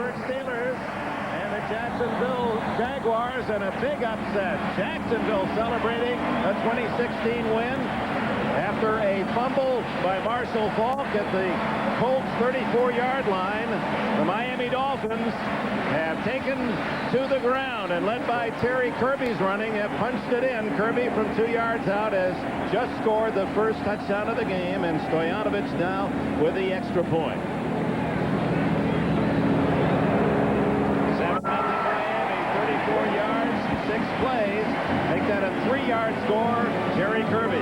Pittsburgh Steelers and the Jacksonville Jaguars in a big upset. Jacksonville celebrating a 2016 win after a fumble by Marshall Faulk at the Colts 34-yard line. The Miami Dolphins have taken to the ground and led by Terry Kirby's running have punched it in. Kirby from 2 yards out has just scored the first touchdown of the game, and Stoyanovich now with the extra point. 7-0 Miami, 34 yards, 6 plays. Make that a 3-yard score. Terry Kirby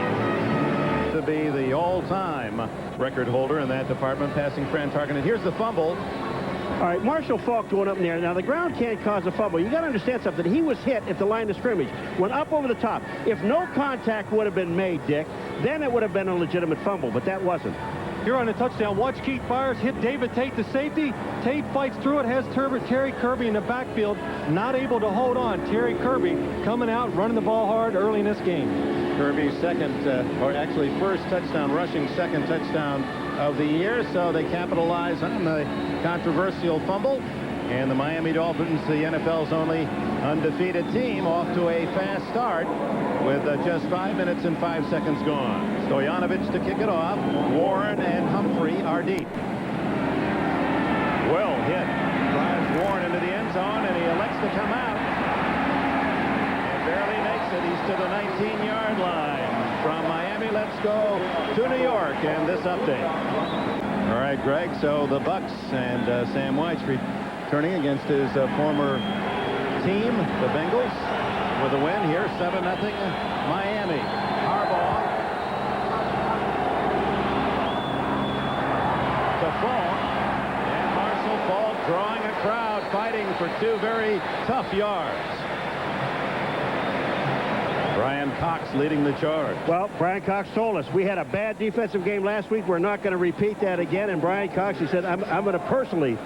to be the all-time record holder in that department, passing Fran Tarkenton. Here's the fumble. All right, Marshall Faulk going up in there. Now, the ground can't cause a fumble. You got to understand something. He was hit at the line of scrimmage, went up over the top. If no contact would have been made, Dick, then it would have been a legitimate fumble, but that wasn't. Here on the touchdown, watch Keith Byers hit David Tate, the safety. Tate fights through it, has Terry Kirby in the backfield, not able to hold on. Terry Kirby coming out, running the ball hard early in this game. Kirby's second, or actually first touchdown, rushing second touchdown of the year, so they capitalize on the controversial fumble. And the Miami Dolphins, the NFL's only undefeated team, off to a fast start with just 5 minutes and 5 seconds gone. Stoyanovich to kick it off. Warren and Humphrey are deep. Well hit. Drives Warren into the end zone, and he elects to come out. And barely makes it. He's to the 19-yard line. From Miami, let's go to New York and this update. All right, Greg, so the Bucks and Sam White's returning against his former team, the Bengals, with a win here, 7-0 Miami. Harbaugh to Faulk, and Marshall Faulk drawing a crowd, fighting for 2 very tough yards. Brian Cox leading the charge. Well, Brian Cox told us we had a bad defensive game last week. We're not going to repeat that again. And Brian Cox, he said, I'm going to personally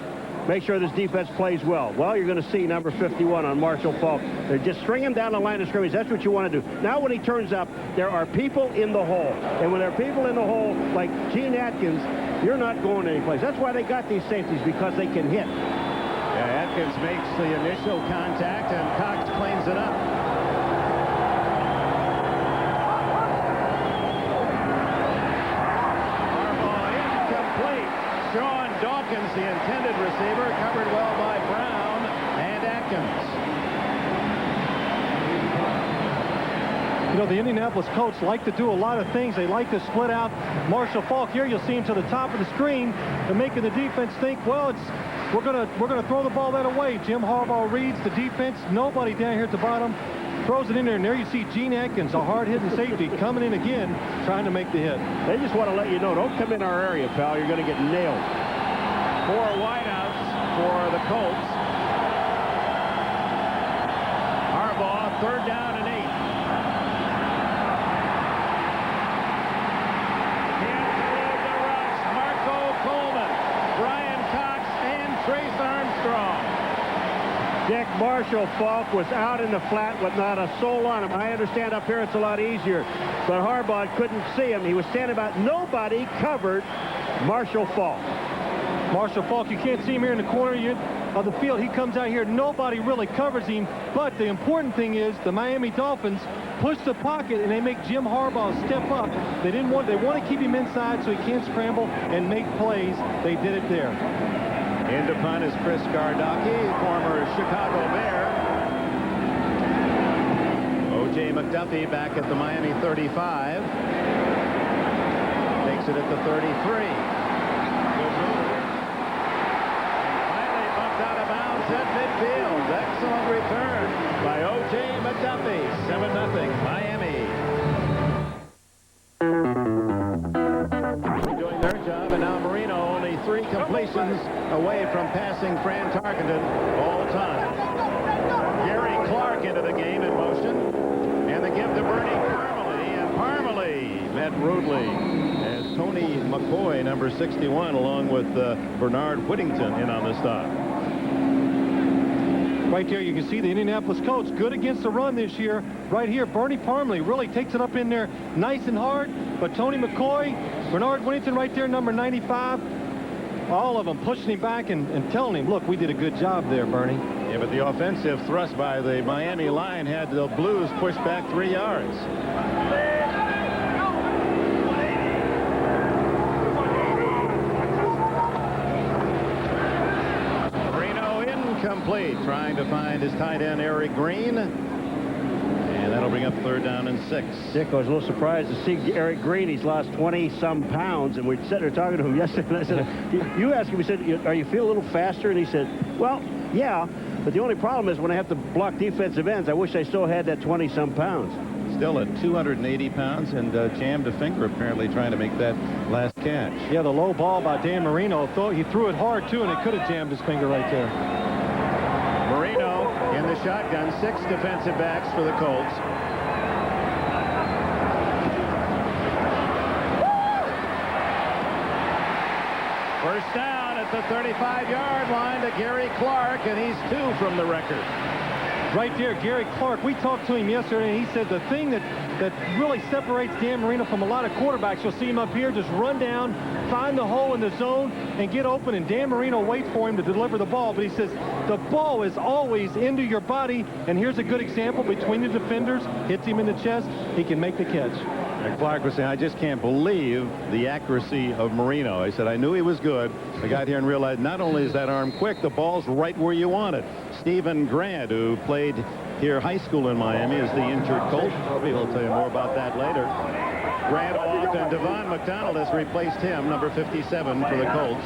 make sure this defense plays well. Well, you're going to see number 51 on Marshall Faulk. They're just string him down the line of scrimmage. That's what you want to do. Now, when he turns up, there are people in the hole. And when there are people in the hole like Gene Atkins, you're not going anyplace. That's why they got these safeties, because they can hit. Yeah, Atkins makes the initial contact, and Cox cleans it up. Sean Dawkins, the intended receiver, covered well by Brown and Atkins. You know, the Indianapolis Colts like to do a lot of things. They like to split out Marshall Faulk. Here you'll see him to the top of the screen and making the defense think, well, we're gonna throw the ball that away. Jim Harbaugh reads the defense. Nobody down here at the bottom. Throws it in there, and there you see Gene Atkins, a hard-hitting safety, coming in again, trying to make the hit. They just want to let you know, don't come in our area, pal. You're going to get nailed. 4 wideouts for the Colts. Harbaugh, 3rd down and 8. Can't throw the rush. Marco Coleman, Brian Cox, and Trace Armstrong. Dick, Marshall Faulk was out in the flat with not a soul on him. I understand up here it's a lot easier, but Harbaugh couldn't see him. He was standing about. Nobody covered Marshall Faulk. Marshall Faulk, you can't see him here in the corner of the field. He comes out here. Nobody really covers him. But the important thing is the Miami Dolphins push the pocket, and they make Jim Harbaugh step up. They want to keep him inside so he can't scramble and make plays. They did it there. In to punt is Chris Gardocki, former Chicago Bear. O.J. McDuffie back at the Miami 35. Takes it at the 33. Good move. And finally bumped out of bounds at midfield. Excellent return by O.J. McDuffie. 7-0 Miami. Doing their job, and now Marino only 3 completions away from passing Fran Tarkenton all time. Gary Clark into the game in motion, and the give to Bernie Parmalee, and Parmalee met rudely as Tony McCoy, number 61, along with Bernard Whittington in on the stop. Right there, you can see the Indianapolis Colts good against the run this year. Right here, Bernie Parmalee really takes it up in there nice and hard. But Tony McCoy, Bernard Whittington right there, number 95. all of them pushing him back and telling him, look, we did a good job there, Bernie. Yeah, but the offensive thrust by the Miami line had the Blues pushed back 3 yards. Marino incomplete, trying to find his tight end, Eric Green. And that'll bring up 3rd down and 6. Dick, I was a little surprised to see Eric Green. He's lost 20-some pounds, and we sat there talking to him yesterday, and I said, you asked him, he said, are you feel a little faster? And he said, well, yeah, but the only problem is when I have to block defensive ends, I wish I still had that 20-some pounds. Still at 280 pounds and jammed a finger apparently trying to make that last catch. Yeah, the low ball by Dan Marino. He threw it hard, too, and it could have jammed his finger right there. Marino in the shotgun, 6 defensive backs for the Colts. First down at the 35-yard line to Gary Clark, and he's 2 from the record. Right there, Gary Clark. We talked to him yesterday, and he said the thing that really separates Dan Marino from a lot of quarterbacks, you'll see him up here, just run down, find the hole in the zone, and get open, and Dan Marino waits for him to deliver the ball. But he says the ball is always into your body, and here's a good example between the defenders, hits him in the chest, he can make the catch. And Clark was saying, I just can't believe the accuracy of Marino. He said, I knew he was good. I got here and realized not only is that arm quick, the ball's right where you want it. Stephen Grant, who played here high school in Miami, is the injured Colt. Probably he'll tell you more about that later. Grant off, and Devon McDonald has replaced him, number 57 for the Colts.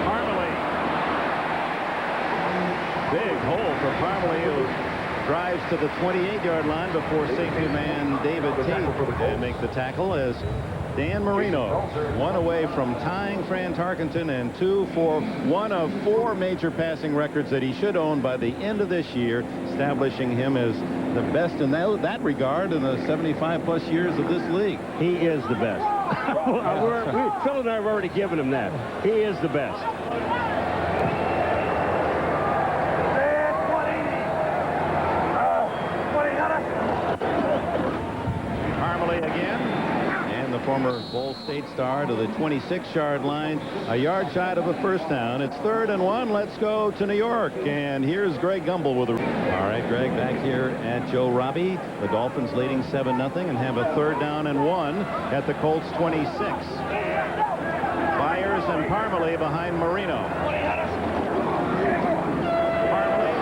Parmalee. Big hole for Parmalee, who drives to the 28-yard line before safety man David Tate and make the tackle as Dan Marino, 1 away from tying Fran Tarkenton and 2 for one of 4 major passing records that he should own by the end of this year, establishing him as the best in that regard in the 75-plus years of this league. He is the best. Phil and I have already given him that. He is the best. Parmalee again, and the former Ball State star to the 26-yard line, a yard shy of a first down. It's 3rd and 1. Let's go to New York, and here's Greg Gumbel with a... All right, Greg, back here at Joe Robbie. The Dolphins leading 7-0 and have a 3rd down and 1 at the Colts 26. Byers and Parmalee behind Marino. Parmalee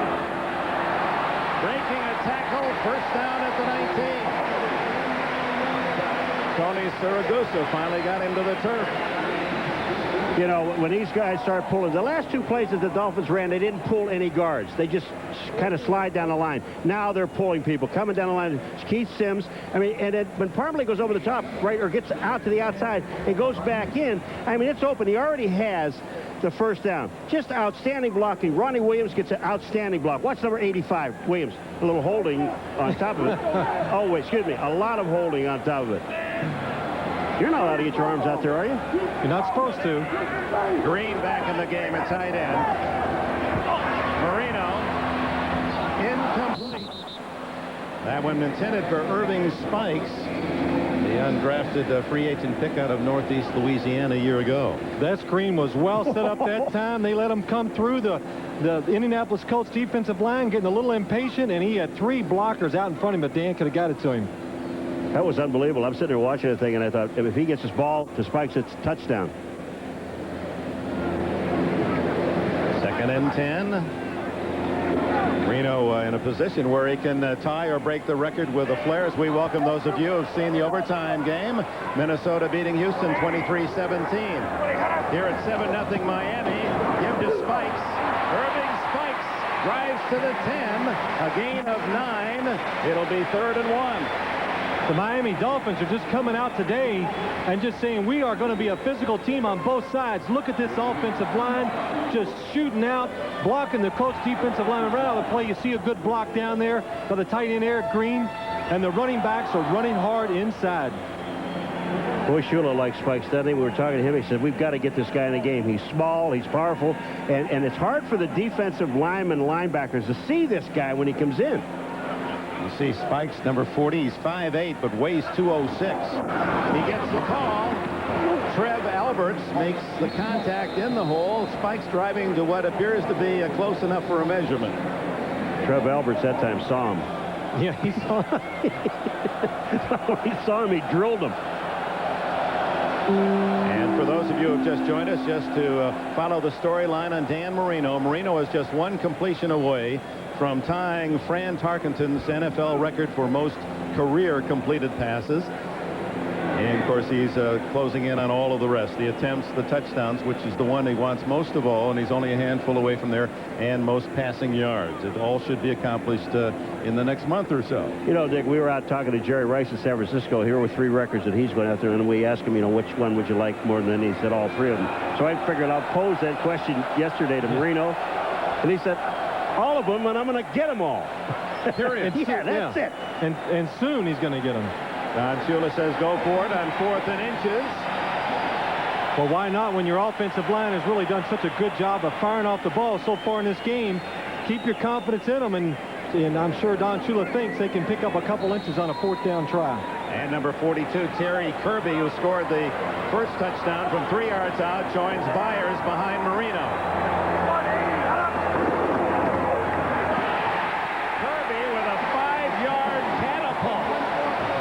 breaking a tackle, first down at the 19. Tony Saragusa finally got him to the turf. You know, when these guys start pulling, the last 2 plays that the Dolphins ran, they didn't pull any guards. They just kind of slide down the line. Now they're pulling people, coming down the line. Keith Sims, I mean, and then when Parmalee goes over the top, right, or gets out to the outside and goes back in, I mean, it's open. He already has the first down. Just outstanding blocking. Ronnie Williams gets an outstanding block. Watch number 85, Williams. A little holding on top of it. Oh, wait, excuse me. A lot of holding on top of it. You're not allowed to get your arms out there, are you? You're not supposed to. Green back in the game at tight end. Marino incomplete. That one intended for Irving Spikes, the undrafted free agent pick out of Northeast Louisiana a year ago. That screen was well set up that time. They let him come through the Indianapolis Colts defensive line, getting a little impatient, and he had 3 blockers out in front of him, but Dan could have got it to him. That was unbelievable. I'm sitting there watching the thing, and I thought, if he gets this ball to Spikes, it's a touchdown. 2nd and 10. Reno in a position where he can tie or break the record with the Flares. We welcome those of you who have seen the overtime game. Minnesota beating Houston 23-17. Here at 7-0 Miami. Give to Spikes. Irving Spikes drives to the 10. A gain of 9. It'll be 3rd and 1. The Miami Dolphins are just coming out today and just saying we are going to be a physical team on both sides. Look at this offensive line just shooting out, blocking the Colts defensive line. Right out of the play, you see a good block down there by the tight end Eric Green, and the running backs are running hard inside. Boy, Shula likes Spikes, doesn't he? We were talking to him. He said, we've got to get this guy in the game. He's small, he's powerful, and it's hard for the defensive linemen, linebackers to see this guy when he comes in. You see Spikes, number 40. He's 5'8", but weighs 206. He gets the call. Trev Albert Alberts makes the contact in the hole. Spikes driving to what appears to be close enough for a measurement. Trev Alberts that time saw him. Yeah, he saw him. He saw him. He drilled him. And for those of you who have just joined us, just to follow the storyline on Dan Marino. Marino is just one completion away from tying Fran Tarkenton's NFL record for most career completed passes. And, of course, he's closing in on all of the rest. The attempts, the touchdowns, which is the one he wants most of all, and he's only a handful away from there, and most passing yards. It all should be accomplished in the next month or so. You know, Dick, we were out talking to Jerry Rice in San Francisco here with 3 records that he's going after, and we asked him, you know, which one would you like more than any? He said all 3 of them. So I figured I'll pose that question yesterday to Marino, and he said, all of them, and I'm going to get them all. Period. Yeah, that's it. And soon he's going to get them. Don Shula says go for it on 4th and inches. Well, why not when your offensive line has really done such a good job of firing off the ball so far in this game? Keep your confidence in them, and I'm sure Don Shula thinks they can pick up a couple inches on a 4th down try. And number 42, Terry Kirby, who scored the first touchdown from 3 yards out, joins Byers behind Marino. Kirby with a 5-yard catapult.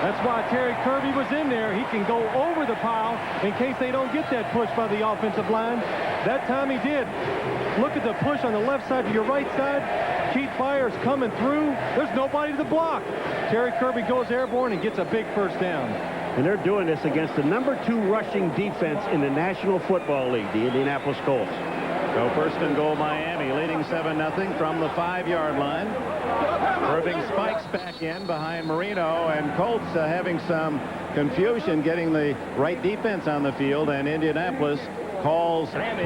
That's why Terry Kirby was in there. He can go over the pile in case they don't get that push by the offensive line. That time he did. Look at the push on the left side to your right side. Keith Byers coming through. There's nobody to block. Terry Kirby goes airborne and gets a big first down. And they're doing this against the number 2 rushing defense in the National Football League, the Indianapolis Colts. So first and goal, Miami leading 7-0 from the 5-yard line. Irving spikes back in behind Marino, and Colts having some confusion getting the right defense on the field, and Indianapolis calls Miami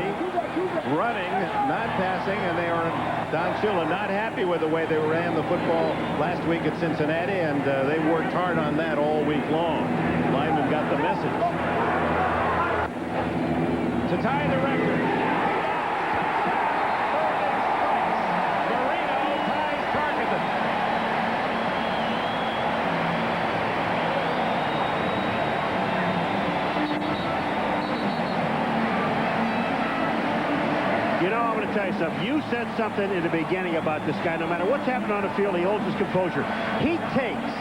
running, not passing, and they are Don Shula not happy with the way they ran the football last week at Cincinnati, and they worked hard on that all week long. Lineman got the message. To tie the record, You know, I'm going to tell you something. You said something in the beginning about this guy. No matter what's happening on the field, he holds his composure. He takes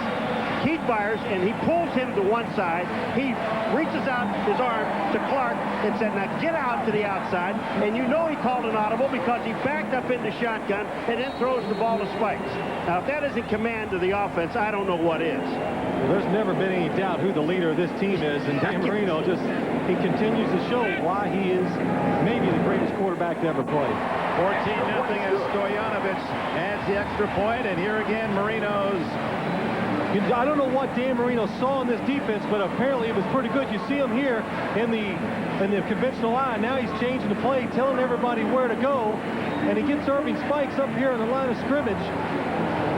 Keith Byers and he pulls him to one side. He reaches out his arm to Clark and said, now get out to the outside. And you know he called an audible because he backed up into shotgun and then throws the ball to Spikes. Now, if that isn't command to the offense, I don't know what is. Well, there's never been any doubt who the leader of this team is, and Dan Marino he continues to show why he is maybe the greatest quarterback to ever play. 14-0 as Stoyanovich adds the extra point, and here again Marino's. I don't know what Dan Marino saw in this defense, but apparently it was pretty good. You see him here in the conventional line. Now he's changing the play, telling everybody where to go, and he gets Irving Spikes up here on the line of scrimmage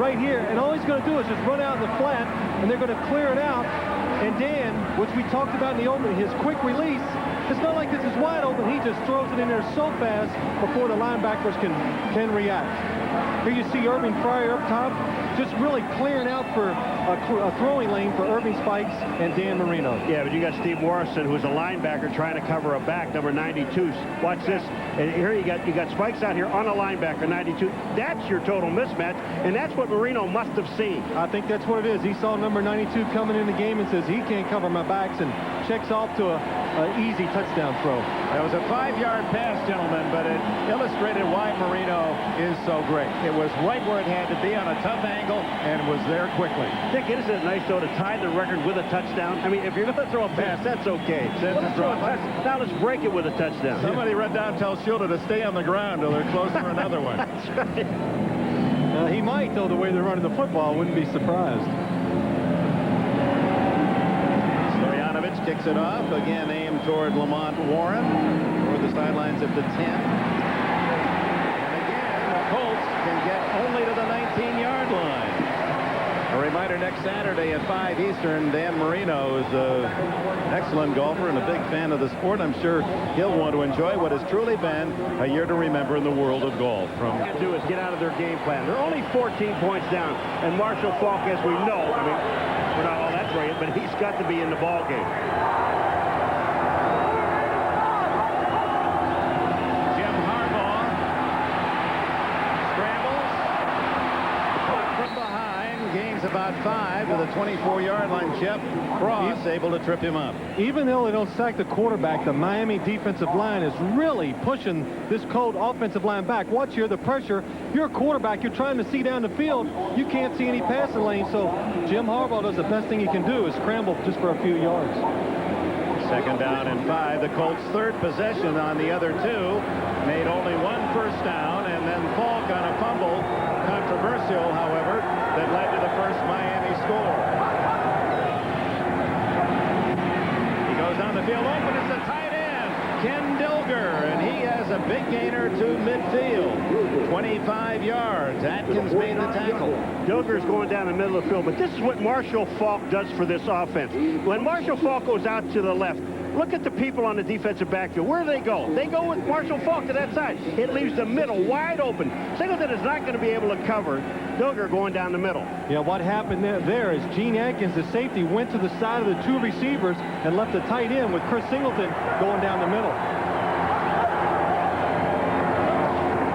right here, and all he's going to do is just run out in the flat, and they're going to clear it out. And Dan, which we talked about in the opening, his quick release, it's not like this is wide open. He just throws it in there so fast before the linebackers can react. Here you see Irving Fryer up top, just really clearing out for a throwing lane for Irving Spikes and Dan Marino. Yeah, but you got Steve Morrison, who's a linebacker, trying to cover a back, number 92. Watch this. And here you got Spikes out here on a linebacker, 92. That's your total mismatch, and that's what Marino must have seen. I think that's what it is. He saw number 92 coming in the game and says he can't cover my backs, and checks off to an easy touchdown throw. That was a 5-yard pass, gentlemen, but it illustrated why Marino is so great. It was right where it had to be on a tough angle and was there quickly. Dick, isn't it nice, though, to tie the record with a touchdown? I mean, if you're going to throw a pass, that's okay. Now let's break it with a touchdown. Somebody run down and tell Shula to stay on the ground till they're close for another one. That's right. He might, though, the way they're running the football. Wouldn't be surprised. Stoyanovich kicks it off. Again, aimed toward Lamont Warren toward the sidelines of the 10. And again, the Colts can get only to the 19-yard line. A reminder, next Saturday at 5 Eastern, Dan Marino is an excellent golfer and a big fan of the sport. I'm sure he'll want to enjoy what has truly been a year to remember in the world of golf. All they do is get out of their game plan. They're only 14 points down, and Marshall Faulk, as we know, I mean, we're not all that brilliant, but he's got to be in the ball game. about 5 to the 24-yard line. Jeff Cross able to trip him up. Even though they don't sack the quarterback, the Miami defensive line is really pushing this Colt offensive line back. Watch here, the pressure. You're a quarterback. You're trying to see down the field. You can't see any passing lane, so Jim Harbaugh does the best thing he can do is scramble just for a few yards. 2nd down and 5. The Colts' 3rd possession on the other 2. Made only 1 first down, and then Falk on a fumble. Controversial, however, that led to the first Miami score. He goes down the field open. It's a tight end, Ken Dilger, and he has a big gainer to midfield. 25 yards. Atkins made the tackle. Dilger's going down the middle of the field, but this is what Marshall Faulk does for this offense. When Marshall Faulk goes out to the left, look at the people on the defensive backfield. Where do they go? They go with Marshall Faulk to that side. It leaves the middle wide open. Singleton is not going to be able to cover Dilger going down the middle. Yeah, what happened there is Gene Atkins, the safety, went to the side of the 2 receivers and left the tight end with Chris Singleton going down the middle.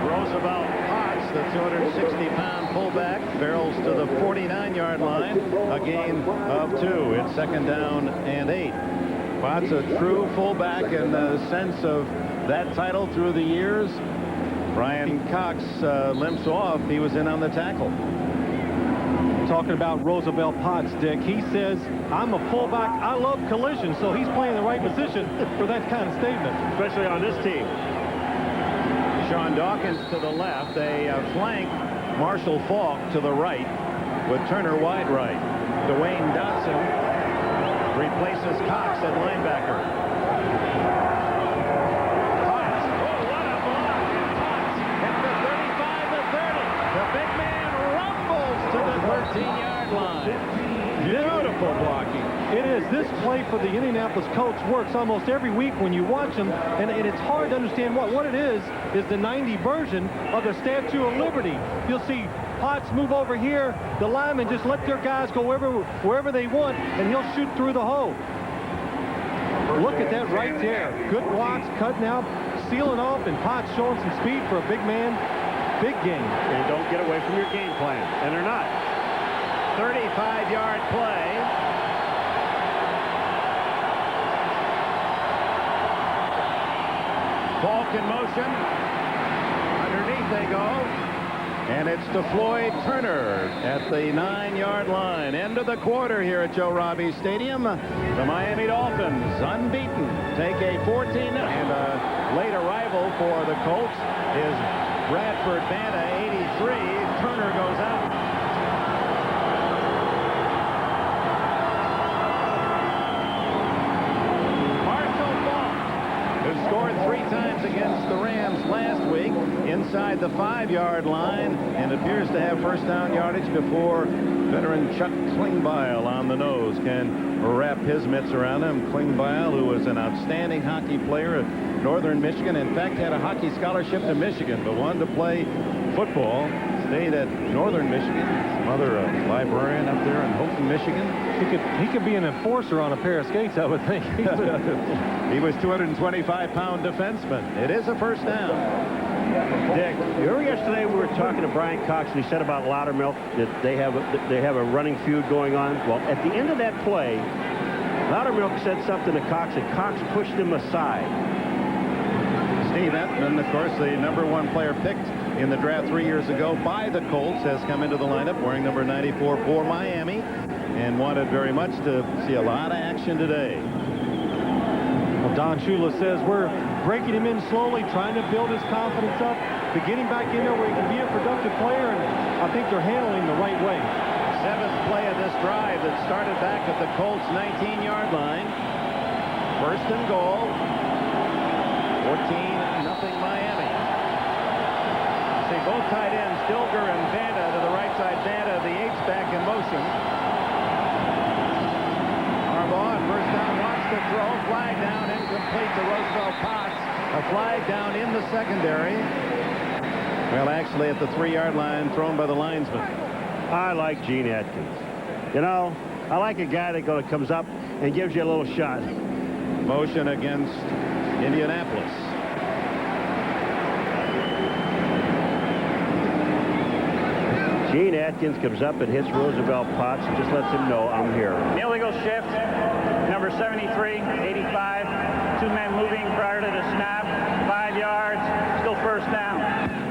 Roosevelt Potts, the 260-pound fullback, barrels to the 49-yard line. A gain of 2. It's 2nd down and 8. Potts, a true fullback in the sense of that title through the years. Brian Cox limps off. He was in on the tackle. Talking about Roosevelt Potts, Dick, he says, I'm a fullback. I love collision, so he's playing the right position for that kind of statement. Especially on this team. Sean Dawkins to the left. They flank Marshall Faulk to the right with Turner wide right. Dwayne Dotson replaces Cox at linebacker. Potts. Oh, what a block. Potts at the 35 to 30. The big man rumbles to the 13-yard line. Beautiful blocking. It is. This play for the Indianapolis Colts works almost every week when you watch them, and it's hard to understand what it is the 90 version of the Statue of Liberty. You'll see Potts move over here. The linemen just let their guys go wherever they want, and he'll shoot through the hole. Look at that right there. Good blocks, cutting out, sealing off, and Potts showing some speed for a big man. Big game. And don't get away from your game plan. And they're not. 35-yard play. Falk in motion. Underneath they go. And it's to Floyd Turner at the 9-yard line. End of the quarter here at Joe Robbie Stadium. The Miami Dolphins, unbeaten, take a 14. And a late arrival for the Colts is Bradford Banta, 83. Turner goes out. Scored 3 times against the Rams last week inside the 5-yard line and appears to have first down yardage before veteran Chuck Klingbeil on the nose can wrap his mitts around him. Klingbeil, who was an outstanding hockey player at Northern Michigan, in fact had a hockey scholarship to Michigan but wanted to play football, stayed at Northern Michigan. His mother a librarian up there in Houghton, Michigan. He could be an enforcer on a pair of skates, I would think. He was 225-pound defenseman. It is a first down. Dick, remember yesterday we were talking to Brian Cox and he said about Loudermilk that they have a running feud going on. Well, at the end of that play, Loudermilk said something to Cox and Cox pushed him aside. Steve Entman, of course, the #1 player picked in the draft 3 years ago by the Colts, has come into the lineup wearing number 94 for Miami and wanted very much to see a lot of action today. Well, Don Shula says we're breaking him in slowly, trying to build his confidence up, to get him back in there where he can be a productive player, and I think they're handling him the right way. 7th play of this drive that started back at the Colts' 19-yard line. First and goal. 14-0 Miami. See both tight ends, Dilger and Banta to the right side. Banta, the H-back in motion. Harbaugh, first down, wants to throw. Flag down, incomplete to Roosevelt Potts. A flag down in the secondary. Well, actually at the 3-yard line, thrown by the linesman. I like Gene Atkins. You know, I like a guy that comes up and gives you a little shot. Motion against Indianapolis. Gene Atkins comes up and hits Roosevelt Potts and just lets him know, I'm here. Illegal shift, number 73, 85. 2 men moving prior to the snap. 5 yards, still first down.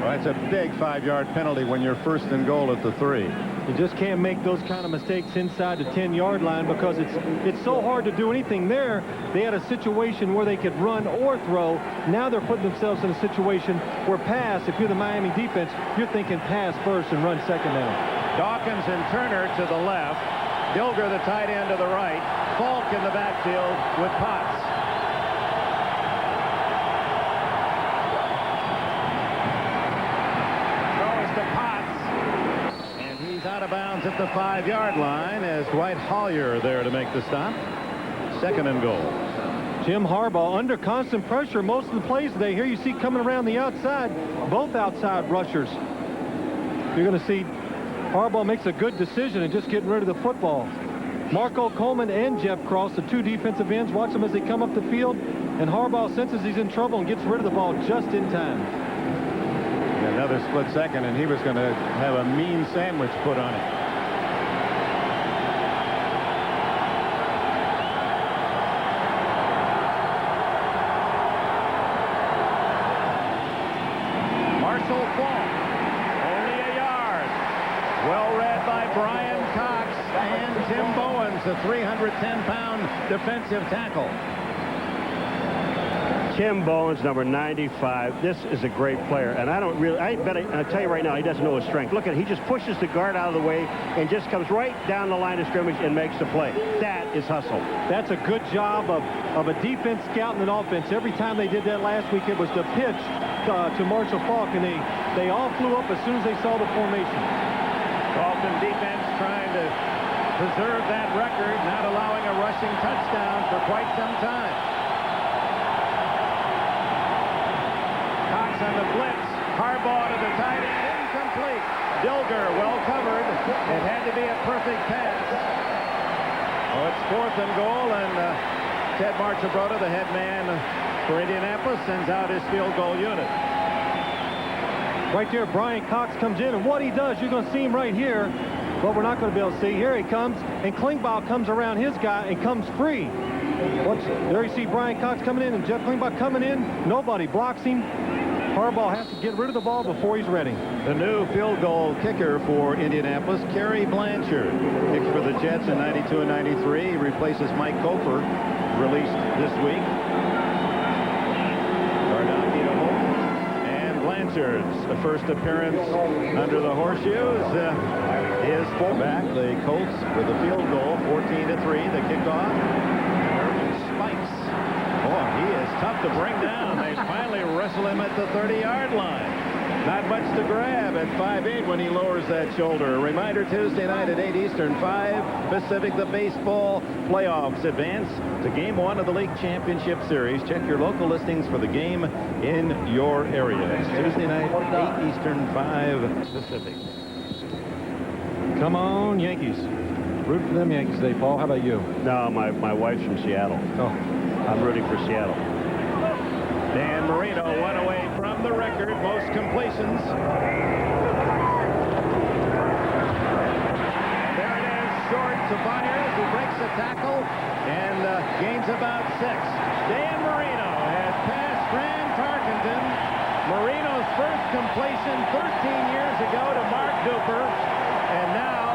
Well, that's a big 5-yard penalty when you're first and goal at the 3. You just can't make those kind of mistakes inside the 10-yard line because it's so hard to do anything there. They had a situation where they could run or throw. Now they're putting themselves in a situation where pass, if you're the Miami defense, you're thinking pass first and run second down. Dawkins and Turner to the left. Dilger, the tight end, to the right. Falk in the backfield with Potts. Out of bounds at the 5-yard line as Dwight Hollier there to make the stop. Second and goal. Jim Harbaugh under constant pressure most of the plays today. Here you see coming around the outside, both outside rushers. You're going to see Harbaugh makes a good decision and just getting rid of the football. Marco Coleman and Jeff Cross, the 2 defensive ends, watch them as they come up the field, and Harbaugh senses he's in trouble and gets rid of the ball just in time. Another split second, and he was going to have a mean sandwich put on it. Marshall Falk, only a yard. Well read by Brian Cox and Tim Bowens, a 310-pound defensive tackle. Tim Bowens, number 95. This is a great player, and I tell you right now, he doesn't know his strength. Look at it. He just pushes the guard out of the way and just comes right down the line of scrimmage and makes the play. That is hustle. That's a good job of a defense scouting an offense. Every time they did that last week, it was the pitch to Marshall Falk, and they all flew up as soon as they saw the formation. Dolphin defense trying to preserve that record, not allowing a rushing touchdown for quite some time. On the blitz, Harbaugh to the tight end, incomplete. Dilger well covered. It had to be a perfect pass. Oh, it's 4th and goal, and Ted Marchibroda, the head man for Indianapolis, sends out his field goal unit. Right there, Brian Cox comes in, and what he does, you're going to see him right here, but we're not going to be able to see. Here he comes, and Klingbeil comes around his guy and comes free. There you see Brian Cox coming in, and Jeff Klingbeil coming in. Nobody blocks him. Harbaugh has to get rid of the ball before he's ready. The new field goal kicker for Indianapolis, Kerry Blanchard. Kicked for the Jets in 92 and 93. He replaces Mike Kofer, released this week. Gardocki to Holt. And Blanchard's first appearance under the horseshoes. His fullback, the Colts, with a field goal, 14-3, the kickoff. Irvin spikes. Boy, he is tough to bring down. They finally wrestle him at the 30-yard line. Not much to grab at 5'8" when he lowers that shoulder. A reminder, Tuesday night at 8 Eastern, 5 Pacific, the baseball playoffs advance to Game 1 of the League Championship Series. Check your local listings for the game in your area. It's Tuesday night, 8 Eastern, 5 Pacific. Come on, Yankees. Root for them Yankees today, Paul. How about you? No, my wife's from Seattle. Oh. I'm rooting for Seattle. Dan Marino, one away from the record, most completions. There it is, short to Byers, who breaks a tackle and gains about 6. Dan Marino has passed Fran Tarkenton. Marino's first completion 13 years ago to Mark Duper, and now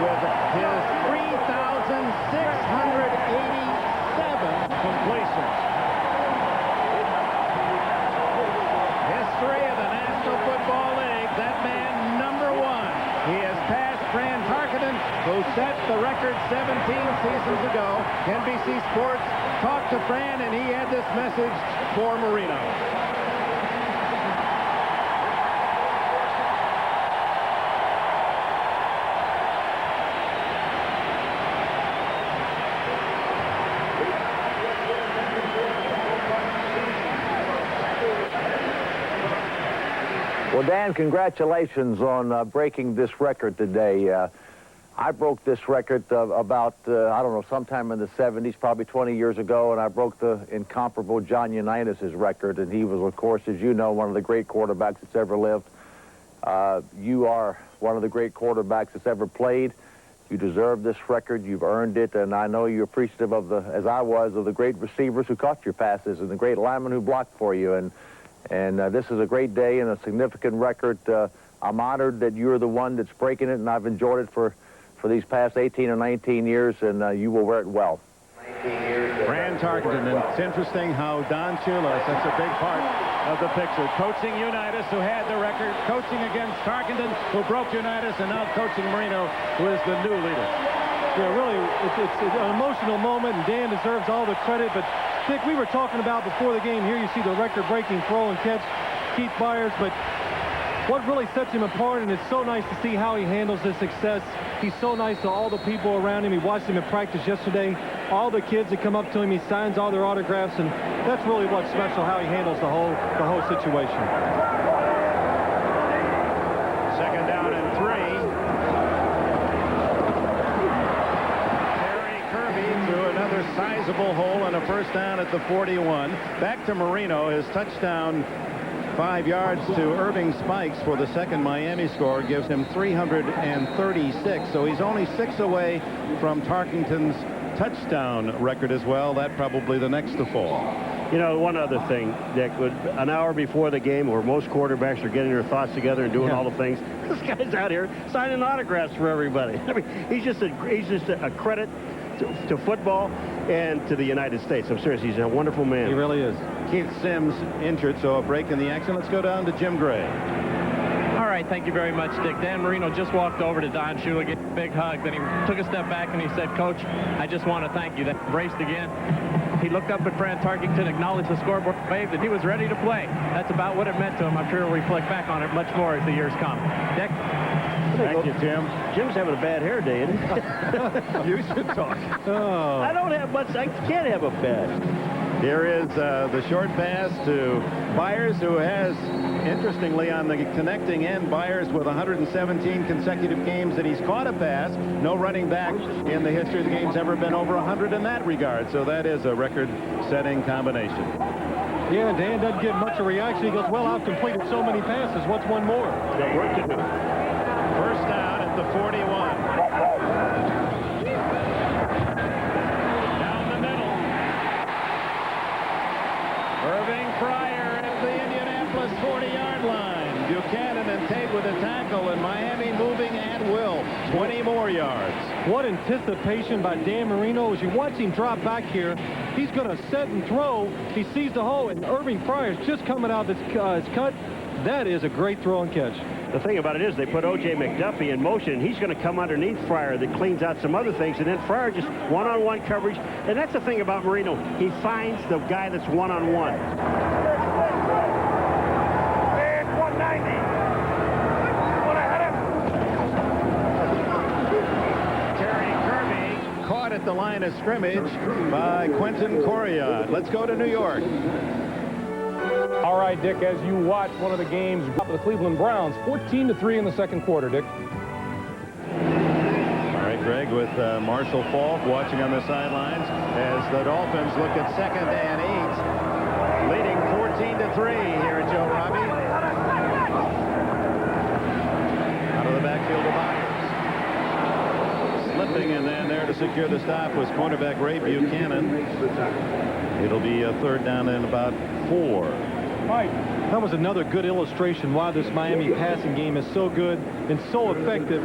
with his 3,687 completions. History of the National Football League, that man number 1. He has passed Fran Tarkenton, who set the record 17 seasons ago. NBC Sports talked to Fran, and he had this message for Marino. Well, Dan, congratulations on breaking this record today. I broke this record about, I don't know, sometime in the 70s, probably 20 years ago, and I broke the incomparable John Unitas' record, and he was, of course, as you know, one of the great quarterbacks that's ever lived. You are one of the great quarterbacks that's ever played. You deserve this record. You've earned it, and I know you're appreciative of as I was, of the great receivers who caught your passes and the great linemen who blocked for you. And this is a great day and a significant record. I'm honored that you're the one that's breaking it, and I've enjoyed it for these past 18 or 19 years, and you will wear it well. Fran Tarkenton, and it's interesting how Don Shula is such a big part of the picture. Coaching Unitas, who had the record, coaching against Tarkenton, who broke Unitas, and now coaching Marino, who is the new leader. Yeah, really, it's an emotional moment, and Dan deserves all the credit. But, Dick, we were talking about before the game here, you see the record-breaking throw and catch, Keith Byers, but what really sets him apart, and it's so nice to see how he handles his success. He's so nice to all the people around him. He watched him in practice yesterday. All the kids that come up to him, he signs all their autographs, and that's really what's special, how he handles the whole situation. Second down and 3. Terry Kirby threw another sizable hole and a first down at the 41. Back to Marino. His touchdown, 5 yards to Irving Spikes for the second Miami score, gives him 336. So he's only 6 away from Tarkenton's touchdown record as well. That probably the next to fall. You know, one other thing, Dick, an hour before the game where most quarterbacks are getting their thoughts together and doing all the things, this guy's out here signing autographs for everybody. I mean, he's just a credit to football and to the United States. I'm serious. He's a wonderful man. He really is. Keith Sims injured, so a break in the action. Let's go down to Jim Gray. All right, thank you very much, Dick. Dan Marino just walked over to Don Shula, gave a big hug. Then he took a step back and he said, "Coach, I just want to thank you." Then embraced again. He looked up at Fran Tarkenton, acknowledged the scoreboard, waved, and he was ready to play. That's about what it meant to him. I'm sure he'll reflect back on it much more as the years come. Dick? Thank you, Jim. Jim's having a bad hair day, isn't he? You should talk. Oh. I don't have much. I can't have a bad. Here is the short pass to Byers, who has, interestingly, on the connecting end, Byers with 117 consecutive games that he's caught a pass. No running back in the history of the game's ever been over 100 in that regard. So that is a record-setting combination. Yeah, Dan doesn't get much of a reaction. He goes, well, I've completed so many passes. What's one more? Got work to do. First down at the 41. Down the middle. Irving Pryor at the Indianapolis 40-yard line. Buchanan and Tate with a tackle, and Miami moving at will. 20 more yards. What anticipation by Dan Marino. As you watch him drop back here, he's going to set and throw. He sees the hole, and Irving Pryor's just coming out his cut. That is a great throw and catch. The thing about it is they put O.J. McDuffie in motion, and he's going to come underneath Fryer that cleans out some other things, and then Fryer just one-on-one coverage. And that's the thing about Marino. He finds the guy that's one-on-one. It's 190. Terry Kirby caught at the line of scrimmage by Quentin Corriott. Let's go to New York. All right, Dick, as you watch one of the games of the Cleveland Browns, 14-3 in the second quarter, Dick. All right, Greg, with Marshall Faulk watching on the sidelines as the Dolphins look at 2nd and 8, leading 14-3 here at Joe Robbie. Out of the backfield of Byers. Slipping, and then there to secure the stop was cornerback Ray Buchanan. It'll be a 3rd down and about 4. That was another good illustration why this Miami passing game is so good and so effective.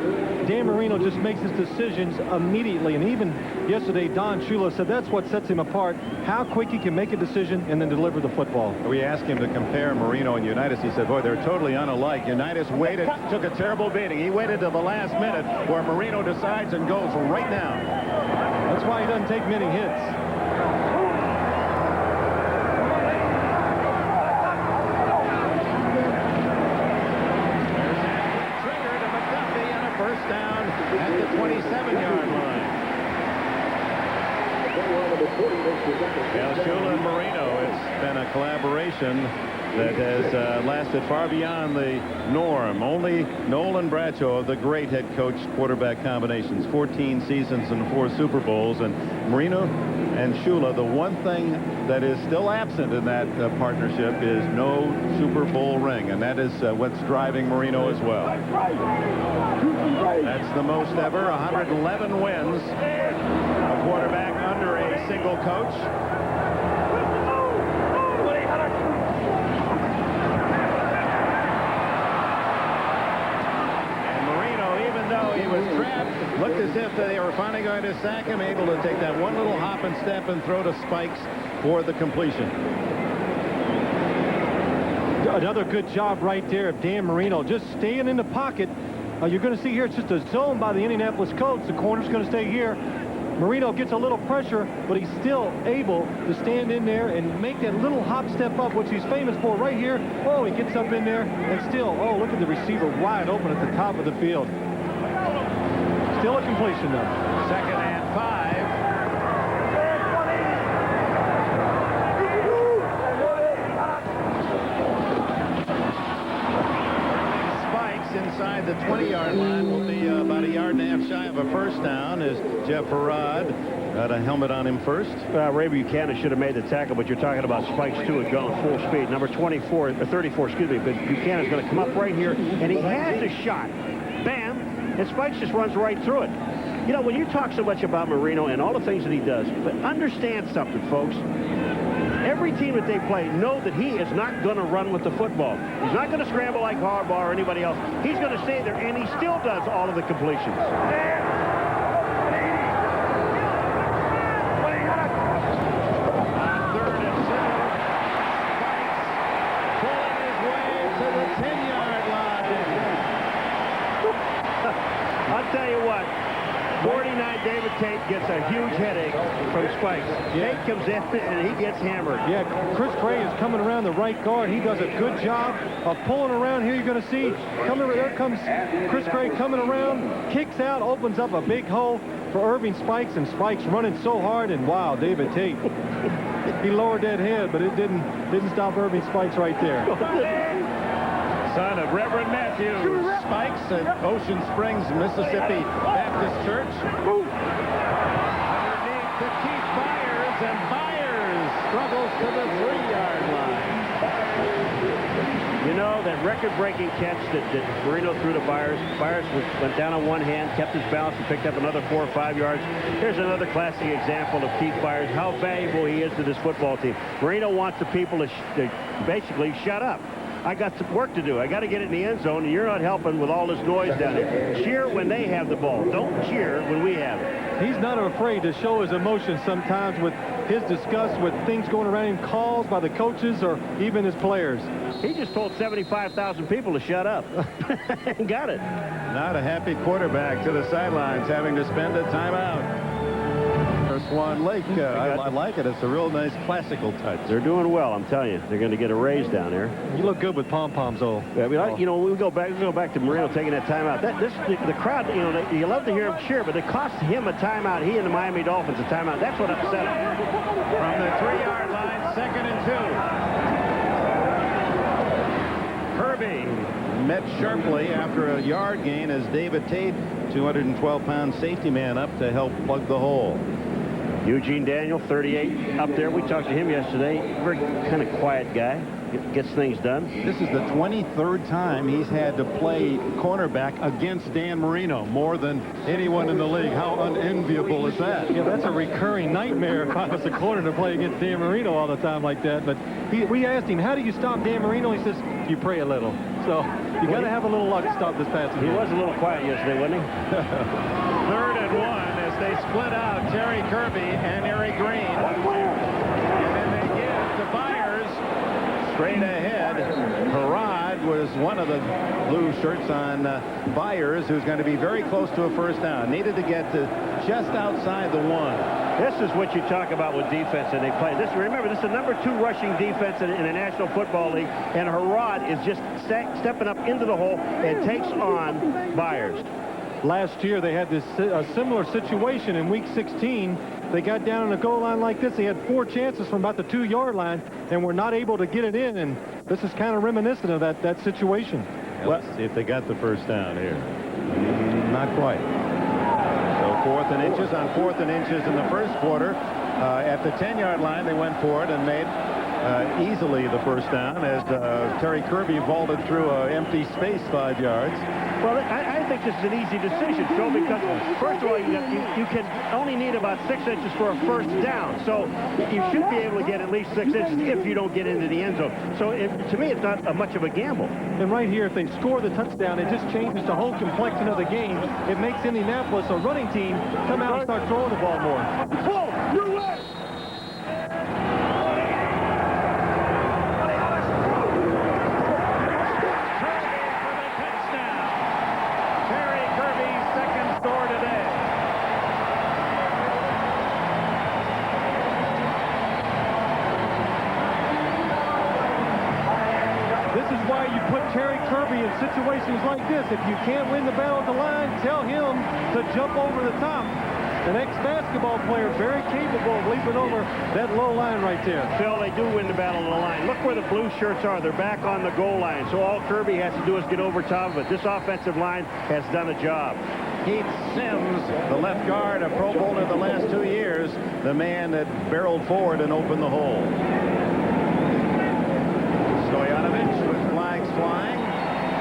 Dan Marino just makes his decisions immediately, and even yesterday Don Shula said that's what sets him apart, how quick he can make a decision and then deliver the football. We asked him to compare Marino and Unitas. He said, boy, they're totally unalike. Unitas waited, took a terrible beating. He waited till the last minute where Marino decides and goes right down. That's why he doesn't take many hits. At the 27-yard line. Well, Shula and Marino, it's been a collaboration that has lasted far beyond the norm. Only Nolan Bradshaw, the great head coach quarterback combinations, 14 seasons and 4 Super Bowls, and Marino and Shula. The one thing that is still absent in that partnership is no Super Bowl ring, and that is what's driving Marino as well. That's the most ever, 111 wins. A quarterback under a single coach. He was trapped, looked as if they were finally going to sack him, able to take that one little hop and step and throw to Spikes for the completion. Another good job right there of Dan Marino, just staying in the pocket. You're going to see here it's just a zone by the Indianapolis Colts. The corner's going to stay here. Marino gets a little pressure, but he's still able to stand in there and make that little hop step up, which he's famous for right here. Oh, he gets up in there and still, oh, look at the receiver wide open at the top of the field. Still a completion, though. 2nd and 5. Spikes inside the 20-yard line will be about a yard and a half shy of a first down as Jeff Harrod got a helmet on him first. Ray Buchanan should have made the tackle, but you're talking about Spikes, too, and going full speed. Number 34, or 34, excuse me, but Buchanan's going to come up right here, and he has a shot. Bam! And Spikes just runs right through it. You know, when you talk so much about Marino and all the things that he does, but understand something, folks. Every team that they play know that he is not going to run with the football. He's not going to scramble like Harbaugh or anybody else. He's going to stay there, and he still does all of the completions. I'll tell you what, 49 David Tate gets a huge headache from Spikes. Yeah. Tate comes in and he gets hammered. Yeah, Chris Gray is coming around the right guard. He does a good job of pulling around here. You're going to see, there comes Chris Gray coming around, kicks out, opens up a big hole for Irving Spikes, and Spikes running so hard, and wow, David Tate. He lowered that head, but it didn't stop Irving Spikes right there. Son of Reverend Matthew Spikes at Ocean Springs, Mississippi Baptist Church. Underneath to Keith Byers, and Byers struggles to the 3-yard line. You know, that record-breaking catch that Marino threw to Byers. Byers went down on one hand, kept his balance, and picked up another 4 or 5 yards. Here's another classic example of Keith Byers, how valuable he is to this football team. Marino wants the people to basically shut up. I got some work to do. I got to get it in the end zone, and you're not helping with all this noise down there. Cheer when they have the ball. Don't cheer when we have it. He's not afraid to show his emotions sometimes with his disgust with things going around him, calls by the coaches or even his players. He just told 75,000 people to shut up. Got it. Not a happy quarterback to the sidelines, having to spend a timeout. Swan Lake, I like it. It's a real nice classical touch. They're doing well, I'm telling you. They're going to get a raise down there. You look good with pom-poms, though. Yeah, I mean, you know, we go back to Marino taking that timeout. The crowd, you know, you love to hear him cheer, but it cost him a timeout. He and the Miami Dolphins a timeout. That's what upset him. From the 3-yard line, 2nd and 2. Kirby met sharply after a yard gain as David Tate, 212-pound safety man, up to help plug the hole. Eugene Daniel, 38, up there. We talked to him yesterday. Very kind of quiet guy. Gets things done. This is the 23rd time he's had to play cornerback against Dan Marino, more than anyone in the league. How unenviable is that? Yeah, that's a recurring nightmare if I was a corner to play against Dan Marino all the time like that. But we asked him, how do you stop Dan Marino? He says, you pray a little. So you got to have a little luck to stop this passing. He was a little quiet yesterday, wasn't he? 3rd and 1 as they split out Terry Kirby and Eric Green. And then they give to Byers. Straight ahead, Harrod was one of the blue shirts on Byers, who's going to be very close to a first down. Needed to get to just outside the 1. This is what you talk about with defense, and they play. Remember, this is the number 2 rushing defense in the National Football League, and Harrod is just stepping up into the hole and takes on Byers. Last year, they had this similar situation in Week 16. They got down on the goal line like this. They had 4 chances from about the 2-yard line and were not able to get it in. And this is kind of reminiscent of that situation. Well, let's see if they got the first down here. Not quite. So 4th and inches on 4th and inches in the first quarter. At the 10-yard line, they went for it and made easily the first down as Terry Kirby vaulted through an empty space 5 yards. Well, I think this is an easy decision, Phil, because first of all, you can only need about 6 inches for a first down. So you should be able to get at least 6 inches if you don't get into the end zone. So to me, it's not much of a gamble. And right here, if they score the touchdown, it just changes the whole complexion of the game. It makes Indianapolis, a running team, come out and start throwing the ball more. Pull! Your way! Terry Kirby in situations like this. If you can't win the battle at the line, tell him to jump over the top. An ex-basketball player, very capable of leaping over that low line right there. Phil, they do win the battle of the line. Look where the blue shirts are. They're back on the goal line. So all Kirby has to do is get over top of it. This offensive line has done a job. Keith Sims, the left guard, a Pro Bowler the last 2 years, the man that barreled forward and opened the hole. Stoyanovich with flags flying.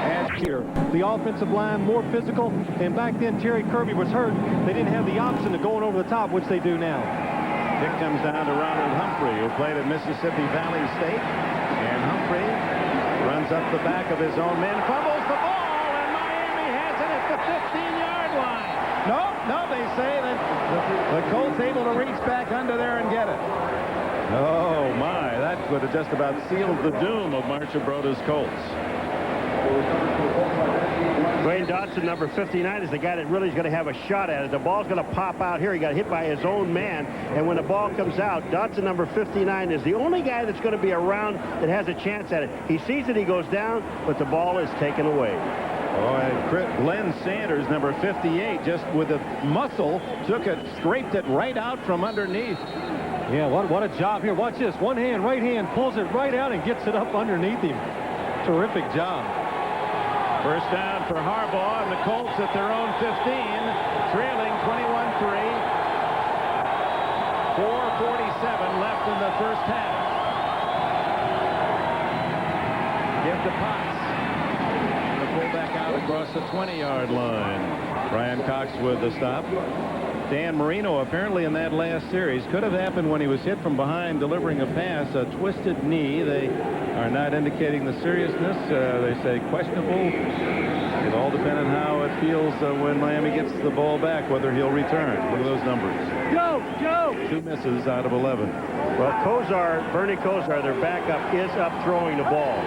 And here, the offensive line more physical, and back then Terry Kirby was hurt. They didn't have the option of going over the top, which they do now. Kick comes down to Ronald Humphrey, who played at Mississippi Valley State. And Humphrey runs up the back of his own man, fumbles the ball, and Miami has it at the 15-yard line. No, they say that the Colts able to reach back under there and get it. Oh, my, that would have just about sealed the doom of Marchibroda's Colts. Dwayne Dotson, number 59, is the guy that really is going to have a shot at it. The ball's going to pop out here. He got hit by his own man, and when the ball comes out, Dotson, number 59, is the only guy that's going to be around that has a chance at it. He sees it, he goes down, but the ball is taken away. Oh, and Glenn Sanders, number 58, just with a muscle, took it, scraped it right out from underneath. Yeah, what a job here. Watch this. One hand, right hand, pulls it right out and gets it up underneath him. Terrific job. First down for Harbaugh, and the Colts at their own 15, trailing 21-3. 4:47 left in the first half. Give to Potts. The fullback out across the 20-yard line. Brian Cox with the stop. Dan Marino, apparently in that last series, could have happened when he was hit from behind delivering a pass, a twisted knee. They are not indicating the seriousness. They say questionable. It all depends on how it feels when Miami gets the ball back, whether he'll return. Look at those numbers. Go! 2 misses out of 11. Well, Bernie Kosar, their backup, is up throwing the ball.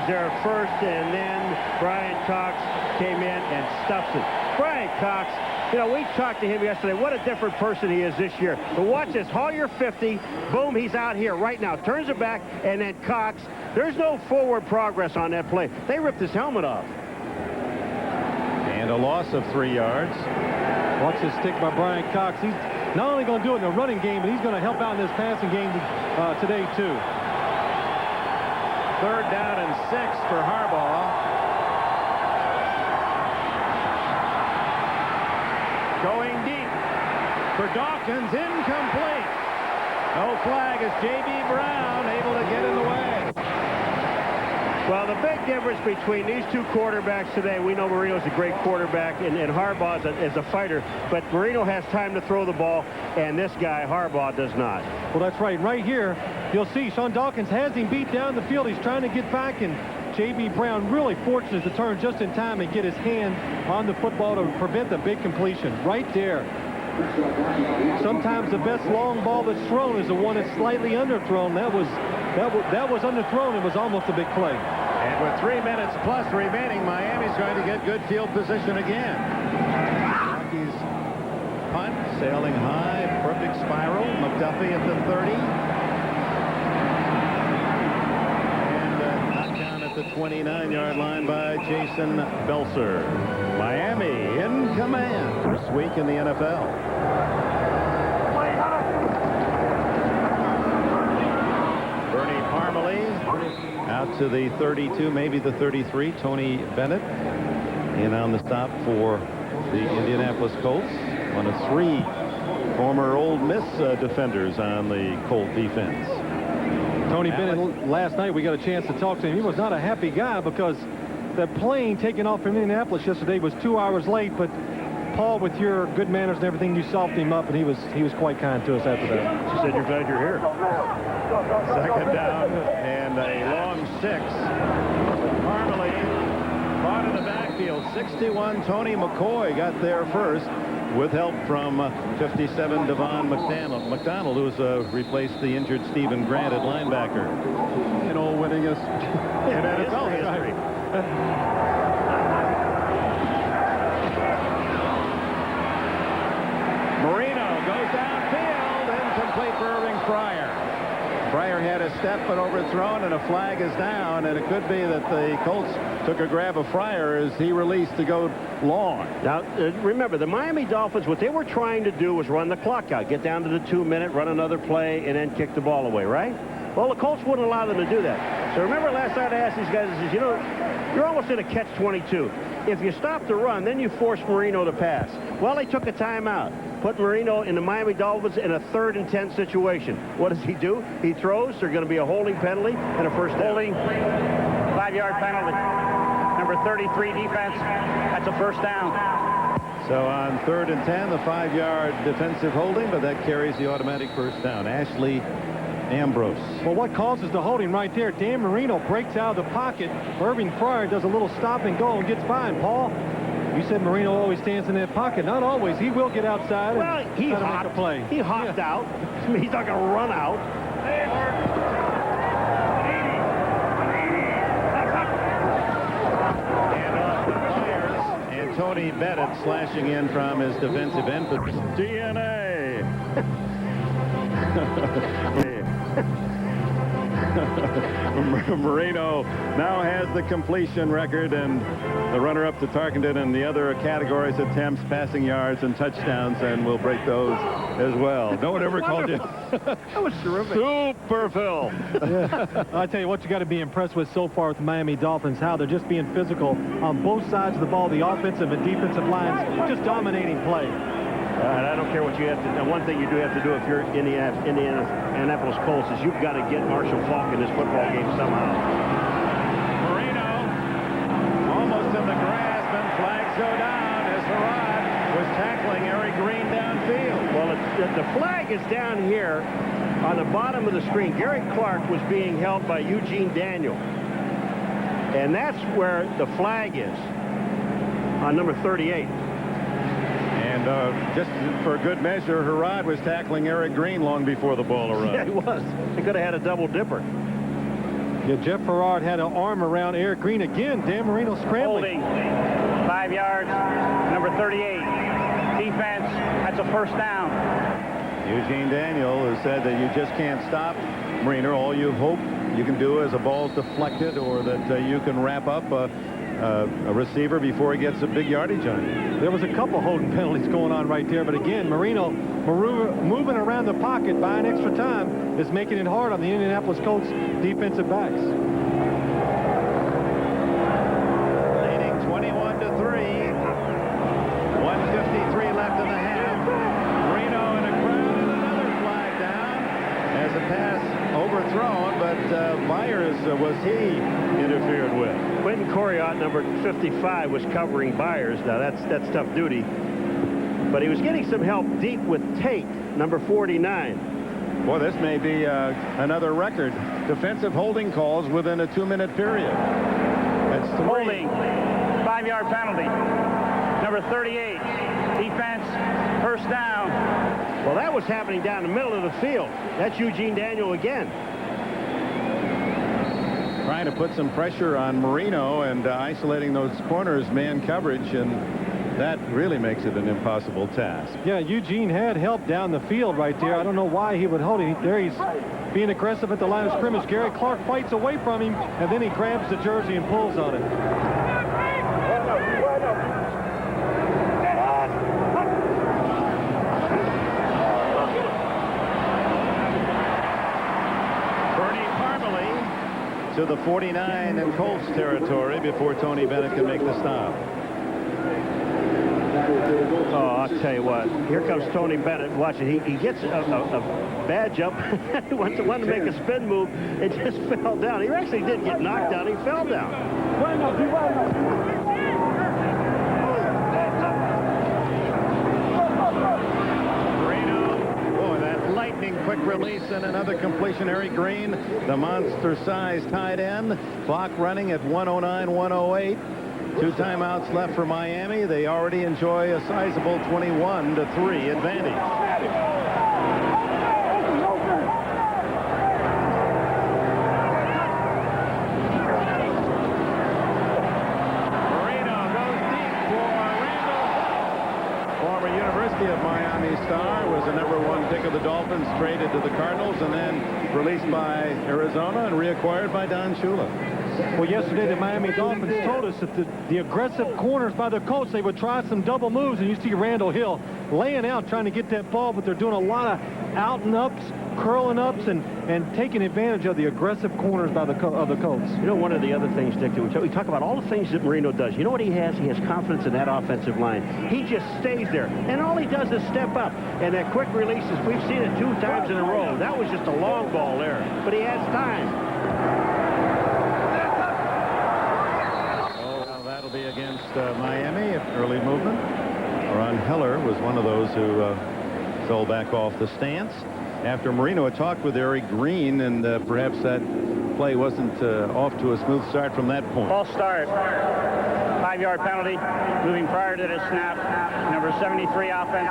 There first, and then Brian Cox came in and stuffs it. Brian Cox, you know, we talked to him yesterday. What a different person he is this year. But watch this. Hawyer 50. Boom, he's out here right now. Turns it back, and then Cox. There's no forward progress on that play. They ripped his helmet off. And a loss of 3 yards. Watch this stick by Brian Cox. He's not only going to do it in the running game, but he's going to help out in this passing game today, too. 3rd down and 6 for Harbaugh. Going deep for Dawkins, incomplete. No flag as J.B. Brown able to get in the way. Well, the big difference between these two quarterbacks today, we know Marino's a great quarterback and Harbaugh is a fighter, but Marino has time to throw the ball, and this guy, Harbaugh, does not. Well, that's right. Right here, you'll see Sean Dawkins has him beat down the field. He's trying to get back, and J.B. Brown really fortunate to turn just in time and get his hand on the football to prevent the big completion. Right there. Sometimes the best long ball that's thrown is the one that's slightly underthrown. That was underthrown. It was almost a big play. And with 3 minutes plus remaining, Miami's going to get good field position again. Rockies punt, sailing high, perfect spiral. McDuffie at the 30. And knockdown at the 29-yard line by Jason Belser. Miami in command this week in the NFL. Bernie Parmalee out to the 32, maybe the 33. Tony Bennett in on the stop for the Indianapolis Colts. One of 3 former Ole Miss defenders on the Colt defense. Tony Bennett, last night we got a chance to talk to him. He was not a happy guy because the plane taking off from Indianapolis yesterday was 2 hours late, but Paul, with your good manners and everything, you softened him up, and he was quite kind to us after that. She said, "You're glad you're here." Second down and a long 6. Parmalee caught in the backfield. 61 Tony McCoy got there first with help from 57 Devon McDonald, who's replaced the injured Stephen Grant at linebacker. And all winningest in NFL history. Marino goes downfield, incomplete for Irving Fryer. Fryer had a step but overthrown, and a flag is down, and it could be that the Colts took a grab of Fryer as he released to go long. Now, remember, the Miami Dolphins, what they were trying to do was run the clock out, get down to the 2-minute, run another play, and then kick the ball away, right? Well, the Colts wouldn't allow them to do that. So remember last night I asked these guys, I said, you know, you're almost in a catch-22. If you stop the run, then you force Marino to pass. Well, they took a timeout. Put Marino in the Miami Dolphins in a 3rd and 10 situation. What does he do? He throws. There's going to be a holding penalty and a first down. Holding, 5-yard penalty. Number 33 defense. That's a first down. So on 3rd and 10, the 5-yard defensive holding, but that carries the automatic first down. Ashley Ambrose. Well, what causes the holding right there? Dan Marino breaks out of the pocket. Irving Fryer does a little stop and go and gets by him. Paul, you said Marino always stands in that pocket. Not always. He will get outside and he try to hopped. make a play. He hopped out. He's not going to run out. And off the Flyers, and Tony Bennett slashing in from his defensive end. DNA. Marino now has the completion record and the runner-up to Tarkenton and the other categories, attempts, passing yards, and touchdowns, and we'll break those as well. No one ever called you. That was terrific. Super Phil. Yeah. I tell you what, you got to be impressed with so far with the Miami Dolphins, how they're just being physical on both sides of the ball, the offensive and defensive lines, just dominating play. And I don't care what you have to do. One thing you do have to do if you're Indianapolis Colts is you've got to get Marshall Faulk in this football game somehow. Marino almost in the grasp, and flags go down as Harrod was tackling Eric Green downfield. Well, the flag is down here on the bottom of the screen. Gary Clark was being held by Eugene Daniel. And that's where the flag is on number 38. And just for good measure, Harrod was tackling Eric Green long before the ball arrived. Yeah, he was. They could have had a double dipper. Yeah, Jeff Harrod had an arm around Eric Green again. Dan Marino scrambling. Holding, 5 yards. Number 38 defense. That's a first down. Eugene Daniel has said that you just can't stop Marino. All you hope you can do is a ball's deflected or that you can wrap up a receiver before he gets a big yardage on it. There was a couple holding penalties going on right there, but again, Marino moving around the pocket, buying extra time, is making it hard on the Indianapolis Colts defensive backs. Leading 21-3. 1:53 left in the half. Marino in a crowd and another flag down as a pass overthrown, but Byers was he interfered with. Quentin Coriot, number 55, was covering Byers. Now, that's tough duty. But he was getting some help deep with Tate, number 49. Boy, this may be another record. Defensive holding calls within a 2-minute period. That's 3. Holding, 5-yard penalty. Number 38 defense, first down. Well, that was happening down the middle of the field. That's Eugene Daniel again. Trying to put some pressure on Marino and isolating those corners, man coverage, and that really makes it an impossible task. Yeah, Eugene had help down the field right there. I don't know why he would hold it. There he's being aggressive at the line of scrimmage. Gary Clark fights away from him, and then he grabs the jersey and pulls on it. To the 49 in Colts territory before Tony Bennett can make the stop. Oh, I'll tell you what. Here comes Tony Bennett. Watch it. He gets a bad jump. He wanted to make a spin move. It just fell down. He actually didn't get knocked down. He fell down. Quick release and another completion. Eric Green, the monster-sized tight end. Clock running at 109-108. 2 timeouts left for Miami. They already enjoy a sizable 21-3 advantage. Of Miami star, was the #1 pick of the Dolphins, traded to the Cardinals, and then released by Arizona and reacquired by Don Shula. Well, yesterday the Miami Dolphins told us that the aggressive corners by the Colts, they would try some double moves, and you see Randall Hill laying out trying to get that ball, but they're doing a lot of out and ups, curling ups, and taking advantage of the aggressive corners by the Colts. You know, one of the other things, Dick, that we talk about all the things that Marino does. You know what he has? He has confidence in that offensive line. He just stays there, and all he does is step up. And that quick releases, we've seen it 2 times in a row. That was just a long ball there, but he has time. Oh, well, that'll be against Miami. Early movement. Ron Heller was one of those who fell back off the stance after Marino had talked with Eric Green, and perhaps that play wasn't off to a smooth start from that point. False start. 5-yard penalty. Moving prior to the snap. Number 73 offense.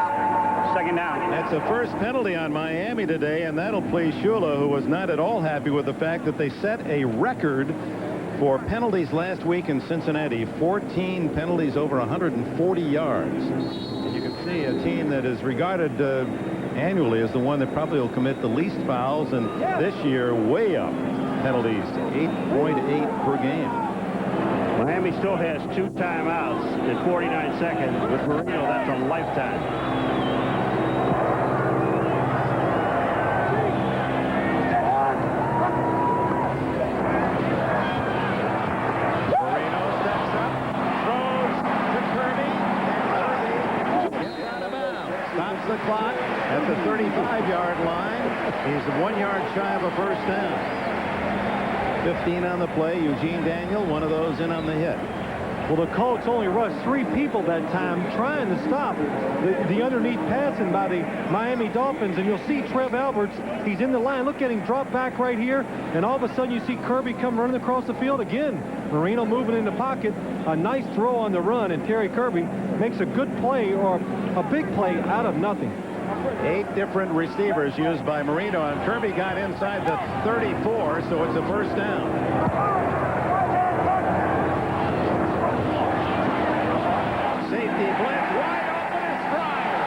2nd down. That's the first penalty on Miami today, and that'll please Shula, who was not at all happy with the fact that they set a record for penalties last week in Cincinnati. 14 penalties over 140 yards. And you can see a team that is regarded annually as the one that probably will commit the least fouls, and this year way up penalties to 8.8 per game. Miami still has 2 timeouts in 49 seconds. With Marino, that's a lifetime. Marino steps up, throws to Kirby, and Kirby gets out of bounds. Stops the clock at the 35-yard line. He's 1 yard shy of a first down. 15 on the play. Eugene Daniel, one of those in on the hit. Well, the Colts only rushed 3 people that time trying to stop the underneath passing by the Miami Dolphins. And you'll see Trev Alberts, he's in the line. Look at him drop back right here. And all of a sudden you see Kirby come running across the field again. Marino moving in the pocket. A nice throw on the run. And Terry Kirby makes a good play, or a big play, out of nothing. 8 different receivers used by Marino, and Kirby got inside the 34, so it's a first down. Safety blitz, wide open is Fryer.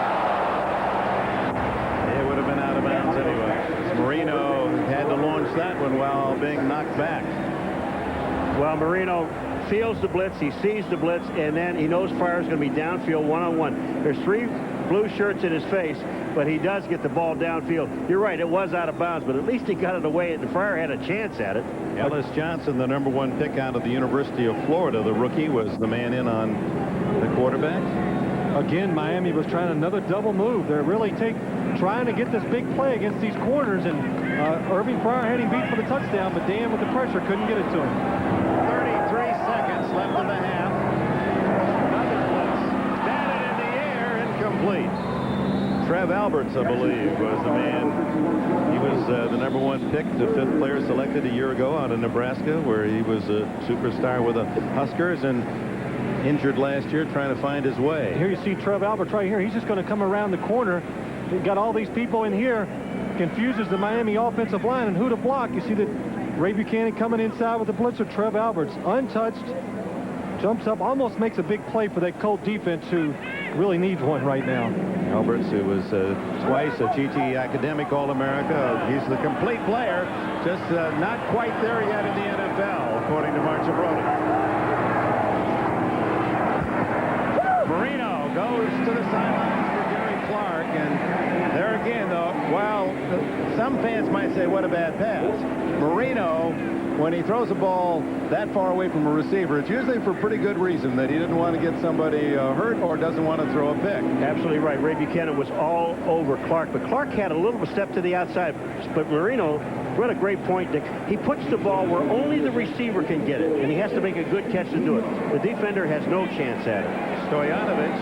It would have been out of bounds anyway. Marino had to launch that one while being knocked back. Well, Marino feels the blitz, he sees the blitz, and then he knows Fryer's going to be downfield one-on-one. There's 3 blue shirts in his face, but he does get the ball downfield. You're right, it was out of bounds, but at least he got it away, and Fryer had a chance at it. Ellis Johnson, the #1 pick out of the University of Florida, the rookie, was the man in on the quarterback. Again, Miami was trying another double move. They're really trying to get this big play against these corners, and Irving Fryer had him beat for the touchdown, but Dan with the pressure couldn't get it to him. 33 seconds left in the half. Another blitz. Batted in the air, incomplete. Trev Alberts, I believe, was the man. He was the #1 pick, the 5th player selected a year ago out of Nebraska, where he was a superstar with the Huskers, and injured last year trying to find his way. Here you see Trev Alberts right here. He's just going to come around the corner. They've got all these people in here. Confuses the Miami offensive line, and who to block. You see that Ray Buchanan coming inside with the blitzer. Trev Alberts untouched. jumps up, almost makes a big play for that Colt defense who really needs one right now. Alberts, who was twice a GT Academic All-America. He's the complete player, just not quite there yet in the NFL, according to Marcia Brody. Marino goes to the sidelines for Gary Clark, and there again, though, while some fans might say, what a bad pass, Marino, when he throws a ball that far away from a receiver, it's usually for pretty good reason, that he didn't want to get somebody hurt or doesn't want to throw a pick. Absolutely right. Ray Buchanan was all over Clark, but Clark had a little step to the outside. But Marino, what a great point, Dick. He puts the ball where only the receiver can get it, and he has to make a good catch to do it. The defender has no chance at it. Stoyanovich,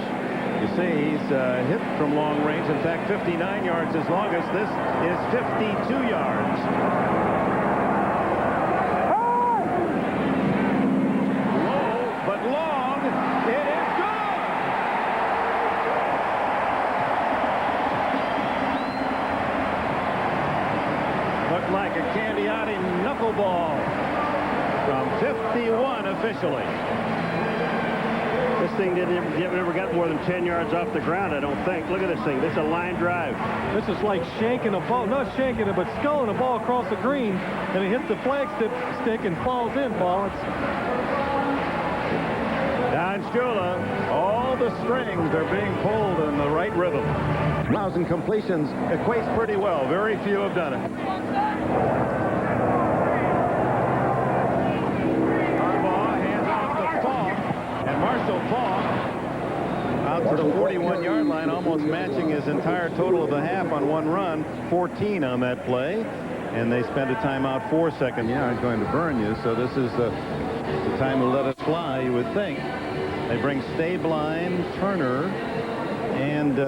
you see, he's hit from long range. In fact, 59 yards his longest. This is 52 yards. Like a Candiati knuckleball from 51 officially. This thing never got more than 10 yards off the ground, I don't think. Look at this thing. This is a line drive. This is like shanking a ball, not shanking it, but sculling a ball across the green, and it hits the flag stick and falls in, Paul. Don Shula, all the strings are being pulled in the right rhythm. 1,000 completions equates pretty well. Very few have done it. Harbaugh hands off to Falk, and Marshall Falk out to the 41-yard line, almost matching his entire total of the half on one run. 14 on that play, and they spent a timeout 4 seconds. Yeah, it's going to burn you, so this is the time to let it fly, you would think. They bring Stabline, Turner, and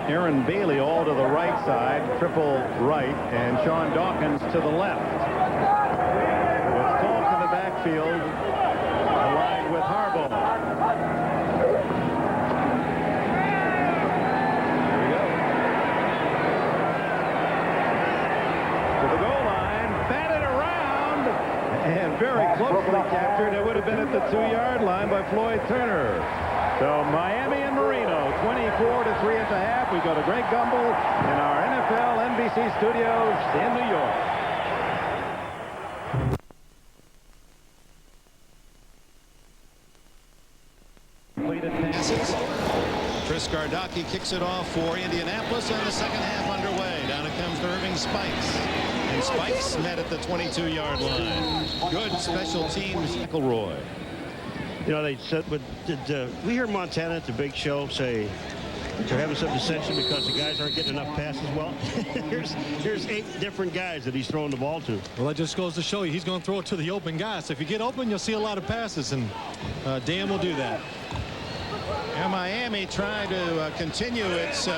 Aaron Bailey all to the right side, triple right, and Sean Dawkins to the left. With Falk in the backfield, aligned with Harbaugh. Here we go. To the goal line, batted around, and very closely captured. It would have been at the 2-yard line by Floyd Turner. So Miami and Marino, 24-3 at the half. We go to Greg Gumbel in our NFL NBC studios in New York. Completed passes. Chris Gardocki kicks it off for Indianapolis, and the second half underway. Down it comes to Irving Spikes. And Spikes met at the 22-yard line. Good special teams. McElroy. You know, they said, but did we hear Montana at the big show say they're having some dissension because the guys aren't getting enough passes? Well, here's 8 different guys that he's throwing the ball to. Well, that just goes to show you he's going to throw it to the open guys. So if you get open, you'll see a lot of passes, and Dan will do that. And Miami trying to continue its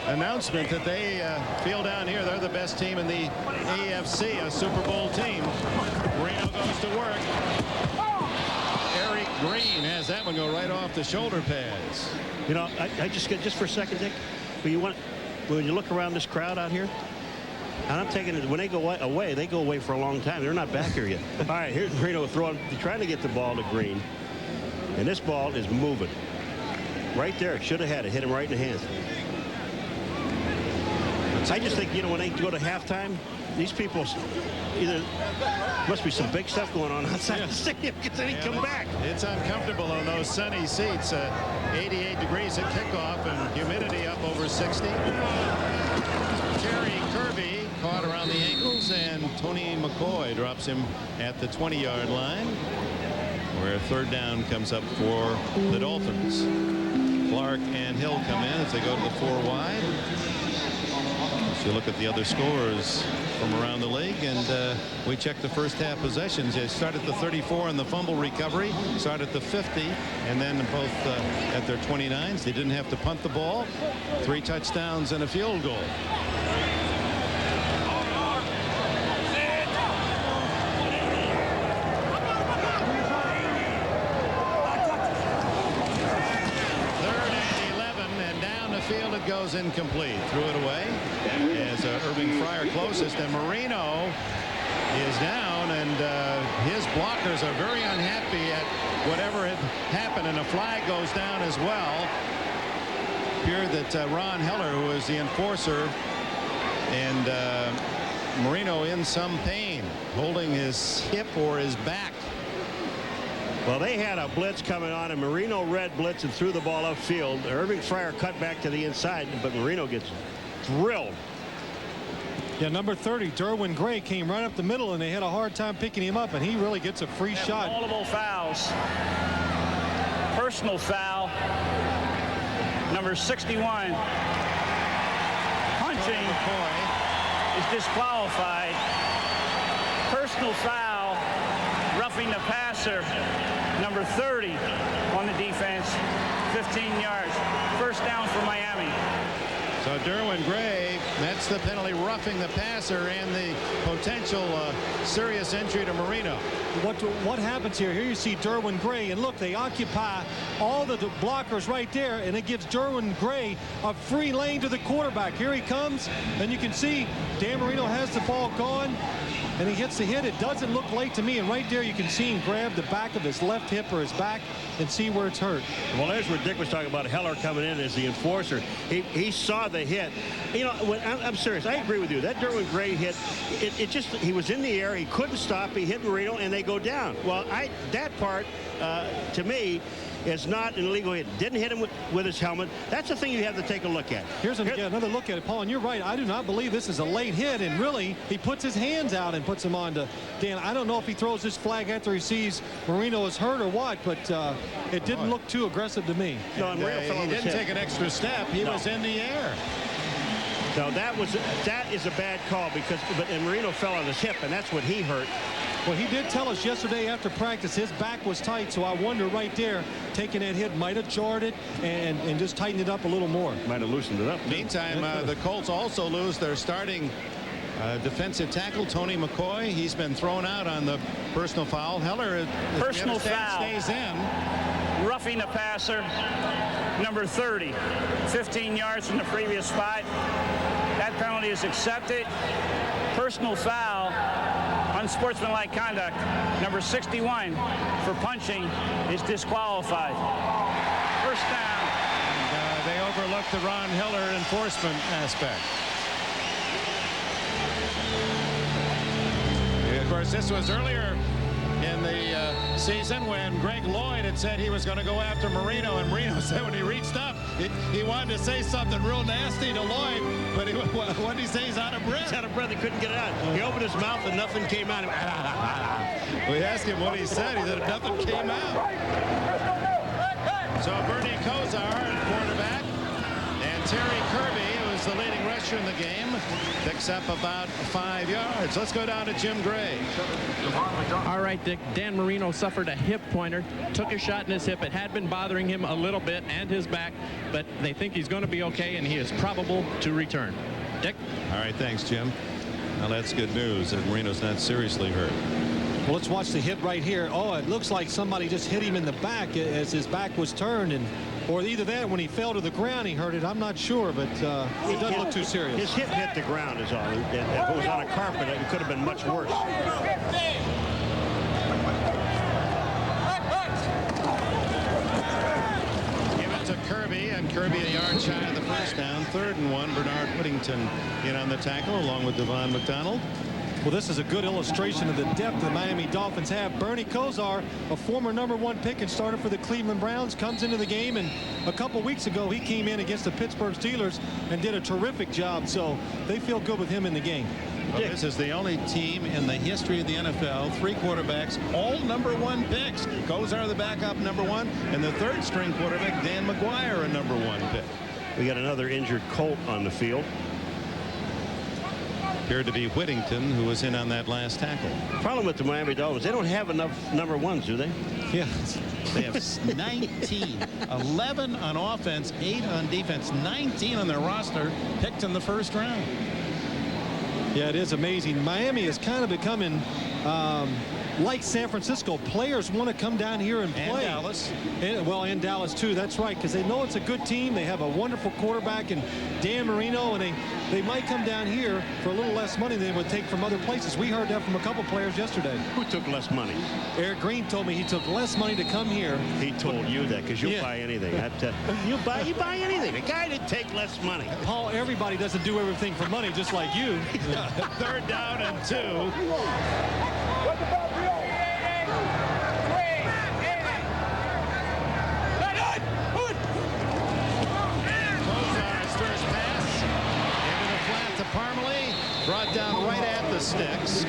announcement that they feel down here they're the best team in the AFC, a Super Bowl team. Marino goes to work. Green has that one go right off the shoulder pads. You know, I just for a second, Dick, when you look around this crowd out here, and I'm taking it, when they go away, they go away for a long time. They're not back here yet. All right, here's Marino trying to get the ball to Green, and this ball is moving. Right there, should have had it, hit him right in the hands. I just think, you know, when they go to halftime, these people either must be some big stuff going on outside the stadium because they didn't come back. It's uncomfortable on those sunny seats. 88 degrees at kickoff and humidity up over 60. Jerry Kirby caught around the ankles, and Tony McCoy drops him at the 20-yard line, where third down comes up for the Dolphins. Clark and Hill come in as they go to the 4 wide. If you look at the other scores from around the league, and we check the first half possessions. They start at the 34 in the fumble recovery, start at the 50, and then both at their 29s. They didn't have to punt the ball. 3 touchdowns and a field goal. Field, it goes incomplete. Threw it away as Irving Fryer closest, and Marino is down and his blockers are very unhappy at whatever had happened, and a flag goes down as well. Appeared that Ron Heller, who is the enforcer, and Marino in some pain, holding his hip or his back. Well, they had a blitz coming on, and Marino read blitz and threw the ball upfield. Irving Fryer cut back to the inside, but Marino gets drilled. Yeah, number 30, Derwin Gray, came right up the middle, and they had a hard time picking him up, and he really gets a free shot. Multiple fouls. Personal foul. Number 61. Punching is disqualified. Personal foul. Roughing the passer. Number 30 on the defense. 15 yards. First down for Miami. So Derwin Gray, that's the penalty, roughing the passer, and the potential serious injury to Marino. What happens here? Here you see Derwin Gray, and look, they occupy all the blockers right there, and it gives Derwin Gray a free lane to the quarterback. Here he comes, and you can see Dan Marino has the ball gone, and he hits the hit. It doesn't look late to me, and right there you can see him grab the back of his left hip or his back and see where it's hurt. Well, there's where Dick was talking about Heller coming in as the enforcer. He saw the hit. You know, I'm serious. I agree with you. That Derwin Gray hit, he was in the air. He couldn't stop. He hit Marino, and they go down. Well, that part, to me, is not an illegal hit. Didn't hit him with his helmet. That's the thing you have to take a look at. Here's another look at it, Paul, and you're right. I do not believe this is a late hit, and really, he puts his hands out and puts him on to Dan. I don't know if he throws this flag after he sees Marino is hurt or what, but it didn't look too aggressive to me. No, and he didn't take an extra step. He was in the air. No, that is a bad call and Marino fell on his hip, and that's what he hurt. Well, he did tell us yesterday after practice his back was tight, so I wonder right there, taking that hit might have jarred it and just tightened it up a little more. Might have loosened it up. Meantime, the Colts also lose their starting defensive tackle, Tony McCoy. He's been thrown out on the personal foul. Heller, personal foul, stays in. Roughing the passer, number 30, 15 yards from the previous spot. That penalty is accepted. Personal foul, unsportsmanlike conduct, number 61 for punching is disqualified. First down. And, they overlooked the Ron Heller enforcement aspect. Of course, this was earlier in the season when Greg Lloyd had said he was going to go after Marino, and Marino said when he reached up, he wanted to say something real nasty to Lloyd, but what did he say? He's out of breath. He's out of breath. He couldn't get it out. He opened his mouth and nothing came out. We asked him what he said. He said nothing came out. So Bernie Kosar, quarterback, and Terry Kirby, who is the leading rusher in the game, picks up about 5 yards. Let's go down to Jim Gray. All right, Dick. Dan Marino suffered a hip pointer, took a shot in his hip. It had been bothering him a little bit and his back, but they think he's going to be okay, and he is probable to return. Dick? All right, thanks, Jim. Well, that's good news that Marino's not seriously hurt. Well, let's watch the hit right here. Oh, it looks like somebody just hit him in the back as his back was turned, or either that, when he fell to the ground, he hurt it. I'm not sure, but it doesn't look too serious. His hip hit the ground is all. If it was on a carpet, it could have been much worse. Give it to Kirby, and Kirby a yard shy of the first down. 3rd and 1. Bernard Whittington in on the tackle along with Devon McDonald. Well, this is a good illustration of the depth the Miami Dolphins have. Bernie Kosar, a former #1 pick and starter for the Cleveland Browns, comes into the game, and a couple weeks ago he came in against the Pittsburgh Steelers and did a terrific job, so they feel good with him in the game. Well, this is the only team in the history of the NFL, 3 quarterbacks, all #1 picks. Kosar the backup #1, and the 3rd string quarterback, Dan McGuire, a #1 pick. We got another injured Colt on the field. Appeared to be Whittington, who was in on that last tackle. Problem with the Miami Dolphins, they don't have enough #1s, do they? Yeah. They have 19, 11 on offense, 8 on defense, 19 on their roster, picked in the first round. Yeah, it is amazing. Miami is kind of becoming like San Francisco, players want to come down here and play. And Dallas. And Dallas, too. That's right, because they know it's a good team. They have a wonderful quarterback in Dan Marino, and they might come down here for a little less money than they would take from other places. We heard that from a couple players yesterday. Who took less money? Eric Green told me he took less money to come here. He told you that because you'll buy anything. You buy anything. The guy didn't take less money. Paul, everybody doesn't do everything for money, just like you. 3rd down and 2. Cozar's first pass into the flat to Parmalee, brought down right at the sticks.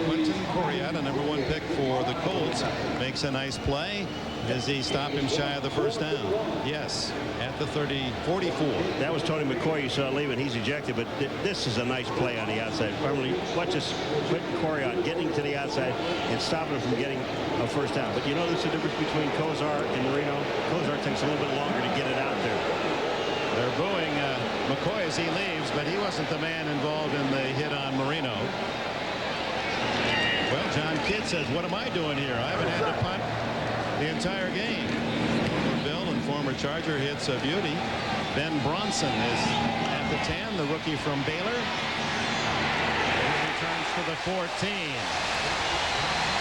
Quinton Coriat, a number 1 pick for the Colts, makes a nice play. Does he stop him shy of the first down? Yes, at the 44. That was Tony McCoy you saw leaving. He's ejected, but this is a nice play on the outside. Parmalee, watch this. Quinton Coriat getting to the outside and stopping him from getting a first down. But you know there's a difference between Cozart and Marino. Cozart takes a little bit longer to get it out there. They're booing McCoy as he leaves, but he wasn't the man involved in the hit on Marino. Well, John Kidd says, what am I doing here? I haven't had to punt the entire game. Bill and former Charger hits a beauty. Ben Bronson is at the 10, the rookie from Baylor. He returns to the 14.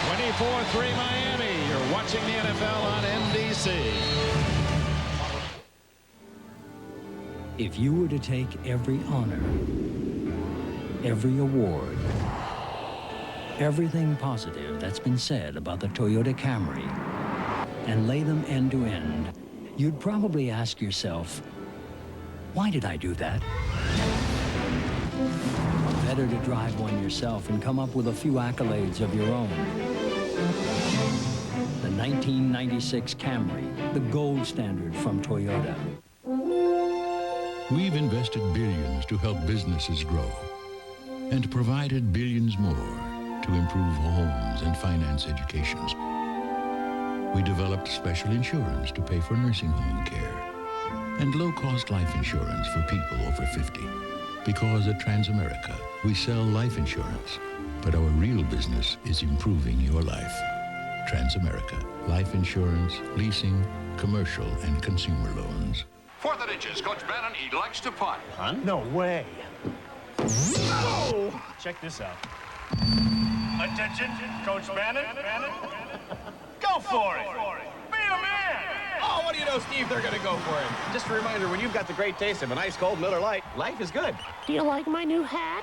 24-3 Miami. You're watching the NFL on NBC. If you were to take every honor, every award, everything positive that's been said about the Toyota Camry, and lay them end to end, you'd probably ask yourself, why did I do that? Better to drive one yourself and come up with a few accolades of your own. The 1996 Camry, the gold standard from Toyota. We've invested billions to help businesses grow and provided billions more to improve homes and finance educations. We developed special insurance to pay for nursing home care and low-cost life insurance for people over 50. Because at Transamerica, we sell life insurance, but our real business is improving your life. Transamerica, life insurance, leasing, commercial, and consumer loans. 4th and inches, Coach Bannon, he likes to punt. Huh? No way. Oh! Check this out. Attention, Coach Bannon. Go for it. Be a man. Oh, what do you know, Steve? They're going to go for it. Just a reminder, when you've got the great taste of an ice cold Miller Lite, life is good. Do you like my new hat?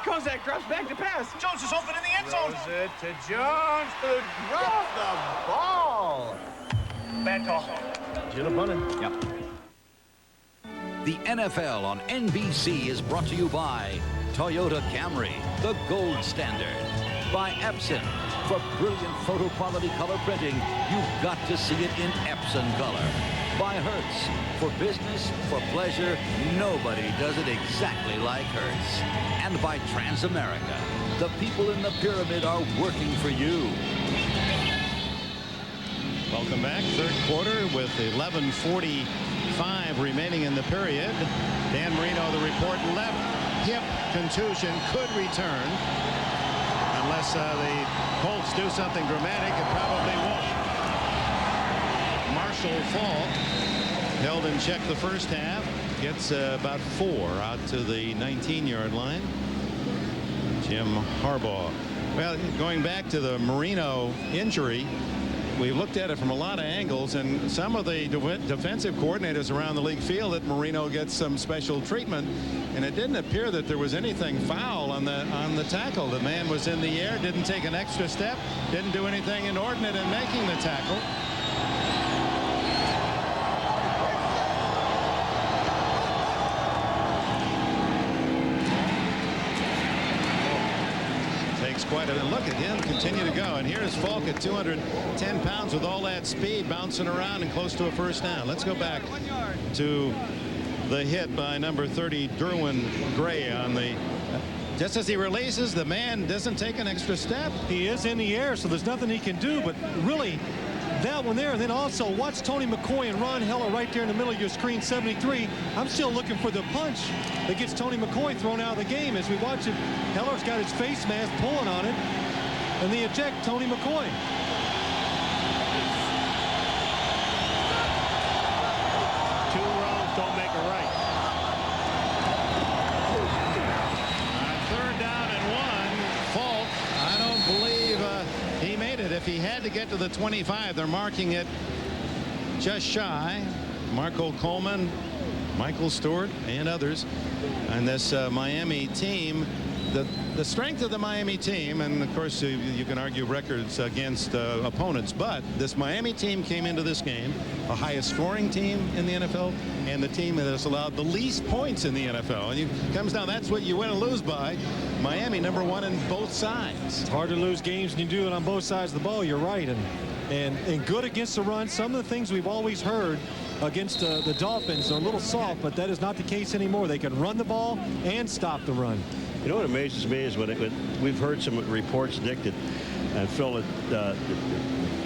Kozak drops back to pass. Jones is open in the end zone. Throws it to Jones, who drops the ball. Bad call. Should have punted. Yep. The NFL on NBC is brought to you by Toyota Camry, the gold standard. By Epson. For brilliant photo quality color printing, you've got to see it in Epson color. By Hertz. For business, for pleasure, nobody does it exactly like Hertz. And by Transamerica. The people in the pyramid are working for you. Welcome back. 3rd quarter with 11:45 remaining in the period. Dan Marino, the report, left hip contusion, could return. Unless the Colts do something dramatic, it probably won't. Marshall Faulk held in check the first half. Gets about 4 out to the 19-yard line. Jim Harbaugh. Well, going back to the Marino injury, we looked at it from a lot of angles, and some of the defensive coordinators around the league feel that Marino gets some special treatment, and it didn't appear that there was anything foul on the tackle. The man was in the air, didn't take an extra step, didn't do anything inordinate in making the tackle. Quite a look at him continue to go, and here's Falk at 210 pounds with all that speed, bouncing around and close to a first down. Let's go back to the hit by number 30 Derwin Gray on the just as he releases, the man doesn't take an extra step. He is in the air, so there's nothing he can do, but really that one there. And then also watch Tony McCoy and Ron Heller right there in the middle of your screen, 73. I'm still looking for the punch that gets Tony McCoy thrown out of the game. As we watch it, Heller's got his face mask pulling on it. and they eject Tony McCoy. Two wrongs don't make a right. Third down and 1. Falk, I don't believe he made it. If he had to get to the 25, they're marking it just shy. Marco Coleman, Michael Stewart, and others. And this Miami team, the strength of the Miami team, and of course you can argue records against opponents, but this Miami team came into this game the highest scoring team in the NFL and the team that has allowed the least points in the NFL. And it comes down, that's what you win and lose by. Miami #1 in both sides. It's hard to lose games when you do it on both sides of the ball. You're right. And good against the run. Some of the things we've always heard against the Dolphins are a little soft, but that is not the case anymore. They can run the ball and stop the run. You know what amazes me is when we've heard some reports, Dick, that Phil,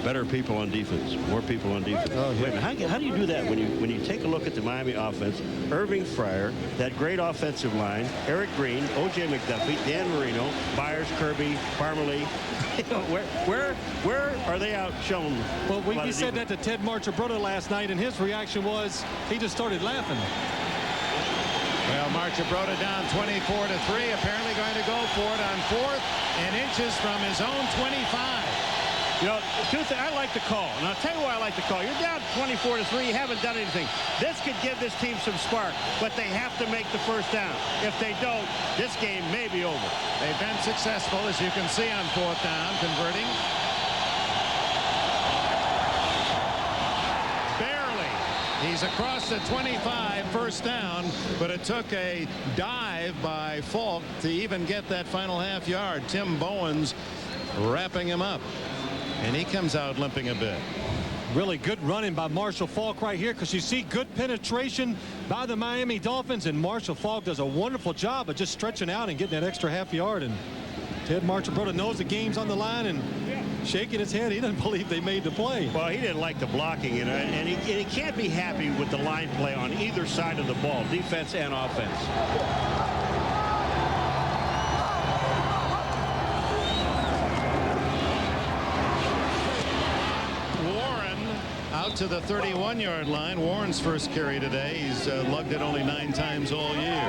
better people on defense, more people on defense. Oh, yeah. Wait a minute, how do you do that when you take a look at the Miami offense? Irving Fryer, that great offensive line, Eric Green, O.J. McDuffie, Dan Marino, Byers, Kirby, Parmalee. Where are they out showing? Well, we said that to Ted Marchibroda last night, and his reaction was he just started laughing. Well, Marchibroda down 24-3, apparently going to go for it on 4th and inches from his own 25. You know, I like the call, and I'll tell you why I like the call. You're down 24-3. You haven't done anything. This could give this team some spark, but they have to make the first down. If they don't, this game may be over. They've been successful, as you can see, on 4th down, converting. Barely. He's across the 25, first down, but it took a dive by Falk to even get that final half yard. Tim Bowens wrapping him up. And he comes out limping a bit. Really good running by Marshall Faulk right here, because you see good penetration by the Miami Dolphins, and Marshall Faulk does a wonderful job of just stretching out and getting that extra half yard. And Ted Marchibroda knows the game's on the line and shaking his head. He doesn't believe they made the play. Well, he didn't like the blocking, and he can't be happy with the line play on either side of the ball, defense and offense. Out to the 31-yard line. Warren's first carry today. He's lugged it only 9 times all year.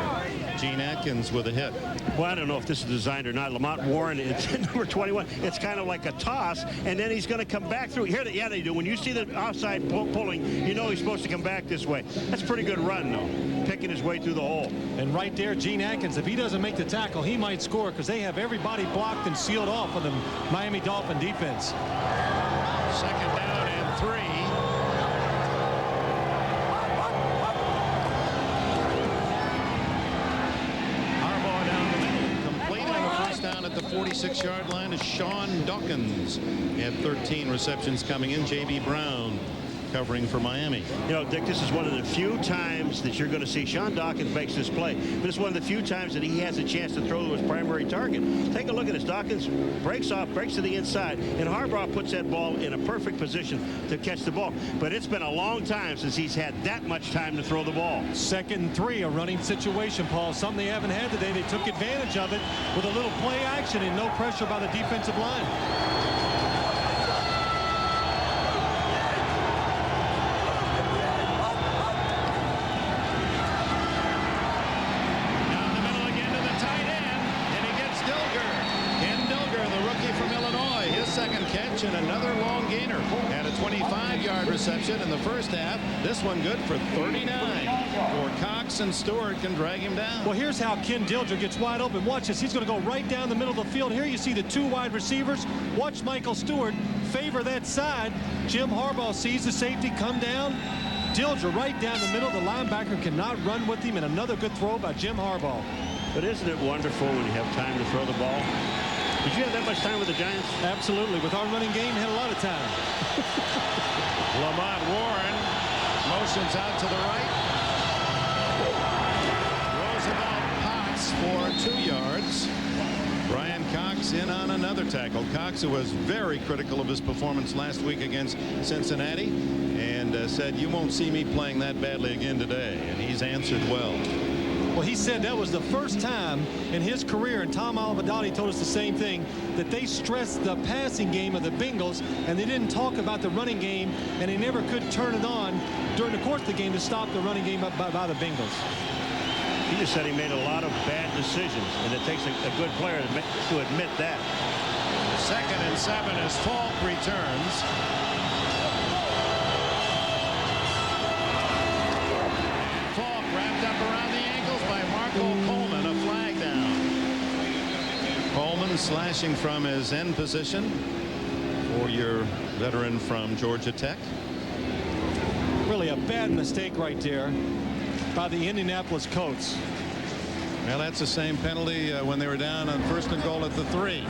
Gene Atkins with a hit. Well, I don't know if this is designed or not. Lamont Warren, it's number 21. It's kind of like a toss, and then he's going to come back through. Here, yeah, they do. When you see the offside pulling, you know he's supposed to come back this way. That's a pretty good run, though, picking his way through the hole. And right there, Gene Atkins, if he doesn't make the tackle, he might score, because they have everybody blocked and sealed off on the Miami Dolphin defense. Second down and 3. At the 46-yard line is Sean Dawkins. He had 13 receptions coming in. J.B. Brown covering for Miami. You know, Dick, this is one of the few times that you're going to see Sean Dawkins makes this play, but it's one of the few times that he has a chance to throw to his primary target. Take a look at this. Dawkins breaks off, breaks to the inside, and Harbaugh puts that ball in a perfect position to catch the ball. But it's been a long time since he's had that much time to throw the ball. 2nd and 3, a running situation, Paul. Something they haven't had today. They took advantage of it with a little play action and no pressure by the defensive line. And another long gainer. Had a 25-yard reception in the first half. This one good for 39. For Cox, and Stewart can drag him down. Well, here's how Ken Dilger gets wide open. Watch this. He's going to go right down the middle of the field. Here you see the 2 wide receivers. Watch Michael Stewart favor that side. Jim Harbaugh sees the safety come down. Dilger right down the middle. The linebacker cannot run with him, and another good throw by Jim Harbaugh. But isn't it wonderful when you have time to throw the ball? Did you have that much time with the Giants? Absolutely. With our running game, had a lot of time. Lamont Warren motions out to the right. Roosevelt Potts for 2 yards. Brian Cox in on another tackle. Cox, who was very critical of his performance last week against Cincinnati, and said, "You won't see me playing that badly again today." And he's answered well. Well, he said that was the first time in his career, and Tom Olivedani told us the same thing, that they stressed the passing game of the Bengals, and they didn't talk about the running game, and they never could turn it on during the course of the game to stop the running game by the Bengals. He just said he made a lot of bad decisions, and it takes a good player to admit that. 2nd and 7 as Falk returns. Falk wrapped up around the ankles by Marco Coleman. A flag down. Coleman slashing from his end position. 4-year veteran from Georgia Tech. Really a bad mistake right there by the Indianapolis Colts. Well, that's the same penalty when they were down on 1st and goal at the 3.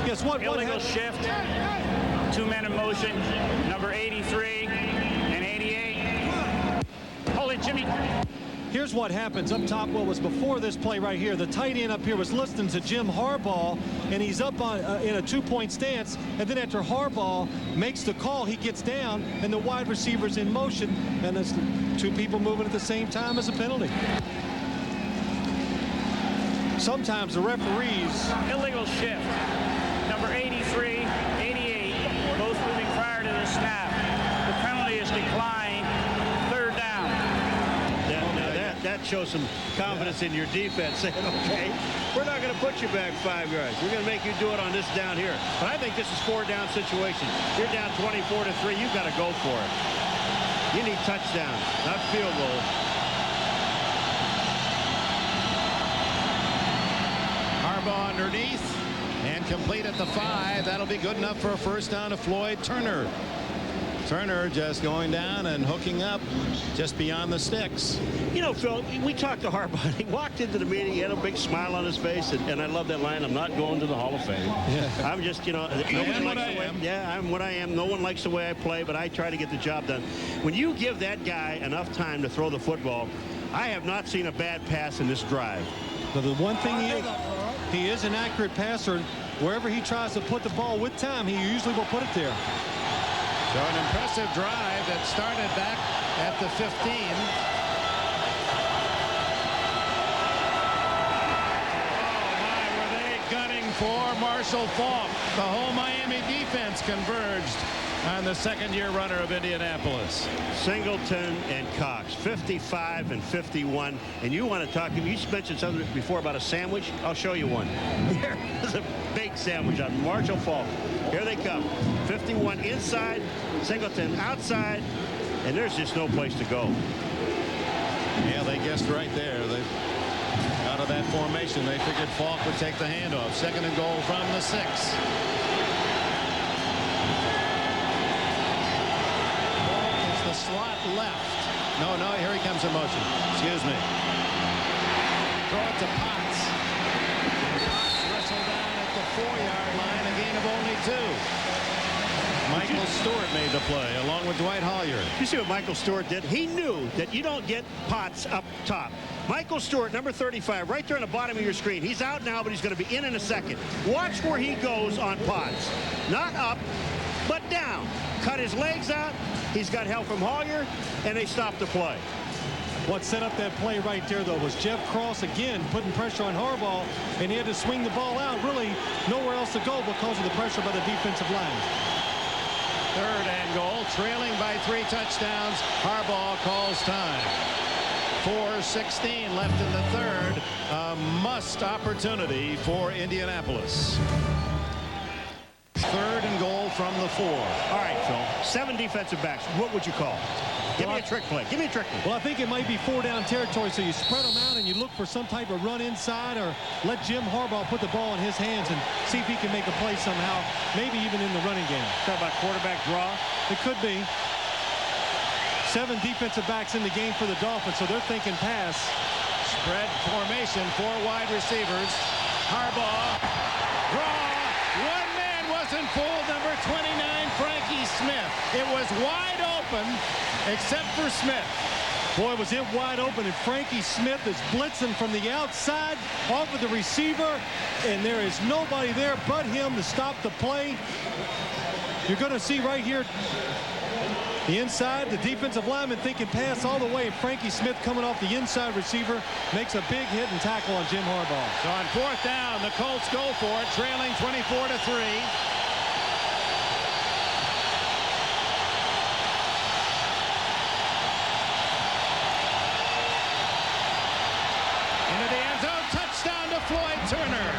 Guess what? Illegal shift. 2 men in motion. Number 83 and 88. Hold it, Jimmy. Here's what happens up top. What was before this play right here, the tight end up here was listening to Jim Harbaugh, and he's up on in a 2-point stance, and then after Harbaugh makes the call, he gets down, and the wide receiver's in motion, and there's 2 people moving at the same time as a penalty. Sometimes the referees... Illegal shift. Number 83, 88, both moving prior to the snap. The penalty is declined. 3rd down. That shows some confidence in your defense, saying, okay, we're not going to put you back 5 yards. We're going to make you do it on this down here. But I think this is 4-down situation. You're down 24-3. You've got to go for it. You need touchdown, not field goal. Harbaugh underneath and complete at the 5. That'll be good enough for a 1st down to Floyd Turner. Turner just going down and hooking up just beyond the sticks. You know, Phil, we talked to Harbaugh. He walked into the meeting. He had a big smile on his face, and I love that line. I'm not going to the Hall of Fame. Yeah. I'm just, you know, nobody likes the way. Yeah, I'm what I am. No one likes the way I play, but I try to get the job done. When you give that guy enough time to throw the football, I have not seen a bad pass in this drive. But the one thing he is an accurate passer. Wherever he tries to put the ball with time, he usually will put it there. So an impressive drive that started back at the 15. Oh, my, were they gunning for Marshall Faulk. The whole Miami defense converged on the 2nd-year runner of Indianapolis. Singleton and Cox, 55 and 51. And you want to talk, you mentioned something before about a sandwich. I'll show you one. There's a baked sandwich on Marshall Faulk. Here they come. 51 inside, Singleton outside, and there's just no place to go. Yeah, they guessed right there. They out of that formation, they figured Faulk would take the handoff. 2nd and goal from the 6. Slot left. No, here he comes in motion. Excuse me. Throw it to Potts. Wrestle down at the 4-yard line, a gain of only 2. Michael Stewart made the play along with Dwight Hollier. You see what Michael Stewart did? He knew that you don't get Potts up top. Michael Stewart, number 35, right there on the bottom of your screen. He's out now, but he's going to be in a second. Watch where he goes on Potts. Not up, but down. Cut his legs out. He's got help from Hollier, and they stopped the play. What set up that play right there, though, was Jeff Cross again putting pressure on Harbaugh, and he had to swing the ball out. Really nowhere else to go because of the pressure by the defensive line. 3rd and goal, trailing by 3 touchdowns. Harbaugh calls time. 4:16 left in the 3rd. A must opportunity for Indianapolis. 3rd and goal from the 4. All right, Phil. 7 defensive backs. What would you call? Give me a trick play. Give me a trick play. Well, I think it might be 4-down territory, so you spread them out and you look for some type of run inside or let Jim Harbaugh put the ball in his hands and see if he can make a play somehow, maybe even in the running game. Talk about quarterback draw? It could be. 7 defensive backs in the game for the Dolphins, so they're thinking pass. Spread formation, 4 wide receivers. Harbaugh. Draw. One man wasn't fooled. Number 29, Frankie Smith. It was wide open, except for Smith. Boy, was it wide open, and Frankie Smith is blitzing from the outside off of the receiver, and there is nobody there but him to stop the play. You're going to see right here The inside, the defensive lineman thinking pass all the way, and Frankie Smith coming off the inside receiver makes a big hit and tackle on Jim Harbaugh. So on 4th down, the Colts go for it, trailing 24-3. Into the end zone, touchdown to Floyd Turner.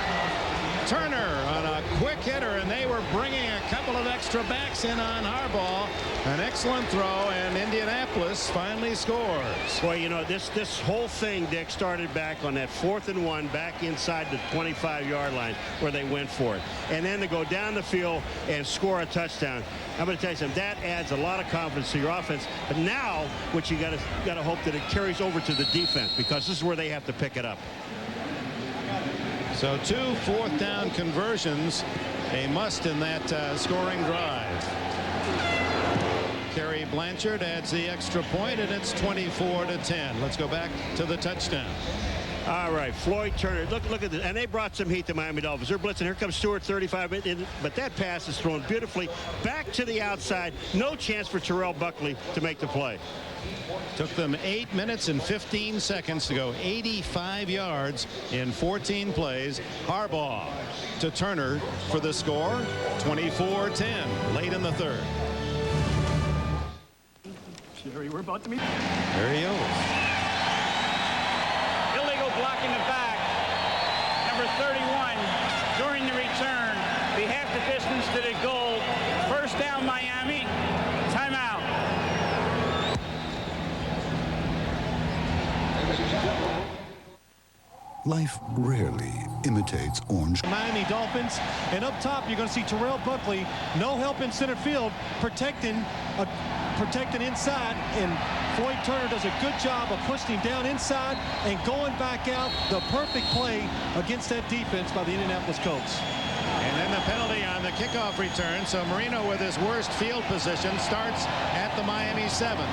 Turner on a quick hitter, and they were bringing a couple of extra backs in on Harbaugh. An excellent throw, and Indianapolis finally scores. Boy, you know, this whole thing, Dick, started back on that 4th and 1 back inside the 25-yard line where they went for it. And then to go down the field and score a touchdown. I'm going to tell you something, that adds a lot of confidence to your offense. But now what you got to hope that it carries over to the defense, because this is where they have to pick it up. So 2 4th down conversions, a must in that scoring drive. Kerry Blanchard adds the extra point, and it's 24-10. Let's go back to the touchdown. All right, Floyd Turner, look at this, and they brought some heat to Miami Dolphins. They're blitzing. Here comes Stewart, 35, but that pass is thrown beautifully back to the outside. No chance for Terrell Buckley to make the play. Took them 8 minutes and 15 seconds to go 85 yards in 14 plays. Harbaugh to Turner for the score, 24-10, late in the 3rd. Jerry, we're about to meet. There he goes. Illegal block in the back. Number 31 during the return. Be half the distance to the goal. 1st down, Miami. Timeout. Life rarely imitates orange. Miami Dolphins, and up top you're going to see Terrell Buckley, no help in center field, protecting inside, and Floyd Turner does a good job of pushing him down inside and going back out. The perfect play against that defense by the Indianapolis Colts. And then the penalty on the kickoff return. So Marino, with his worst field position, starts at the Miami 7.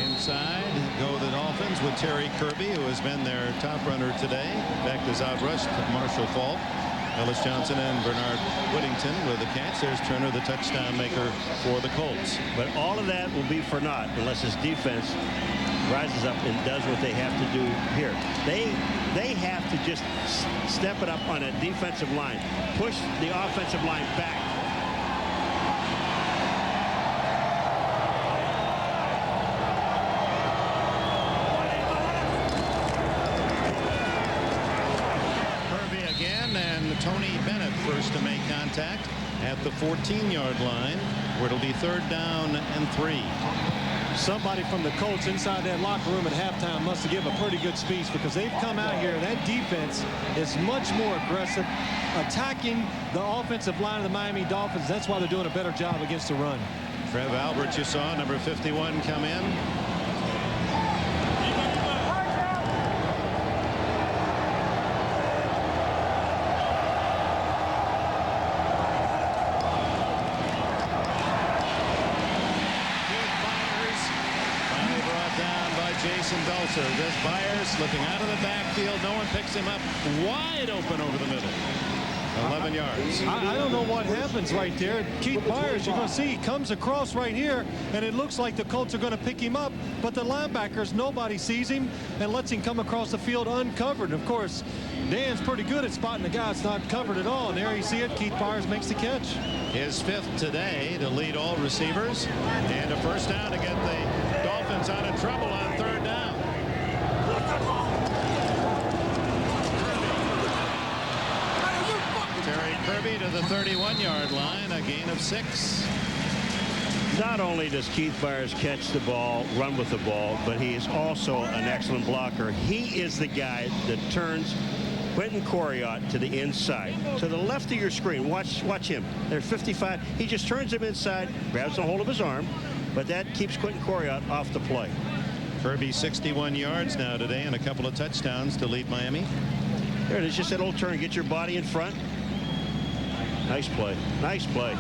Inside go the Dolphins with Terry Kirby, who has been their top runner today. In fact, has outrushed Marshall Faulk. Ellis Johnson and Bernard Whittington with the catch. There's Turner, the touchdown maker for the Colts. But all of that will be for naught unless his defense rises up and does what they have to do here. They have to just step it up on a defensive line, push the offensive line back. Tony Bennett first to make contact at the 14-yard line, where it'll be 3rd down and 3. Somebody from the Colts inside that locker room at halftime must have given a pretty good speech, because they've come out here and that defense is much more aggressive, attacking the offensive line of the Miami Dolphins. That's why they're doing a better job against the run. Trev Albert, you saw number 51 come in. This Byers slipping out of the backfield. No one picks him up. Wide open over the middle. 11 yards. I don't know what happens right there. Keith Byers, you're going to see, he comes across right here, and it looks like the Colts are going to pick him up, but the linebackers, nobody sees him and lets him come across the field uncovered. And of course, Dan's pretty good at spotting the guy that's not covered at all. And there you see it. Keith Byers makes the catch. His 5th today to lead all receivers, and a 1st down to get the Dolphins out of trouble on 3rd down. Terry Kirby to the 31-yard line, a gain of 6. Not only does Keith Byers catch the ball, run with the ball, but he is also an excellent blocker. He is the guy that turns Quentin Coriat to the inside. To the left of your screen, watch him. There's 55. He just turns him inside, grabs a hold of his arm, but that keeps Quentin Coriat off the play. Kirby 61 yards now today and a couple of touchdowns to lead Miami. There it is, just that little turn, get your body in front. Nice play. Nice play.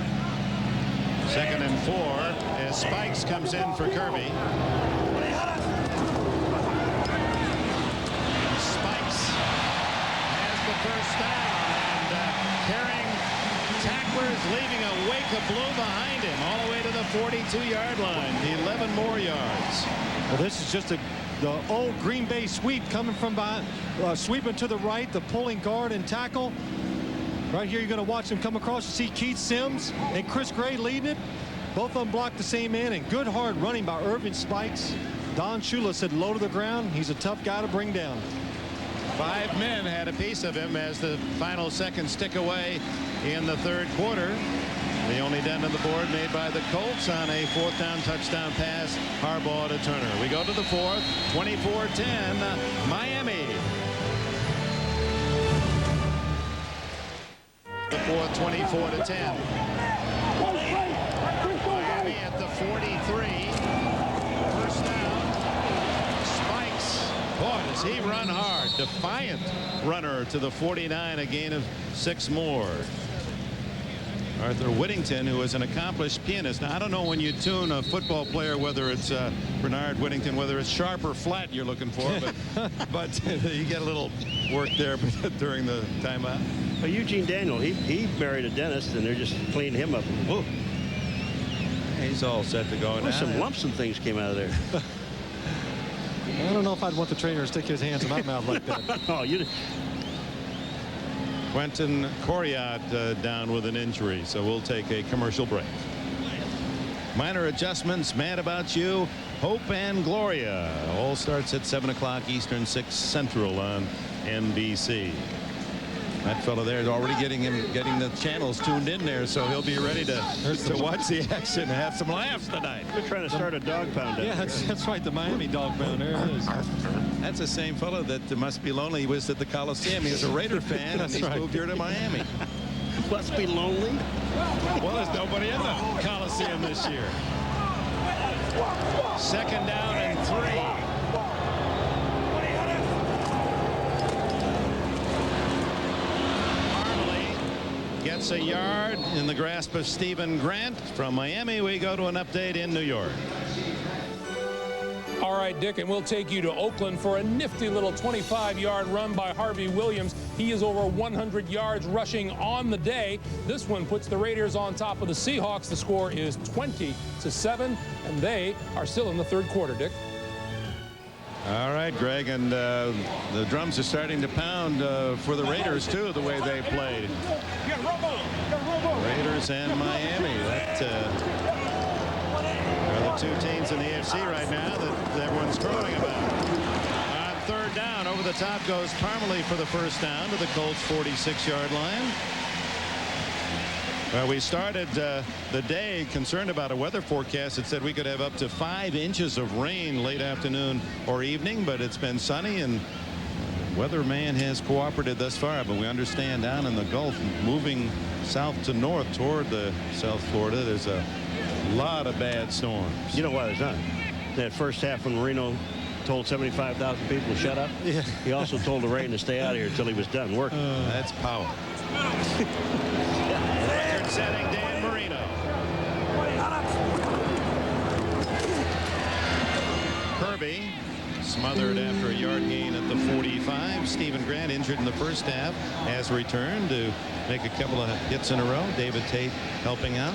2nd and 4 as Spikes comes in for Kirby. Spikes has the 1st down, and carrying Keepers leaving a wake of blue behind him all the way to the 42-yard line. 11 more yards. Well, this is just the old Green Bay sweep coming from behind, sweeping to the right, the pulling guard and tackle. Right here, you're going to watch them come across. You see Keith Sims and Chris Gray leading it. Both of them blocked the same man, and good hard running by Irvin Spikes. Don Shula said low to the ground. He's a tough guy to bring down. 5 men had a piece of him as the final seconds tick away in the third quarter. The only dent on the board made by the Colts on a 4th down touchdown pass. Harbaugh to Turner. We go to the 4th. 24-10 Miami. The 4th, 24-10. Miami at the 43. First down. Spikes. Boy, does he run hard. Defiant runner to the 49, a gain of 6 more. Arthur Whittington, who is an accomplished pianist. Now, I don't know when you tune a football player whether it's Bernard Whittington, whether it's sharp or flat you're looking for, but you get a little work there during the timeout. Well, Eugene Daniel, he married a dentist, and they're just cleaning him up. Whoa. He's all set to go now. Some lumps and things came out of there. I don't know if I'd want the trainer to stick his hands in my mouth like that. Oh, you. Quentin Coriat down with an injury, so we'll take a commercial break. Minor adjustments, Mad About You, Hope and Gloria. All starts at 7 o'clock Eastern, 6 Central on NBC. That fellow there is already getting the channels tuned in there, so he'll be ready to watch the action and have some laughs tonight. We're trying to start a dog pound. Yeah, that's right, the Miami dog pound. There it is. That's the same fellow that must be lonely. He was at the Coliseum. He was a Raider fan, and he's moved here to Miami. Must be lonely. Well, there's nobody in the Coliseum this year. 2nd down and 3. Gets a yard in the grasp of Stephen Grant. From Miami, we go to an update in New York. All right, Dick, and we'll take you to Oakland for a nifty little 25-yard run by Harvey Williams. He is over 100 yards rushing on the day. This one puts the Raiders on top of the Seahawks. The score is 20-7, and they are still in the third quarter, Dick. All right, Greg, and the drums are starting to pound for the Raiders, too, the way they played. Raiders and Miami. That are the 2 teams in the AFC right now that everyone's crowing about. On 3rd down, over the top goes Parmalee for the first down to the Colts' 46-yard line. Well, we started the day concerned about a weather forecast that said we could have up to 5 inches of rain late afternoon or evening, but it's been sunny, and weatherman has cooperated thus far. But we understand down in the Gulf, moving south to north toward the South Florida, there's a lot of bad storms. You know why there's not? That first half when Marino told 75,000 people to shut up, he also told the rain to stay out of here until he was done working. That's power. Setting Dan Marino. Kirby smothered after a yard gain at the 45. Stephen Grant, injured in the first half, has returned to make a couple of hits in a row. David Tate helping out.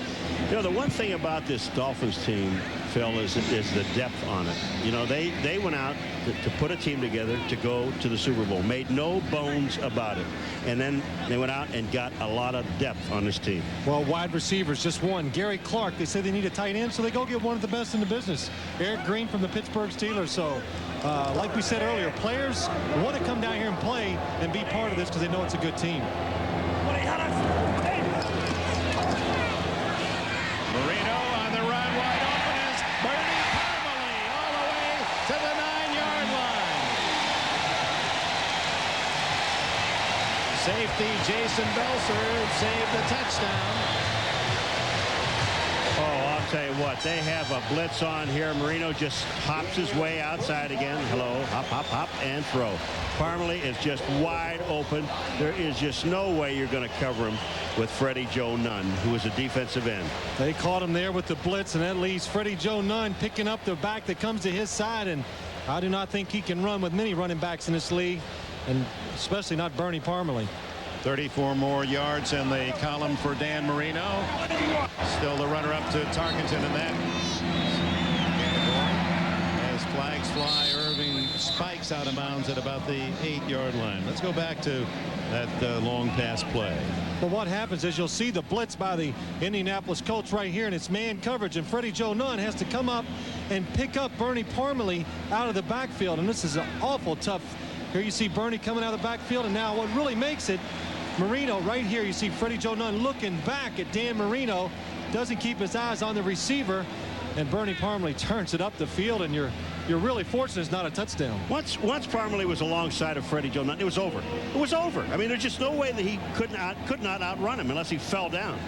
You know, the one thing about this Dolphins team, Phil, is the depth on it. You know, they went out to put a team together to go to the Super Bowl. Made no bones about it. And then they went out and got a lot of depth on this team. Well, wide receivers, just one. Gary Clark, they said they need a tight end, so they go get one of the best in the business. Eric Green from the Pittsburgh Steelers. So, like we said earlier, players want to come down here and play and be part of this because they know it's a good team. Marino on the run, wide open is Bernie Parmalee all the way to the 9-yard line. Safety Jason Belser saved the touchdown. Oh, I'll tell you what, they have a blitz on here. Marino just hops his way outside again. Hello, hop, hop, hop, and throw. Parmalee is just wide open. There is just no way you're going to cover him with Freddie Joe Nunn, who is a defensive end. They caught him there with the blitz, and that leaves Freddie Joe Nunn picking up the back that comes to his side, and I do not think he can run with many running backs in this league, and especially not Bernie Parmalee. 34 more yards in the column for Dan Marino. Still the runner-up to Tarkenton in that category. As flags fly, Irving spikes out of bounds at about the 8-yard line. Let's go back to that long pass play. But what happens is you'll see the blitz by the Indianapolis Colts right here, and it's man coverage, and Freddie Joe Nunn has to come up and pick up Bernie Parmalee out of the backfield, and this is an awful tough. Here you see Bernie coming out of the backfield, and now what really makes it, Marino right here, you see Freddie Joe Nunn looking back at Dan Marino, doesn't keep his eyes on the receiver, and Bernie Parmalee turns it up the field, and you're really fortunate it's not a touchdown. Once Parmalee was alongside of Freddie Joe Nunn, it was over. It was over. I mean, there's just no way that he could not outrun him unless he fell down.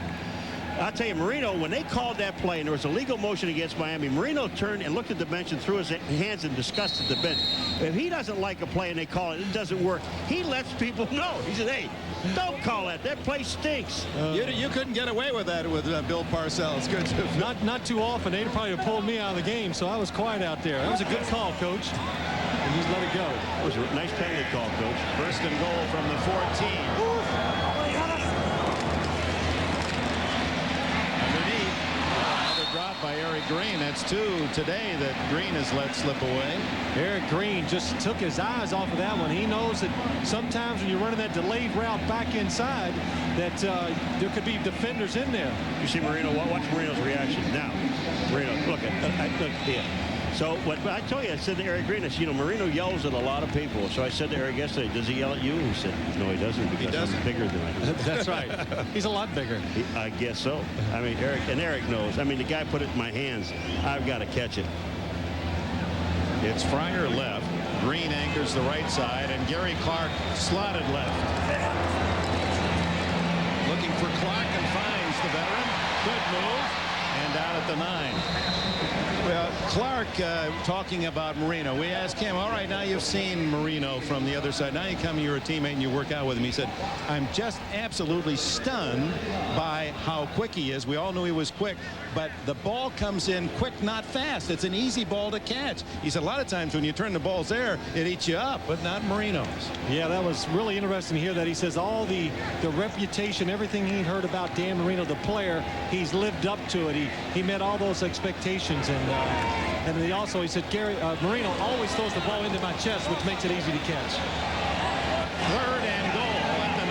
I'll tell you, Marino, when they called that play and there was a legal motion against Miami, Marino turned and looked at the bench and threw his hands in disgust at the bench. If he doesn't like a play and they call it, it doesn't work, he lets people know. He said, hey, don't call that. That play stinks. You couldn't get away with that with Bill Parcells. Good. Not too often. They'd probably have pulled me out of the game, so I was quiet out there. That was a good call, Coach. And just let it go. That was a nice penalty call, Coach. First and goal from the 14. By Eric Green. That's 2 today that Green has let slip away. Eric Green just took his eyes off of that one. He knows that sometimes when you're running that delayed route back inside that there could be defenders in there. You see Marino, watch Marino's reaction. Now, Marino, look here. So what I told you, I said to Eric Green, I said, you know, Marino yells at a lot of people. So I said to Eric yesterday, does he yell at you? He said, no, he doesn't, because I'm bigger than I am. That's right. He's a lot bigger. I guess so. I mean, Eric knows. I mean, the guy put it in my hands. I've got to catch it. It's Fryer left. Green anchors the right side, and Gary Clark slotted left. Looking for Clark and finds the veteran. Good move. And down at the 9. Well, Clark talking about Marino. We asked him, all right, now you've seen Marino from the other side. Now you come, you're a teammate, and you work out with him. He said, I'm just absolutely stunned by how quick he is. We all knew he was quick, but the ball comes in quick, not fast. It's an easy ball to catch. He said a lot of times when you turn the balls there, it eats you up, but not Marino's. Yeah, that was really interesting to hear that. He says all the reputation, everything he heard about Dan Marino, the player, he's lived up to it. He met all those expectations, and he also, he said, Marino always throws the ball into my chest, which makes it easy to catch. 3rd and goal at the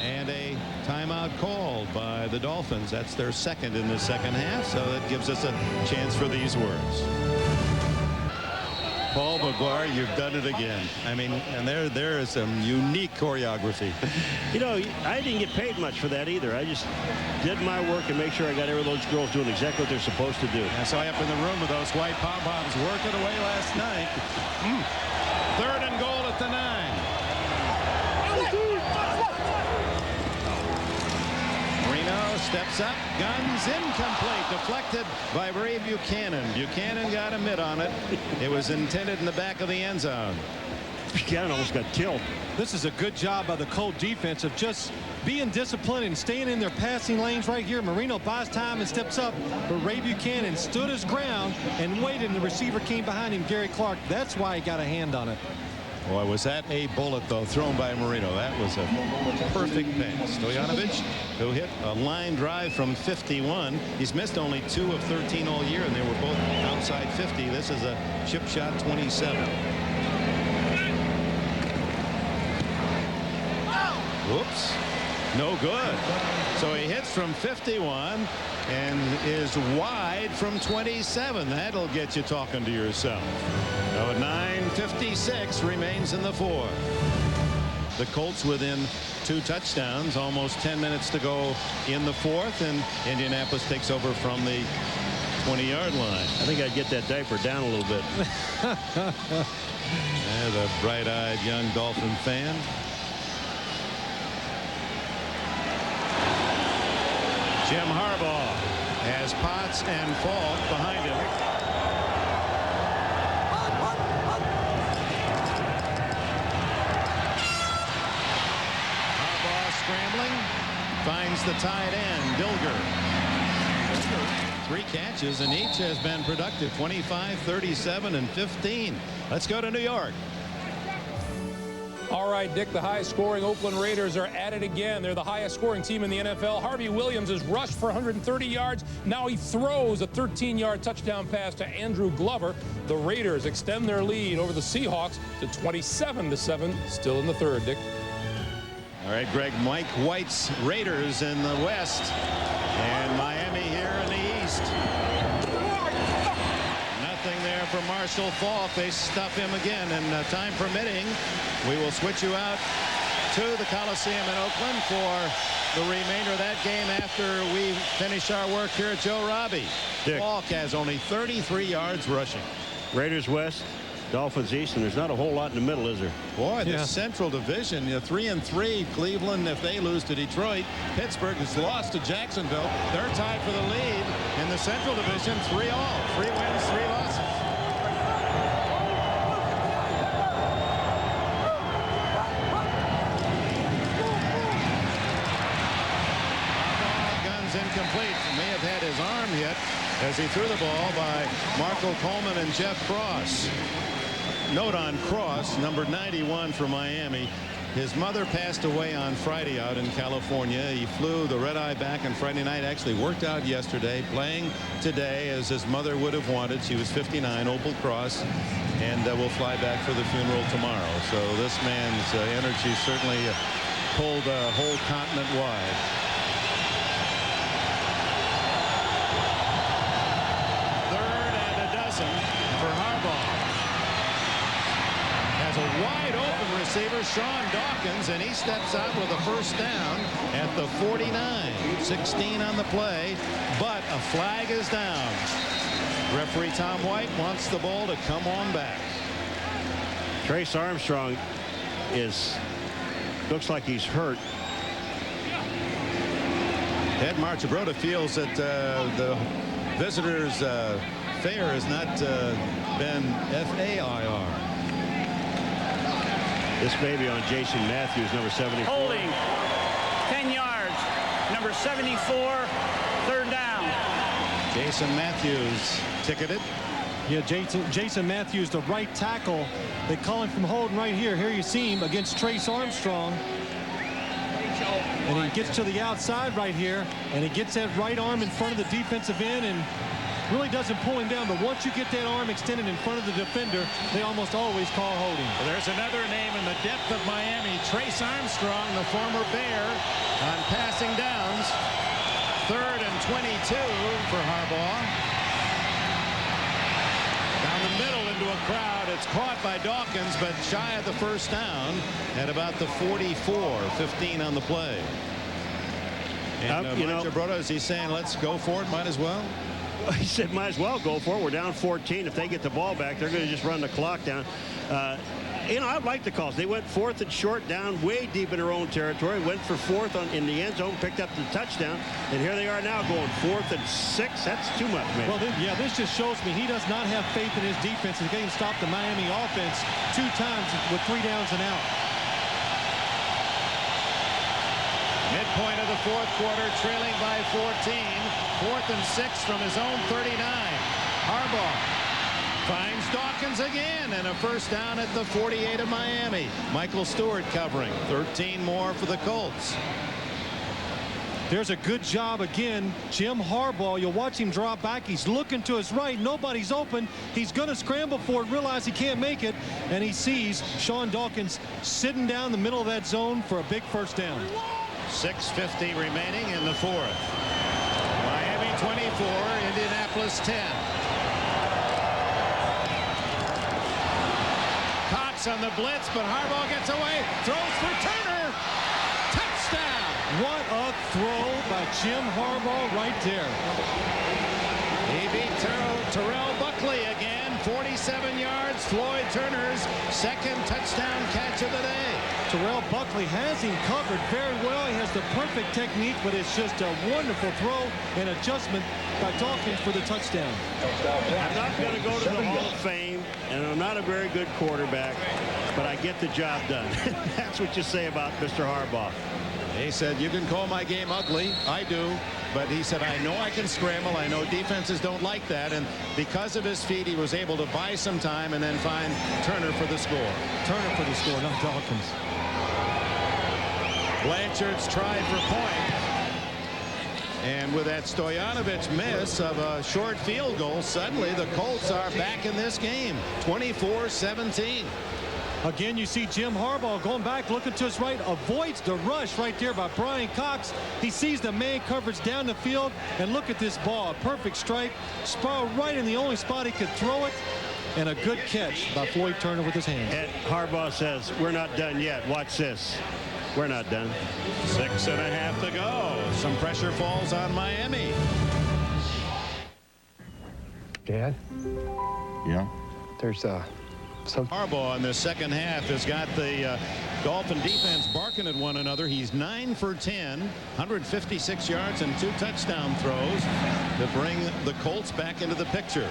9. And a timeout called by the Dolphins. That's their 2nd in the second half, so that gives us a chance for these words. Paul McGuire, you've done it again. I mean, and there is some unique choreography. You know, I didn't get paid much for that either. I just did my work and make sure I got every those girls doing exactly what they're supposed to do. And so up in the room with those white pom-poms working away last night. 3rd and goal at the 9. Marino steps up, guns incomplete, deflected by Ray Buchanan. Buchanan got a mitt on it. It was intended in the back of the end zone. Buchanan almost got killed. This is a good job by the Colt defense of just being disciplined and staying in their passing lanes right here. Marino buys time and steps up, but Ray Buchanan stood his ground and waited, and the receiver came behind him, Gary Clark. That's why he got a hand on it. Boy, was that a bullet, though, thrown by Marino. That was a perfect pass. Stojanovic, who hit a line drive from 51. He's missed only 2 of 13 all year, and they were both outside 50. This is a chip shot 27. Whoops. No good. So he hits from 51 and is wide from 27. That'll get you talking to yourself. So 9:56 remains in the 4th. The Colts within 2 touchdowns, almost 10 minutes to go in the 4th, and Indianapolis takes over from the 20-yard line. I think I'd get that diaper down a little bit. There's a bright-eyed young Dolphin fan. Jim Harbaugh has Potts and Falk behind him. Harbaugh scrambling, finds the tight end, Dilger. 3 catches, and each has been productive, 25, 37, and 15. Let's go to New York. All right, Dick, the high-scoring Oakland Raiders are at it again. They're the highest-scoring team in the NFL. Harvey Williams has rushed for 130 yards. Now he throws a 13-yard touchdown pass to Andrew Glover. The Raiders extend their lead over the Seahawks to 27-7, still in the third, Dick. All right, Greg, Mike White's Raiders in the West and Miami here in the East. Nothing there for Marshall Faulk. They stuff him again, and time permitting, we will switch you out to the Coliseum in Oakland for the remainder of that game after we finish our work here at Joe Robbie. Dick. Faulk has only 33 yards rushing. Raiders West, Dolphins East, and there's not a whole lot in the middle, is there? Boy, the Central Division, 3-3. Cleveland, if they lose to Detroit. Pittsburgh has lost to Jacksonville. They're tied for the lead in the Central Division, 3-all. 3 wins, 3 losses. Guns incomplete. May have had his arm hit as he threw the ball by Marco Coleman and Jeff Cross. Note on Cross, number 91 for Miami. His mother passed away on Friday out in California. He flew the red eye back on Friday night. Actually worked out yesterday, playing today as his mother would have wanted. She was 59, Opal Cross, and will fly back for the funeral tomorrow. So this man's energy certainly pulled a whole continent wide. Third and a dozen for Harbaugh. Has a wide open receiver, Sean Dawkins, and he steps out with a first down at the 49. 16 on the play, but a flag is down. Referee Tom White wants the ball to come on back. Trace Armstrong looks like he's hurt. Ed Marchibroda feels that the visitors' fare has not been FAIR. This may be on Jason Matthews, number 74. Holding, 10 yards, number 74, third down. Jason Matthews ticketed. Yeah, Jason Matthews, the right tackle. They call him from holding right here. Here you see him against Trace Armstrong. And he gets to the outside right here, and he gets that right arm in front of the defensive end and really doesn't pull him down. But once you get that arm extended in front of the defender, they almost always call holding. Well, there's another name in the depth of Miami, Trace Armstrong, the former Bear, on passing downs. Third and 22 for Harbaugh. Down the middle into a crowd. It's caught by Dawkins, but shy of the first down at about the 44. 15 on the play. And Marchibroda, is he saying, let's go for it, might as well? He said, might as well go for it. We're down 14. If they get the ball back, they're going to just run the clock down. I like the calls. They went fourth and short down way deep in their own territory. Went for fourth in the end zone, picked up the touchdown. And here they are now going 4th and 6. That's too much, man. Well, this just shows me he does not have faith in his defense. He's getting stopped the Miami offense 2 times with 3 downs and out. Midpoint of the fourth quarter, trailing by 14. 4th and 6 from his own 39. Harbaugh finds Dawkins again, and a first down at the 48 of Miami. Michael Stewart covering. 13 more for the Colts. There's a good job again. Jim Harbaugh, you'll watch him drop back. He's looking to his right. Nobody's open. He's going to scramble for it, realize he can't make it, and he sees Sean Dawkins sitting down the middle of that zone for a big first down. 6:50 remaining in the fourth. Miami 24, Indianapolis 10. Cox on the blitz, but Harbaugh gets away, throws for Turner. Touchdown! What a throw by Jim Harbaugh right there. He beat Terrell Buckley again. 47 yards. Floyd Turner's second touchdown catch of the day. Terrell Buckley has him covered very well. He has the perfect technique, but it's just a wonderful throw and adjustment by Dawkins for the touchdown. I'm not going to go to the Hall of Fame, and I'm not a very good quarterback, but I get the job done. That's what you say about Mr. Harbaugh. He said, you can call my game ugly. I do. But he said, I know I can scramble. I know defenses don't like that. And because of his feet, he was able to buy some time and then find Turner for the score. Turner for the score, not Dawkins. Blanchard's tried for point. And with that Stoyanovich miss of a short field goal, suddenly the Colts are back in this game, 24-17. Again, you see Jim Harbaugh going back, looking to his right, avoids the rush right there by Brian Cox. He sees the man coverage down the field, and look at this ball. A perfect strike, spiral right in the only spot he could throw it, and a good catch by Floyd Turner with his hands. And Harbaugh says, we're not done yet. Watch this. We're not done. 6.5 to go. Some pressure falls on Miami. Dad? Yeah? There's some... Harbaugh in the second half has got the Dolphin defense barking at one another. He's 9 for 10, 156 yards and 2 touchdown throws to bring the Colts back into the picture.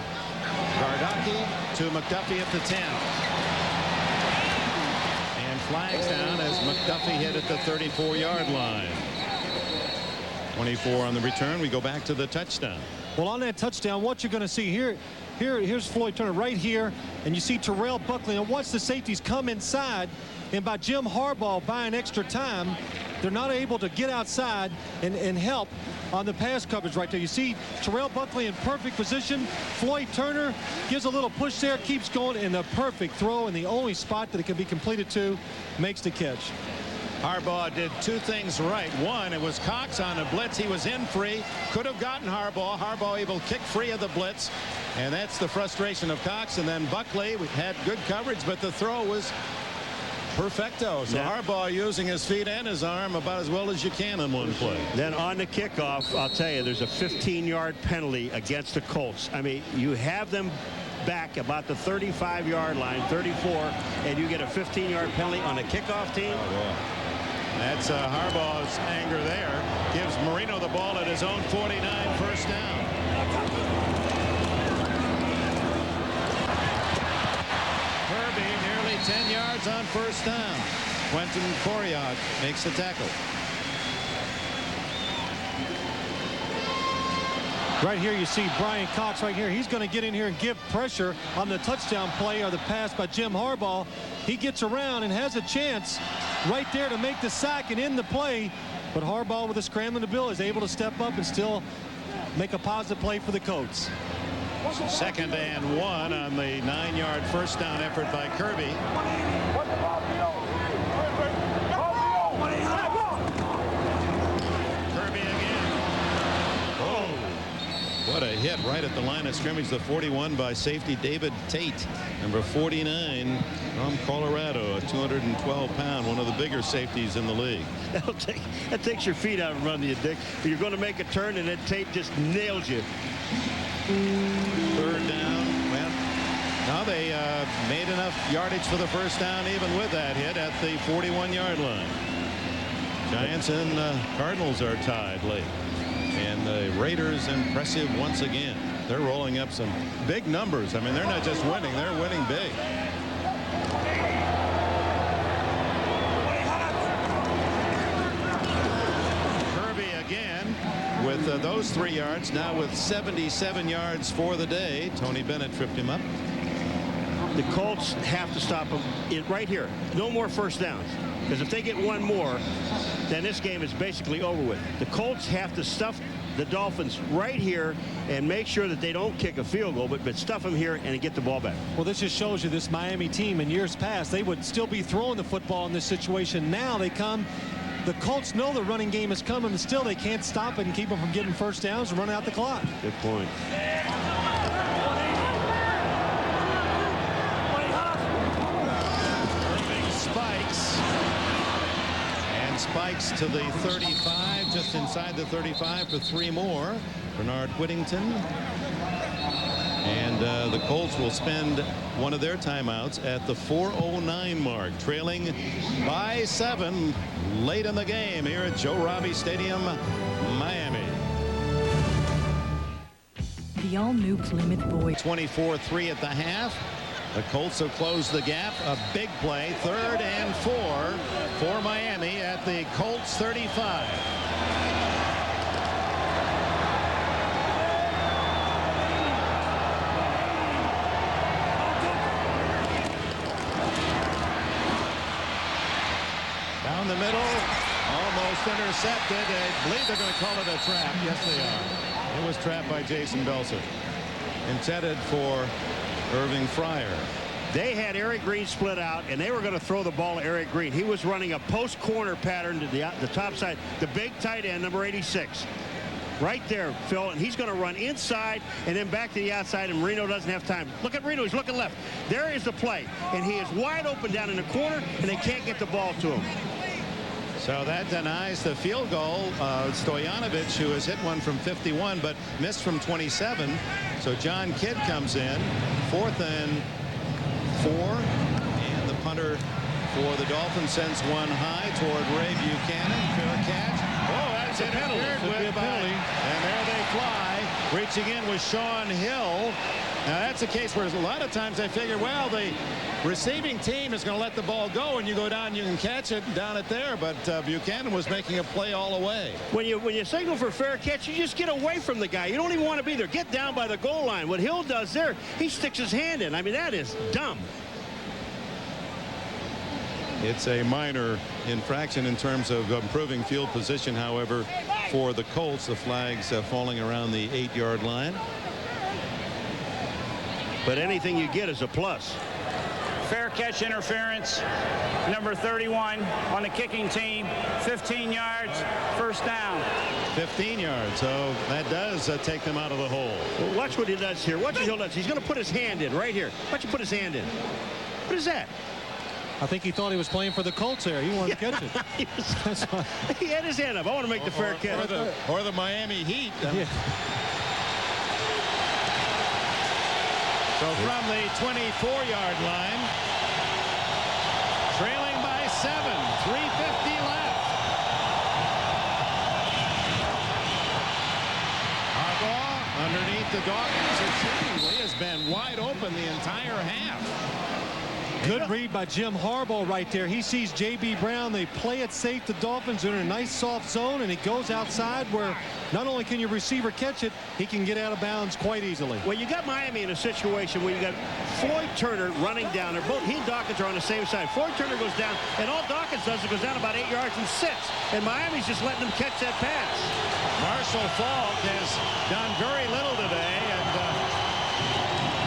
Gardocki to McDuffie at the 10. And flags down as McDuffie hit at the 34-yard line. 24 on the return. We go back to the touchdown. Well, on that touchdown, what you're going to see here's Floyd Turner right here, and you see Terrell Buckley, and watch the safeties come inside, and by Jim Harbaugh buying extra time, they're not able to get outside and help on the pass coverage right there. You see Terrell Buckley in perfect position. Floyd Turner gives a little push there, keeps going, and the perfect throw in the only spot that it can be completed to, makes the catch. Harbaugh did 2 things right. One, it was Cox on a blitz. He was in free. Could have gotten Harbaugh. Harbaugh able to kick free of the blitz. And that's the frustration of Cox. And then Buckley had good coverage, but the throw was perfecto. So Harbaugh using his feet and his arm about as well as you can in one play. Then on the kickoff, I'll tell you, there's a 15-yard penalty against the Colts. I mean, you have them back about the 35-yard line, 34, and you get a 15-yard penalty on a kickoff team. Oh, yeah. That's Harbaugh's anger there. Gives Marino the ball at his own 49, first down. Kirby nearly 10 yards on first down. Quentin Coriat makes the tackle. Right here you see Brian Cox right here. He's going to get in here and give pressure on the touchdown play or the pass by Jim Harbaugh. He gets around and has a chance right there to make the sack and end the play. But Harbaugh with a scrambling ability is able to step up and still make a positive play for the Colts. 2nd and 1 on the 9-yard first down effort by Kirby. What a hit right at the line of scrimmage. The 41 by safety David Tate. Number 49 from Colorado, a 212-pound, one of the bigger safeties in the league. That takes your feet out and run you, Dick. You're going to make a turn, and then Tate just nails you. 3rd down. Well, now they made enough yardage for the first down even with that hit at the 41-yard line. Giants and Cardinals are tied late. And the Raiders impressive once again. They're rolling up some big numbers. I mean, they're not just winning, they're winning big. Kirby again with those 3 yards, now with 77 yards for the day. Tony Bennett tripped him up. The Colts have to stop them right here. No more first downs. Because if they get one more, then this game is basically over with. The Colts have to stuff the Dolphins right here and make sure that they don't kick a field goal, but stuff them here and get the ball back. Well, this just shows you this Miami team in years past, they would still be throwing the football in this situation. Now they come. The Colts know the running game is coming, and still they can't stop it and keep them from getting first downs and running out the clock. Good point. Spikes. And spikes to the 35, just inside the 35 for 3 more. Bernard Whittington. And the Colts will spend one of their timeouts at the 4:09 mark, trailing by 7 late in the game here at Joe Robbie Stadium, Miami. The all-new Plymouth Voyage. 24-3 at the half. The Colts have closed the gap. A big play, 3rd and 4 for Miami at the Colts 35. Down the middle, almost intercepted. I believe they're going to call it a trap. Yes, they are. It was trapped by Jason Belser. Intended for Irving Fryer. They had Eric Green split out, and they were going to throw the ball to Eric Green. He was running a post corner pattern to the top side. The big tight end, number 86. Right there, Phil, and he's going to run inside and then back to the outside, and Marino doesn't have time. Look at Marino. He's looking left. There is the play, and he is wide open down in the corner, and they can't get the ball to him. So that denies the field goal. Stojanovic, who has hit one from 51 but missed from 27. So John Kidd comes in. 4th and 4. And the punter for the Dolphins sends one high toward Ray Buchanan. Fair catch. Oh, that's a penalty. And there they fly. Reaching in was Sean Hill. Now that's a case where a lot of times I figure, well, the receiving team is going to let the ball go, and you go down, you can catch it down it there. But Buchanan was making a play all the way. When you signal for fair catch, you just get away from the guy. You don't even want to be there. Get down by the goal line. What Hill does there, he sticks his hand in. I mean, that is dumb. It's a minor infraction in terms of improving field position. However, for the Colts, the flags falling around the 8-yard line. But anything you get is a plus. Fair catch interference, number 31 on the kicking team, 15 yards, first down. 15 yards, so that does take them out of the hole. Well, watch what he does here. Watch what he does. He's going to put his hand in right here. Watch him put his hand in. What is that? I think he thought he was playing for the Colts there. He wanted to catch it. He had his hand up. I want to make the fair catch. Or the Miami Heat. Yeah. So from the 24-yard line, trailing by 7, 3:50 left. Harbaugh underneath the Dawkins, who seemingly has been wide open the entire half. Good read by Jim Harbaugh right there. He sees J.B. Brown. They play it safe. The Dolphins are in a nice soft zone, and he goes outside where not only can your receiver catch it, he can get out of bounds quite easily. Well, you got Miami in a situation where you got Floyd Turner running down there. Both he and Dawkins are on the same side. Floyd Turner goes down, and all Dawkins does is goes down about 8 yards and sits. And Miami's just letting them catch that pass. Marshall Faulk has done very little today, and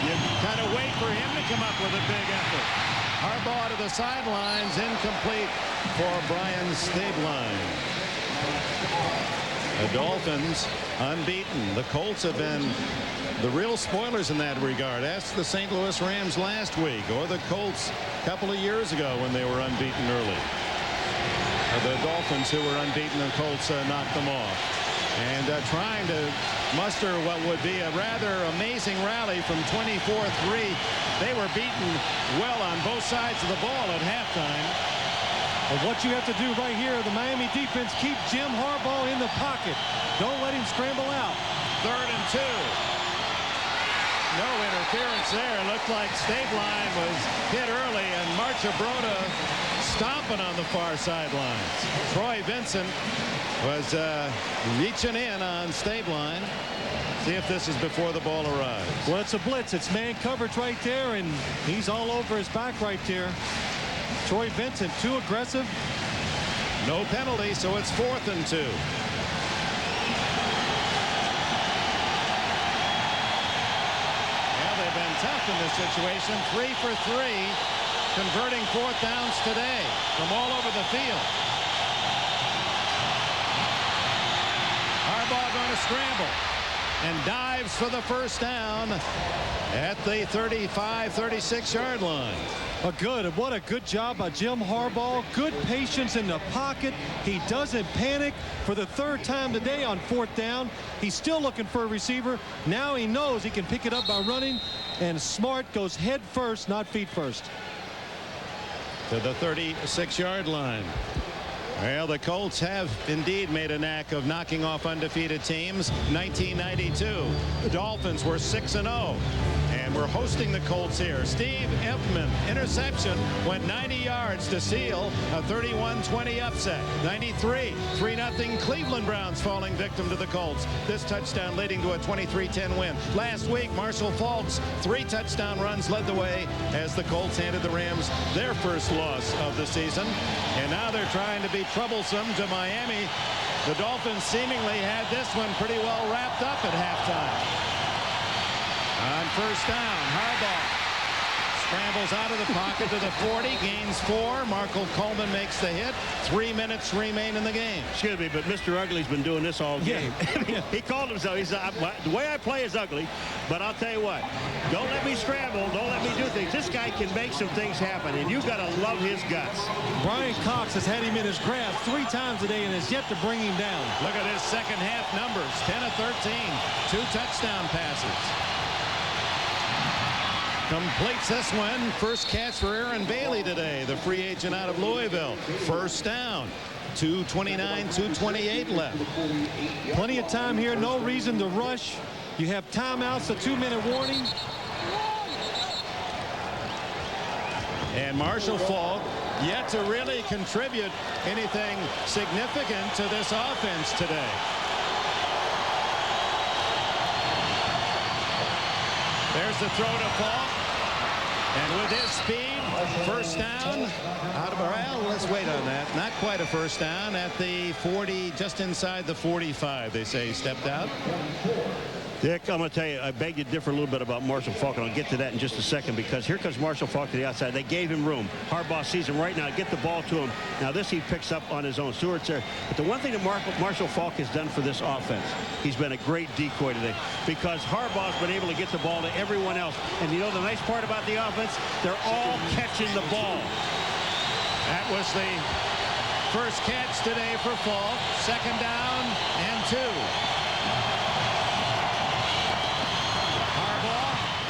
you kind of wait for him to come up with a big effort. Harbaugh to the sidelines, incomplete for Brian Stabline. The Dolphins unbeaten. The Colts have been the real spoilers in that regard. Ask the St. Louis Rams last week, or the Colts a couple of years ago when they were unbeaten early. The Dolphins, who were unbeaten, the Colts knocked them off. And trying to muster what would be a rather amazing rally from 24-3. They were beaten well on both sides of the ball at halftime. But what you have to do right here, the Miami defense, keep Jim Harbaugh in the pocket. Don't let him scramble out. 3rd and 2. No interference there. It looked like Stabline was hit early, and Marchabroda stomping on the far sidelines. Troy Vincent was reaching in on Stabline. See if this is before the ball arrives. Well, it's a blitz. It's man coverage right there, and he's all over his back right there. Troy Vincent, too aggressive. No penalty, so it's 4th and 2. Well, they've been tough in this situation. 3 for 3, converting 4th downs today from all over the field. Harbaugh going to scramble and dives for the first down at the 35-36-yard line. What a good job by Jim Harbaugh. Good patience in the pocket. He doesn't panic. For the 3rd time today on 4th down, he's still looking for a receiver. Now he knows he can pick it up by running, and Smart goes head first, not feet first. To the 36-yard line. Well, the Colts have indeed made a knack of knocking off undefeated teams. 1992, the Dolphins were 6-0. And we're hosting the Colts here. Steve Empman, interception, went 90 yards to seal a 31-20 upset. 93, 3-0 Cleveland Browns falling victim to the Colts. This touchdown leading to a 23-10 win. Last week, Marshall Faulk's 3 touchdown runs led the way as the Colts handed the Rams their first loss of the season. And now they're trying to be troublesome to Miami. The Dolphins seemingly had this one pretty well wrapped up at halftime. On first down, Harbaugh scrambles out of the pocket to the 40, gains 4. Marco Coleman makes the hit. 3 minutes remain in the game. Excuse me, but Mr. Ugly's been doing this all game. Yeah. He called himself. He said, the way I play is ugly, but I'll tell you what. Don't let me scramble. Don't let me do things. This guy can make some things happen, and you've got to love his guts. Brian Cox has had him in his grasp 3 times today and has yet to bring him down. Look at his second half numbers. 10 of 13. 2 touchdown passes. Completes this one. First catch for Aaron Bailey today, the free agent out of Louisville. First down. 2:29, 2:28 left. Plenty of time here. No reason to rush. You have timeouts, a 2-minute warning. And Marshall Faulk yet to really contribute anything significant to this offense today. There's the throw to Faulk. And with his speed, first down. Well, let's wait on that. Not quite a first down at the 40, just inside the 45. They say he stepped out. Dick, I'm going to tell you, I beg you to differ a little bit about Marshall Faulk, and I'll get to that in just a second, because here comes Marshall Faulk to the outside. They gave him room. Harbaugh sees him right now. Get the ball to him. Now, this he picks up on his own. Stewart's there. But the one thing that Marshall Faulk has done for this offense, he's been a great decoy today, because Harbaugh's been able to get the ball to everyone else. And you know the nice part about the offense? They're all catching the ball. That was the first catch today for Faulk. Second down and 2.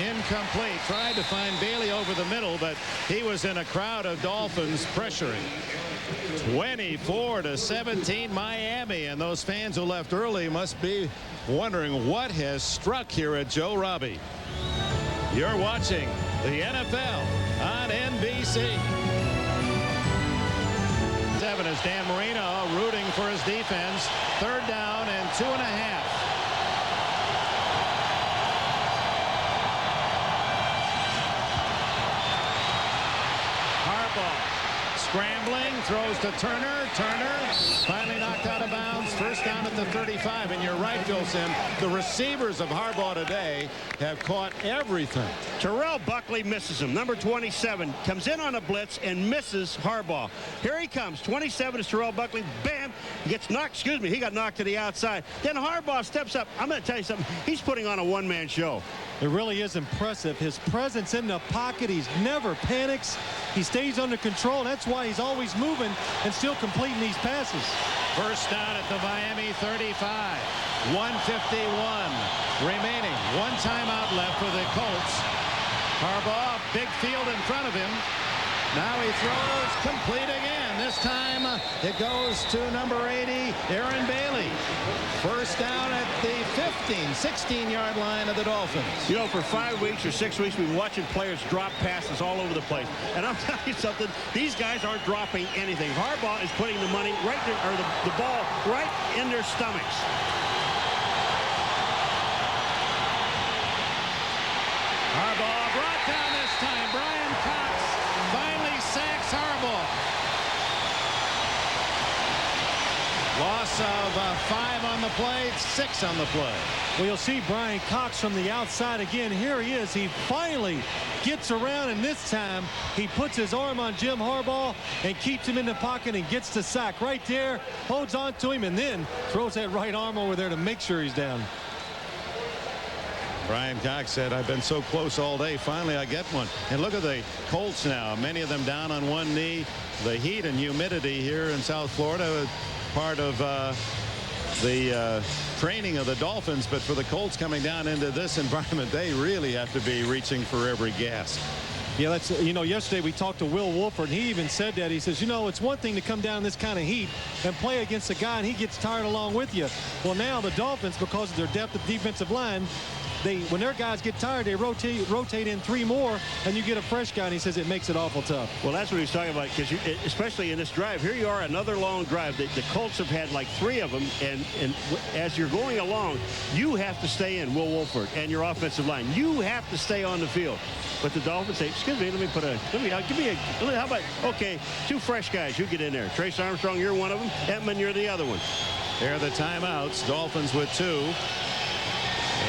Incomplete. Tried to find Bailey over the middle, but he was in a crowd of Dolphins pressuring. 24-17 Miami, and those fans who left early must be wondering what has struck here at Joe Robbie. You're watching the NFL on NBC. 7 is Dan Marino rooting for his defense. Third down and 2.5. Scrambling, throws to Turner. Turner finally knocked out of bounds. First down at the 35. And you're right, Phil Sim. The receivers of Harbaugh today have caught everything. Terrell Buckley misses him. Number 27 comes in on a blitz and misses Harbaugh. Here he comes. 27 is Terrell Buckley. Bam! He gets knocked. Excuse me. He got knocked to the outside. Then Harbaugh steps up. I'm going to tell you something. He's putting on a one-man show. It really is impressive. His presence in the pocket. He's never panics. He stays under control. That's why he's always moving and still completing these passes. First down at the Miami 35. 1:51 remaining. 1 timeout left for the Colts. Harbaugh, big field in front of him. Now he throws complete again. This time it goes to number 80, Aaron Bailey. First down at the 16-yard line of the Dolphins. You know, for 5 weeks or 6 weeks, we've been watching players drop passes all over the place. And I'll tell you something, these guys aren't dropping anything. Harbaugh is putting the money right there, or the ball right in their stomachs. Harbaugh brought down this time. Brian Cox finally sacks Harbaugh. Loss of 5 on the play, 6 on the play. Well, you'll see Brian Cox from the outside again. Here he is. He finally gets around, and this time he puts his arm on Jim Harbaugh and keeps him in the pocket and gets the sack right there, holds on to him, and then throws that right arm over there to make sure he's down. Brian Cox said, I've been so close all day. Finally, I get one. And look at the Colts now. Many of them down on one knee. The heat and humidity here in South Florida, part of the training of the Dolphins. But for the Colts coming down into this environment, they really have to be reaching for every gasp. Yeah, that's, you know, yesterday we talked to Will Wolford, and he even said that. He says, you know, it's one thing to come down in this kind of heat and play against a guy, and he gets tired along with you. Well, now the Dolphins, because of their depth of defensive line, when their guys get tired, they rotate in 3 more, and you get a fresh guy, and he says it makes it awful tough. Well, that's what he's talking about, because especially in this drive. Here you are, another long drive. The Colts have had like 3 of them, and as you're going along, you have to stay in, Will Wolford, and your offensive line. You have to stay on the field. But the Dolphins say, excuse me, how about, okay, 2 fresh guys, you get in there. Trace Armstrong, you're one of them. Edmund, you're the other one. There are the timeouts. Dolphins with 2.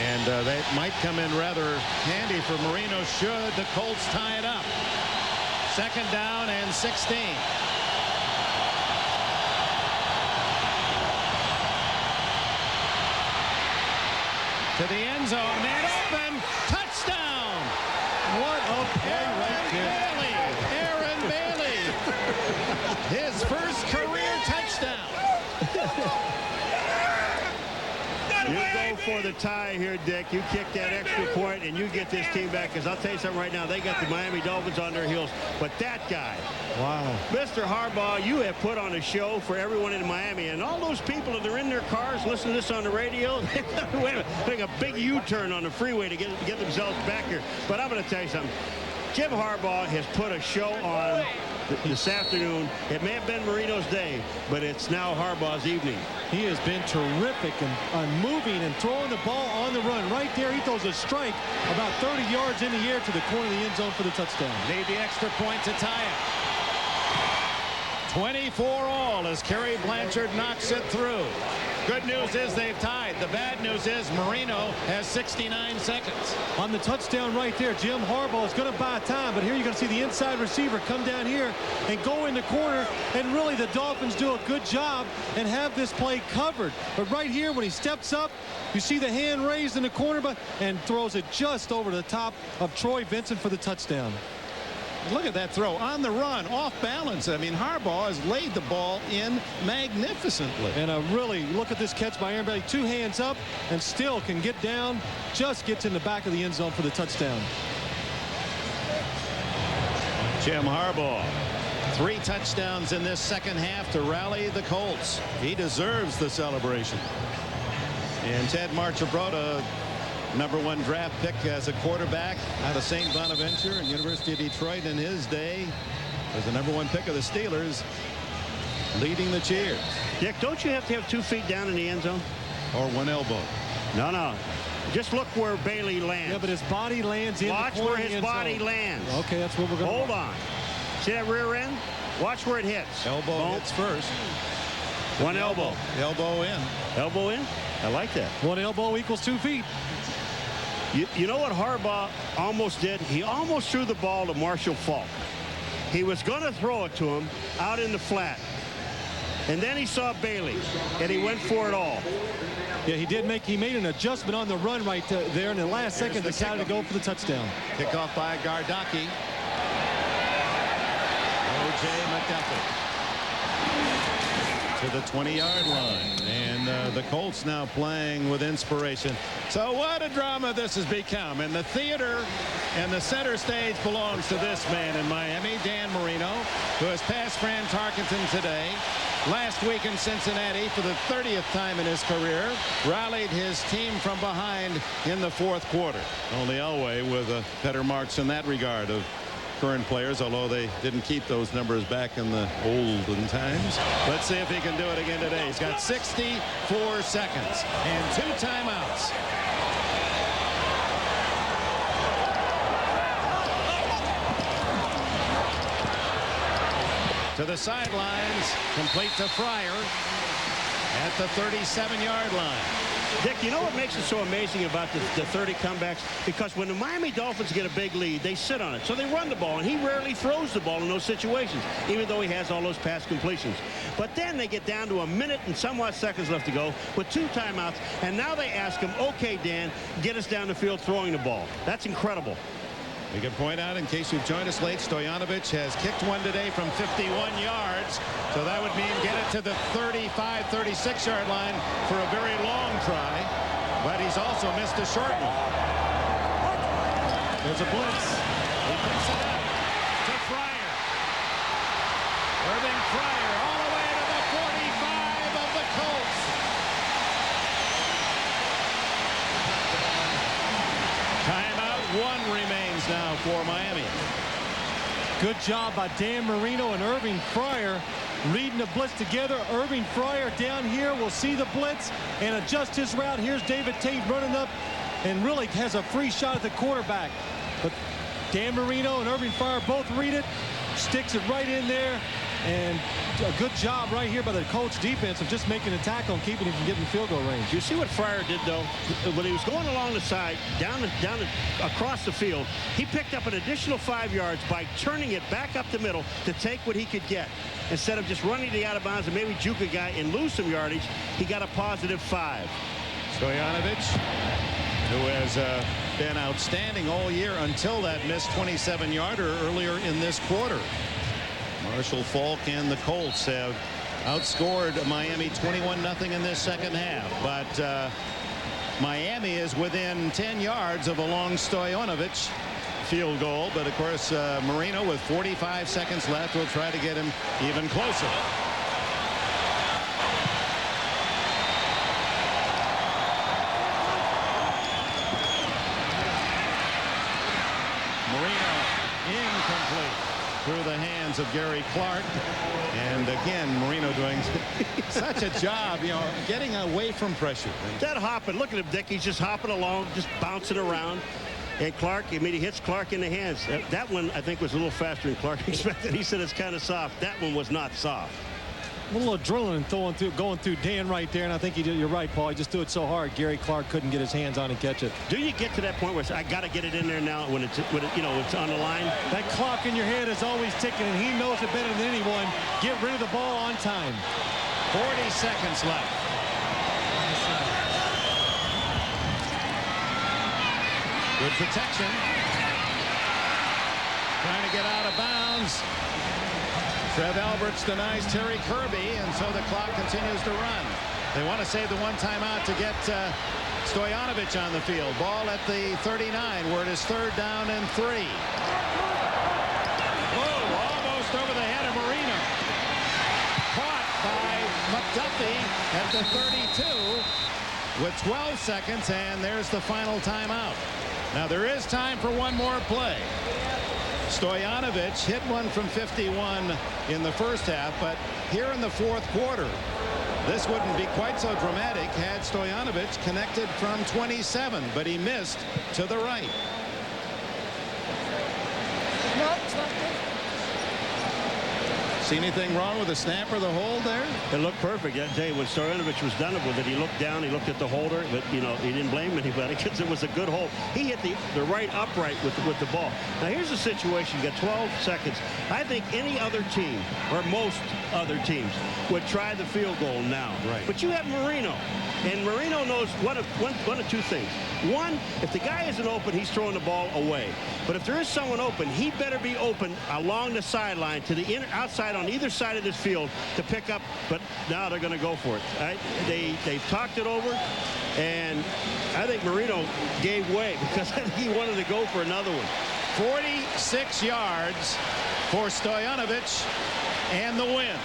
And that might come in rather handy for Marino should the Colts tie it up. 2nd down and 16. To the end zone, man open, touchdown! What a play right there. Aaron Bailey, his first career touchdown. You go for the tie here, Dick. You kick that extra point, and you get this team back, because I'll tell you something right now. They got the Miami Dolphins on their heels. But that guy, wow. Mr. Harbaugh, you have put on a show for everyone in Miami. And all those people that are in their cars listening to this on the radio, make a big U-turn on the freeway to get themselves back here. But I'm going to tell you something. Jim Harbaugh has put a show on this afternoon. It may have been Marino's day, but it's now Harbaugh's evening. He has been terrific on moving and throwing the ball on the run. Right there, he throws a strike about 30 yards in the air to the corner of the end zone for the touchdown. Need the extra point to tie it. 24 all as Kerry Blanchard knocks it through. Good news is they've tied. The bad news is Marino has 69 seconds. On the touchdown right there, Jim Harbaugh is going to buy time, but here you're going to see the inside receiver come down here and go in the corner, and really the Dolphins do a good job and have this play covered. But right here, when he steps up, you see the hand raised in the corner and throws it just over the top of Troy Vincent for the touchdown. Look at that throw on the run, off balance. I mean, Harbaugh has laid the ball in magnificently. And really, look at this catch by Aaron Bailey. 2 hands up and still can get down. Just gets in the back of the end zone for the touchdown. Jim Harbaugh, 3 touchdowns in this second half to rally the Colts. He deserves the celebration. And Ted Marchibroda, #1 draft pick as a quarterback out of St. Bonaventure and University of Detroit in his day, was the #1 pick of the Steelers, leading the cheers. Dick, don't you have to have 2 feet down in the end zone? Or 1 elbow? No. Just look where Bailey lands. Yeah, but his body lands in Watch the corner where of the his end body zone. lands. Okay, that's what we're going to Hold on. See that rear end? Watch where it hits. Elbow hits first. 1 elbow. Elbow in. Elbow in? I like that. 1 elbow equals 2 feet. You know what Harbaugh almost did? He almost threw the ball to Marshall Faulk. He was going to throw it to him out in the flat. And then he saw Bailey, and he went for it all. Yeah, he made an adjustment on the run right there in the last second, decided to go for the touchdown. Kickoff by Gardocki. O.J. McDuffie to the 20-yard line, and the Colts now playing with inspiration. So what a drama this has become, and the theater and the center stage belongs to this man in Miami, Dan Marino, who has passed Fran Tarkenton today. Last week in Cincinnati, for the 30th time in his career, rallied his team from behind in the 4th quarter. Only Elway with better marks in that regard of current players, although they didn't keep those numbers back in the olden times. Let's see if he can do it again today. He's got 64 seconds and 2 timeouts. To the sidelines, complete to Fryer at the 37-yard line. Dick, you know what makes it so amazing about the 30 comebacks? Because when the Miami Dolphins get a big lead, they sit on it. So they run the ball, and he rarely throws the ball in those situations, even though he has all those pass completions. But then they get down to a minute and somewhat seconds left to go with 2 timeouts, and now they ask him, okay, Dan, get us down the field throwing the ball. That's incredible. We can point out, in case you've joined us late, Stoyanovich has kicked one today from 51 yards. So that would mean get it to the 35, 36-yard line for a very long try. But he's also missed a short one. There's a blitz. He picks it up to Fryer. Irving Fryer all the way to the 45 of the Colts. for Miami. Good job by Dan Marino and Irving Fryer reading the blitz together. Irving Fryer down here will see the blitz and adjust his route. Here's David Tate running up and really has a free shot at the quarterback. But Dan Marino and Irving Fryer both read it, sticks it right in there, and a good job right here by the Colts defense of just making a tackle and keeping him from getting field goal range. You see what Fryer did, though? When he was going along the side, down across the field, he picked up an additional 5 yards by turning it back up the middle to take what he could get. Instead of just running the out of bounds and maybe juke a guy and lose some yardage, he got a positive 5. Stojanovic, who has been outstanding all year until that missed 27-yarder earlier in this quarter. Marshall Faulk and the Colts have outscored Miami 21-0 in this second half. But Miami is within 10 yards of a long Stojanovic field goal. But, of course, Marino, with 45 seconds left, will try to get him even closer. Through the hands of Gary Clark. And again, Marino doing such a job, you know, getting away from pressure. That hopping, look at him, Dick. He's just hopping along, just bouncing around. And Clark, I mean, he hits Clark in the hands. That one, I think, was a little faster than Clark expected. He said it's kind of soft. That one was not soft. A little adrenaline going through Dan right there, and I think you're right, Paul. He just threw it so hard, Gary Clark couldn't get his hands on and catch it. Do you get to that point where I got to get it in there now when it's on the line? That clock in your head is always ticking, and he knows it better than anyone. Get rid of the ball on time. 40 seconds left. Good protection. Trying to get out of bounds. Trev Alberts denies Terry Kirby, and so the clock continues to run. They want to save the one timeout to get Stojanovic on the field. Ball at the 39, where it is 3rd down and 3. Whoa, almost over the head of Marino. Caught by McDuffie at the 32 with 12 seconds, and there's the final timeout. Now there is time for one more play. Stojanovic hit one from 51 in the first half, but here in the fourth quarter, this wouldn't be quite so dramatic had Stojanovic connected from 27, but he missed to the right. No, it's not good. See anything wrong with the snap or the hold there? It looked perfect that day. When Stojanovic was done with it, he looked down, he looked at the holder, but, you know, he didn't blame anybody because it was a good hold. He hit the right upright with the ball. Now, here's the situation. You got 12 seconds. I think any other team, or most other teams, would try the field goal now. Right. But you have Marino, and Marino knows one of two things. One, if the guy isn't open, he's throwing the ball away. But if there is someone open, he better be open along the sideline to the outside on either side of this field to pick up. But now they're going to go for it. They talked it over, and I think Marino gave way because he wanted to go for another one. 46 yards for Stojanovic and the win.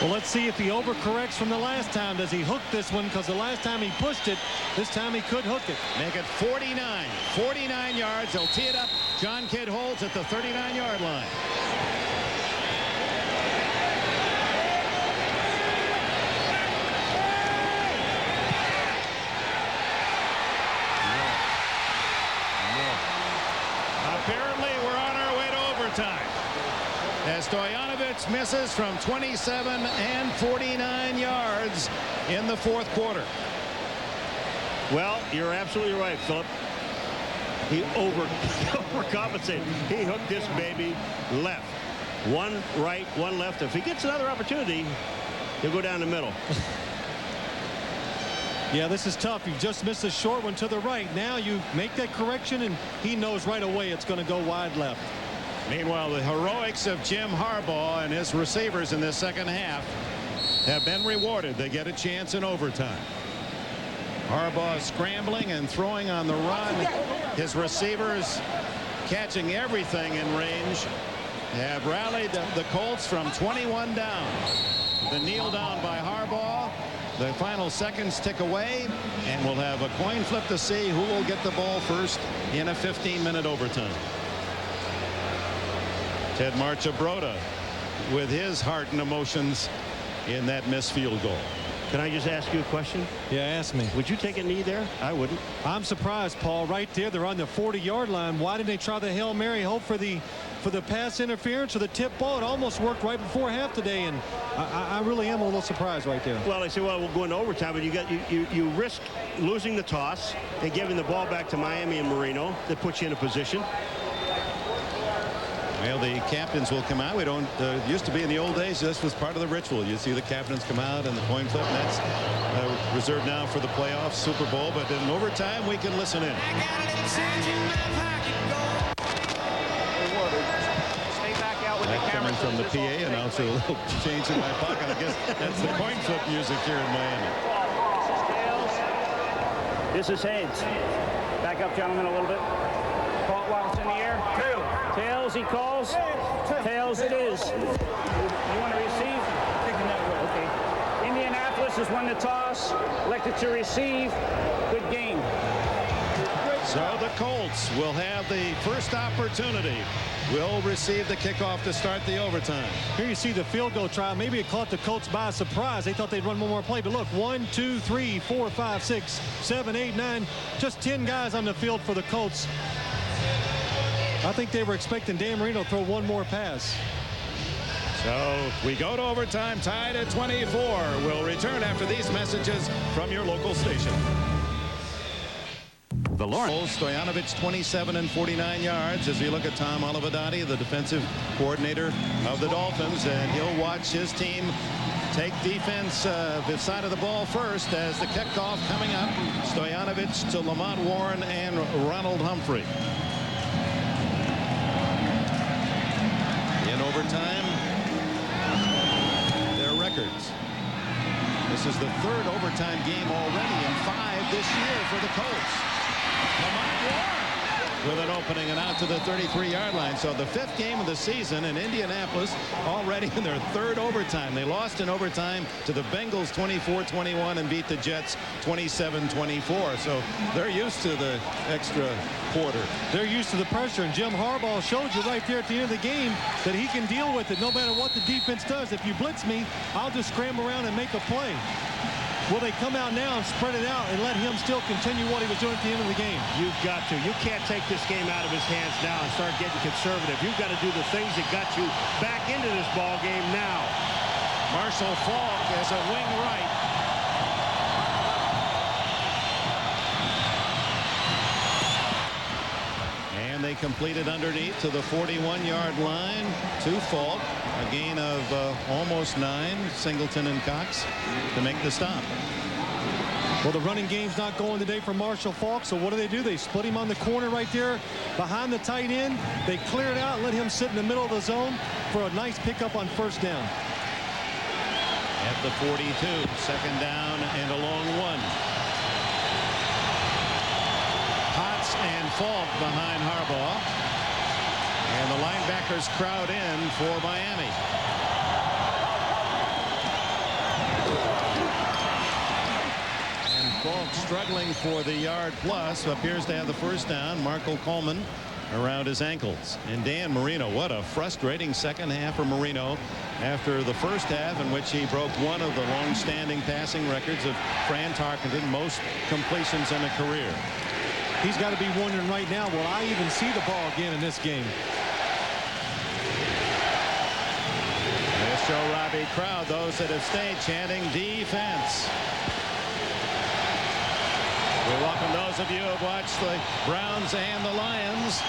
Well, let's see if he overcorrects from the last time. Does he hook this one? Because the last time he pushed it, this time he could hook it. Make it 49. 49 yards. They'll tee it up. John Kidd holds at the 39-yard line. Apparently, we're on our way to overtime. As Stojanovic misses from 27 and 49 yards in the fourth quarter. Well, you're absolutely right, Philip. He overcompensated. He hooked this baby left. One right, one left. If he gets another opportunity, he'll go down the middle. Yeah, this is tough. You just missed a short one to the right. Now you make that correction, and he knows right away it's going to go wide left. Meanwhile, the heroics of Jim Harbaugh and his receivers in this second half have been rewarded. They get a chance in overtime. Harbaugh scrambling and throwing on the run. His receivers catching everything in range have rallied the Colts from 21 down. The kneel down by Harbaugh. The final seconds tick away, and we'll have a coin flip to see who will get the ball first in a 15-minute overtime. Ted Marchibroda with his heart and emotions in that missed field goal. Can I just ask you a question? Yeah, ask me. Would you take a knee there? I wouldn't. I'm surprised, Paul. Right there, they're on the 40-yard line. Why didn't they try the Hail Mary, hope for the pass interference or the tip ball? It almost worked right before half today, and I really am a little surprised right there. Well, they say, well, we'll go into overtime, but you risk losing the toss and giving the ball back to Miami and Marino. That puts you in a position. Well, the captains will come out. We don't used to be in the old days. This was part of the ritual. You see the captains come out and the coin flip. And that's reserved now for the playoffs, Super Bowl. But in overtime, we can listen in. That coming from the PA announcer, a little change in my pocket. I guess that's the coin flip music here in Miami. This is heads. Back up, gentlemen, a little bit. Caught while it's in the air. Tails, he calls. Tails it is. You want to receive? Kicking that way. Okay. Indianapolis has won the toss. Elected to receive. Good game. So the Colts will have the first opportunity. Will receive the kickoff to start the overtime. Here you see the field goal try. Maybe it caught the Colts by surprise. They thought they'd run one more play. But look, 1, 2, 3, 4, 5, 6, 7, 8, 9. Just 10 guys on the field for the Colts. I think they were expecting Dan Marino to throw one more pass. So we go to overtime, tied at 24. We'll return after these messages from your local station. The Lawrence. Stoyanovich 27 and 49 yards as we look at Tom Olivedati, the defensive coordinator of the Dolphins, and he'll watch his team take defense this side of the ball first as the kickoff coming up. Stoyanovich to Lamont Warren and Ronald Humphrey. In overtime, their records. This is the third overtime game already in 5 this year for the Colts. Lamont Warren with an opening and out to the 33-yard line. So the 5th game of the season in Indianapolis, already in their 3rd overtime. They lost in overtime to the Bengals 24-21 and beat the Jets 27-24. So they're used to the extra quarter. They're used to the pressure, and Jim Harbaugh showed you right there at the end of the game that he can deal with it no matter what the defense does. If you blitz me, I'll just scramble around and make a play. Will they come out now and spread it out and let him still continue what he was doing at the end of the game? You've got to. You can't take this game out of his hands now and start getting conservative. You've got to do the things that got you back into this ball game now. Marshall Faulk as a wing right. And they completed underneath to the 41-yard line to Faulk. A gain of almost 9. Singleton and Cox to make the stop. Well, the running game's not going today for Marshall Faulk, so what do? They split him on the corner right there behind the tight end. They clear it out and let him sit in the middle of the zone for a nice pickup on first down. At the 42, 2nd down and a long one. Potts and Faulk behind Harbaugh. And the linebackers crowd in for Miami. And Faulk struggling for the yard plus. Appears to have the first down. Marco Coleman around his ankles. And Dan Marino, what a frustrating second half for Marino after the first half in which he broke one of the long-standing passing records of Fran Tarkenton, most completions in a career. He's got to be wondering right now, will I even see the ball again in this game? This Joe Robbie crowd, those that have stayed chanting defense. We welcome those of you who have watched the Browns and the Lions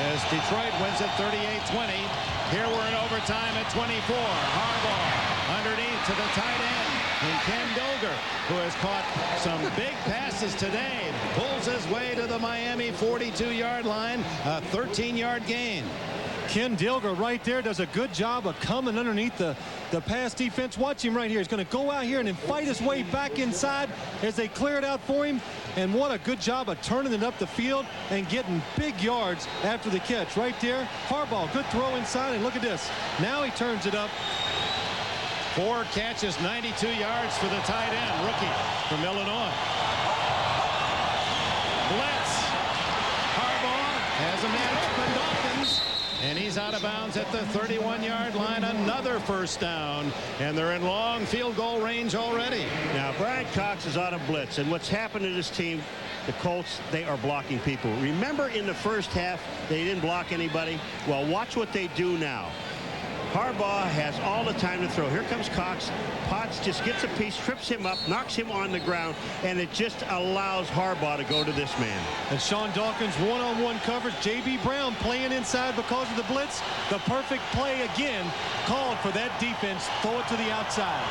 as Detroit wins it 38-20. Here we're in overtime at 24. Harbaugh underneath to the tight end. And Ken Dilger, who has caught some big passes today, pulls his way to the Miami 42-yard line, a 13-yard gain. Ken Dilger right there does a good job of coming underneath the pass defense. Watch him right here. He's going to go out here and then fight his way back inside as they clear it out for him. And what a good job of turning it up the field and getting big yards after the catch. Right there, Harbaugh, good throw inside. And look at this. Now he turns it up. 4 catches, 92 yards for the tight end, rookie from Illinois. Blitz. Harbaugh has a man open, Dawkins, and he's out of bounds at the 31-yard line. Another first down, and they're in long field goal range already. Now, Brian Cox is out of blitz, and what's happened to this team, the Colts, they are blocking people. Remember in the first half, they didn't block anybody? Well, watch what they do now. Harbaugh has all the time to throw. Here comes Cox. Potts just gets a piece, trips him up, knocks him on the ground, and it just allows Harbaugh to go to this man. And Sean Dawkins one-on-one coverage. J.B. Brown playing inside because of the blitz. The perfect play again called for that defense. Throw it to the outside.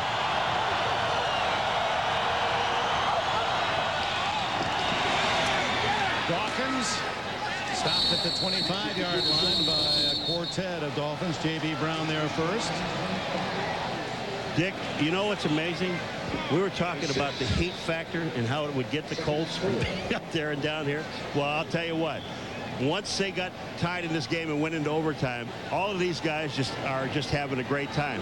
Dawkins stopped at the 25-yard line by a quartet of Dolphins. J.B. Brown there first. Dick, you know what's amazing? We were talking about the heat factor and how it would get the Colts from up there and down here. Well, I'll tell you what. Once they got tied in this game and went into overtime, all of these guys are just having a great time.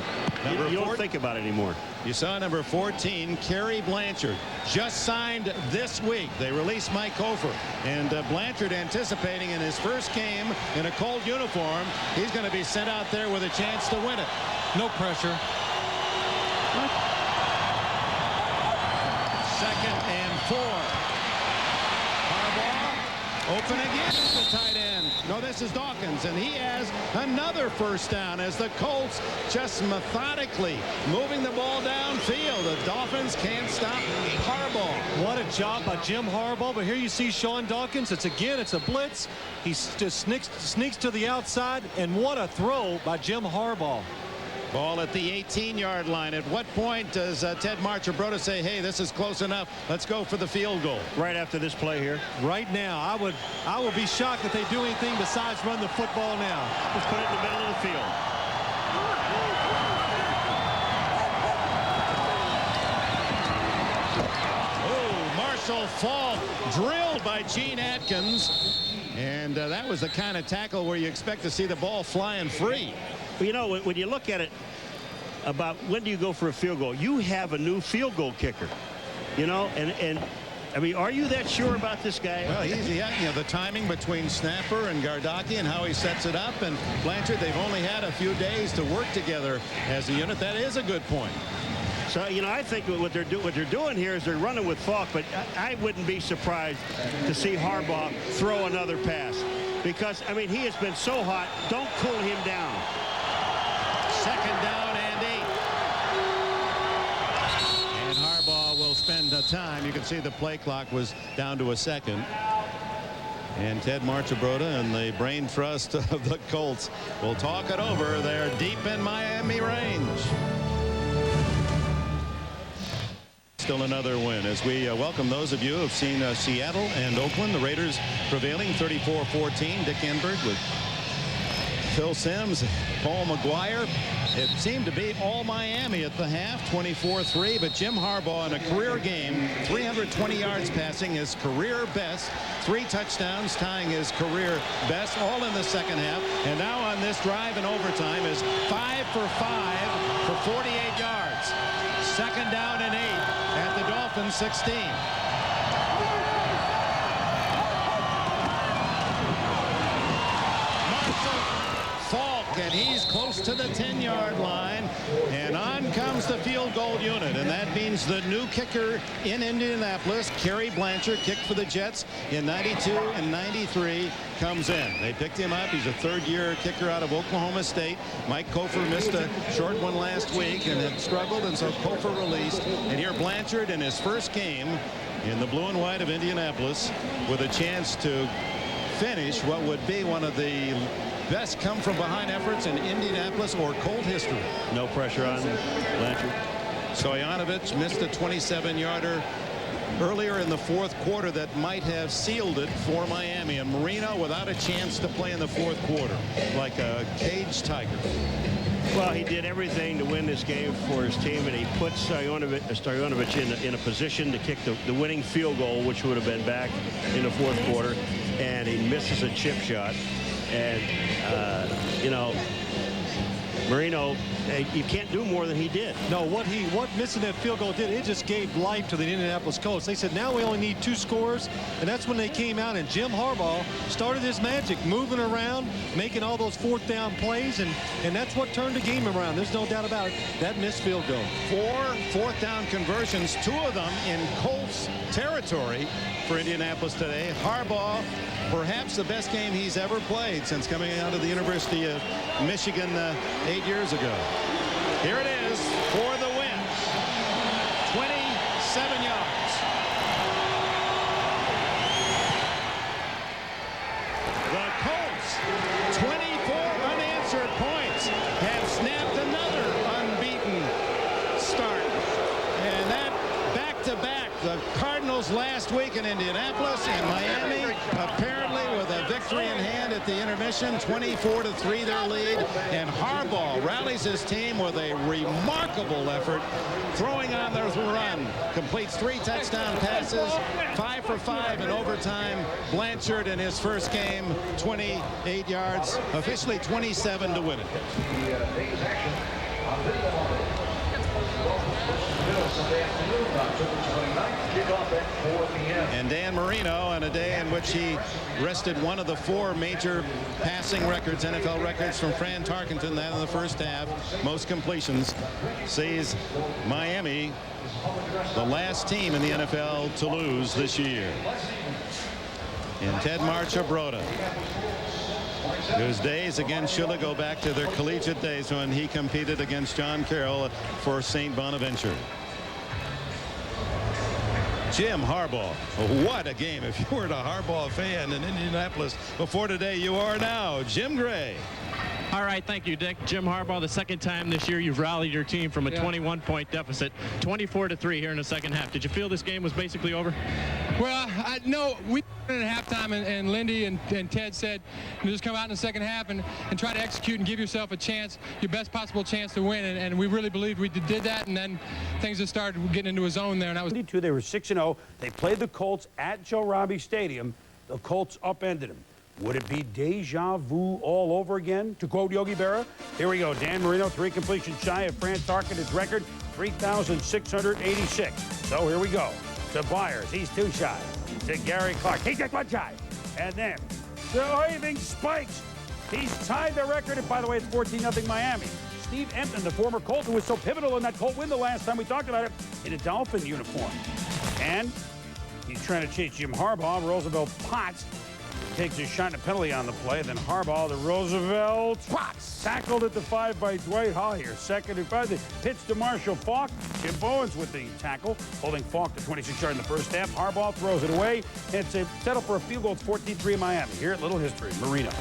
You don't think about it anymore. You saw number 14, Kerry Blanchard, just signed this week. They released Mike Hofer, and Blanchard anticipating in his first game in a Colt uniform, he's going to be sent out there with a chance to win it. No pressure. Second and 4. Open again at the tight end. No, this is Dawkins, and he has another first down as the Colts just methodically moving the ball downfield. The Dolphins can't stop Harbaugh. What a job by Jim Harbaugh. But here you see Sean Dawkins. It's a blitz. He just sneaks to the outside, and what a throw by Jim Harbaugh. Ball at the 18-yard line. At what point does Ted Marchibroda say, hey, this is close enough, let's go for the field goal? Right after this play here. Right now. I would be shocked if they do anything besides run the football now. Just put it in the middle of the field. Oh, Marshall Faulk drilled by Gene Atkins. And that was the kind of tackle where you expect to see the ball flying free. Well, you know, when you look at it about when do you go for a field goal, you have a new field goal kicker, you know, and I mean, are you that sure about this guy? Well, you know, the timing between Snapper and Gardocki and how he sets it up, and Blanchard, they've only had a few days to work together as a unit. That is a good point. So, you know, I think what they're doing here is they're running with Faulk, but I wouldn't be surprised to see Harbaugh throw another pass because, I mean, he has been so hot. Don't cool him down. Second down and 8. And Harbaugh will spend the time. You can see the play clock was down to a second. And Ted Marchibroda and the brain trust of the Colts will talk it over. They're deep in Miami range. Still another win as we welcome those of you who have seen Seattle and Oakland. The Raiders prevailing 34-14. Dick Enberg with Phil Simms, Paul McGuire. It seemed to be all Miami at the half, 24-3, but Jim Harbaugh in a career game, 320 yards passing, his career best, 3 touchdowns tying his career best, all in the second half. And now on this drive in overtime is 5 for 5 for 48 yards. Second down and 8 at the Dolphins 16. And he's close to the 10-yard line, and on comes the field goal unit, and that means the new kicker in Indianapolis, Kerry Blanchard, kicked for the Jets in 92 and 93, comes in. They picked him up. He's a third-year kicker out of Oklahoma State. Mike Kofer missed a short one last week and had struggled, and so Kofer released. And here Blanchard in his first game in the blue and white of Indianapolis with a chance to finish what would be one of the best come-from-behind efforts in Indianapolis or Colt history. No pressure on Blanchard. Stoyanovich missed a 27-yarder earlier in the fourth quarter that might have sealed it for Miami. And Marino without a chance to play in the fourth quarter, like a caged tiger. Well, he did everything to win this game for his team, and he put Stoyanovich in a position to kick the winning field goal, which would have been back in the fourth quarter, and he misses a chip shot. And, you know, Marino, you can't do more than he did. No, what missing that field goal did, it just gave life to the Indianapolis Colts. They said, now we only need 2 scores, and that's when they came out, and Jim Harbaugh started his magic, moving around, making all those 4th down plays, and that's what turned the game around. There's no doubt about it. That missed field goal. 4 4th down conversions, 2 of them in Colts territory for Indianapolis today. Harbaugh, perhaps the best game he's ever played since coming out of the University of Michigan 8 years ago. Here it is for the win. 27 yards. The Colts, 24 unanswered points, have snapped another unbeaten start. And that back-to-back, the Cardinals last week in Indianapolis and Miami, apparently with a victory in hand at the intermission, 24-3 their lead. And Harbaugh rallies his team with a remarkable effort, throwing on their run, completes 3 touchdown passes, 5 for 5 in overtime. Blanchard in his first game, 28 yards, officially 27 to win it. And Dan Marino, on a day in which he wrested one of the 4 major passing records, NFL records, from Fran Tarkenton, that in the first half, most completions, sees Miami the last team in the NFL to lose this year. And Ted Marchibroda, whose days again should go back to their collegiate days when he competed against John Carroll for St. Bonaventure. Jim Harbaugh, what a game. If you weren't a Harbaugh fan in Indianapolis before today, you are now. Jim Gray. All right, thank you, Dick. Jim Harbaugh, the second time this year you've rallied your team from a 21-point deficit, 24-3 here in the second half. Did you feel this game was basically over? Well, no, we at halftime, and Lindy and Ted said, just come out in the second half and try to execute and give yourself a chance, your best possible chance to win. And we really believed we did that, and then things just started getting into a zone there. And I was. They were 6-0. They played the Colts at Joe Robbie Stadium. The Colts upended them. Would it be deja vu all over again? To quote Yogi Berra, here we go. Dan Marino, 3 completions shy of Fran Tarkenton's record, 3,686. So here we go. To Byers, he's 2 shy. To Gary Clark, he's just 1 shy. And then to Irving Spikes, he's tied the record. And by the way, it's 14-0 Miami. Steve Emton, the former Colt, who was so pivotal in that Colt win the last time we talked about it, in a Dolphin uniform. And he's trying to chase Jim Harbaugh. Roosevelt Potts takes a shot and a penalty on the play. Then Harbaugh, the Roosevelt Potts, tackled at the 5 by Dwight Hollier. 2nd and 5. The pitch to Marshall Faulk. Jim Bowens with the tackle, holding Faulk to 26 yards in the first half. Harbaugh throws it away. And it's a settle for a field goal. It's 14-3 Miami. Here at Little History, Marino.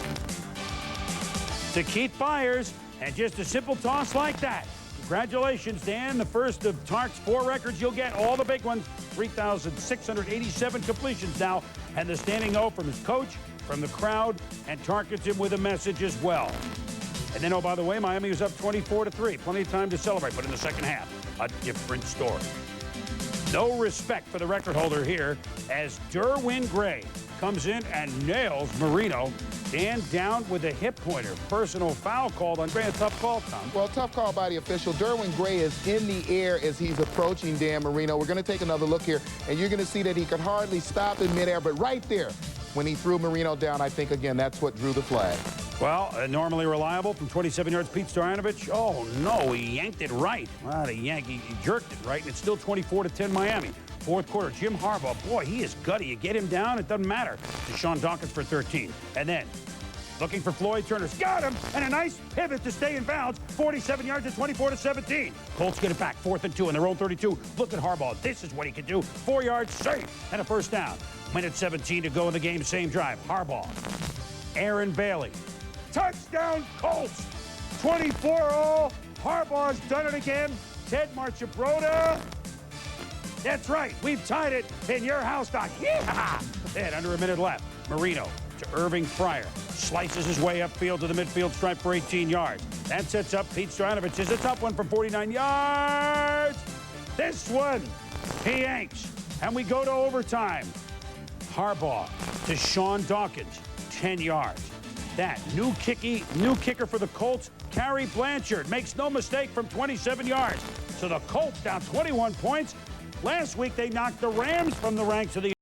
To Keith Byers, and just a simple toss like that. Congratulations, Dan. The first of Tark's 4 records. You'll get all the big ones. 3,687 completions now. And the standing O from his coach, from the crowd, and Tarkenton with a message as well. And then, oh, by the way, Miami was up 24-3. Plenty of time to celebrate, but in the second half, a different story. No respect for the record holder here as Derwin Gray comes in and nails Marino. Dan down with a hip pointer. Personal foul called on Gray. A tough call, Tom. Well, tough call by the official. Derwin Gray is in the air as he's approaching Dan Marino. We're going to take another look here, and you're going to see that he could hardly stop in midair. But right there, when he threw Marino down, I think, again, that's what drew the flag. Well, normally reliable from 27 yards, Pete Stoyanovich. Oh, no, he yanked it right. Wow, he jerked it right, and it's still 24-10 Miami. Fourth quarter, Jim Harbaugh, boy, he is gutty. You get him down, it doesn't matter. Deshaun Dawkins for 13. And then, looking for Floyd Turner's got him, and a nice pivot to stay in bounds. 47 yards at 24-17. Colts get it back, 4th and 2 in their own 32. Look at Harbaugh. This is what he can do. 4 yards safe and a first down. Minute 17 to go in the game, same drive. Harbaugh, Aaron Bailey. Touchdown, Colts. 24-all. Harbaugh's done it again. Ted Marchibroda. That's right. We've tied it in your house, Doc. Yeah! And under a minute left. Marino to Irving Fryer. Slices his way upfield to the midfield stripe for 18 yards. That sets up Pete Stoyanovich. Is a tough one from 49 yards. This one, he yanks. And we go to overtime. Harbaugh to Sean Dawkins, 10 yards. that. New kicker for the Colts, Carrie Blanchard. Makes no mistake from 27 yards. So the Colts down 21 points. Last week, they knocked the Rams from the ranks of the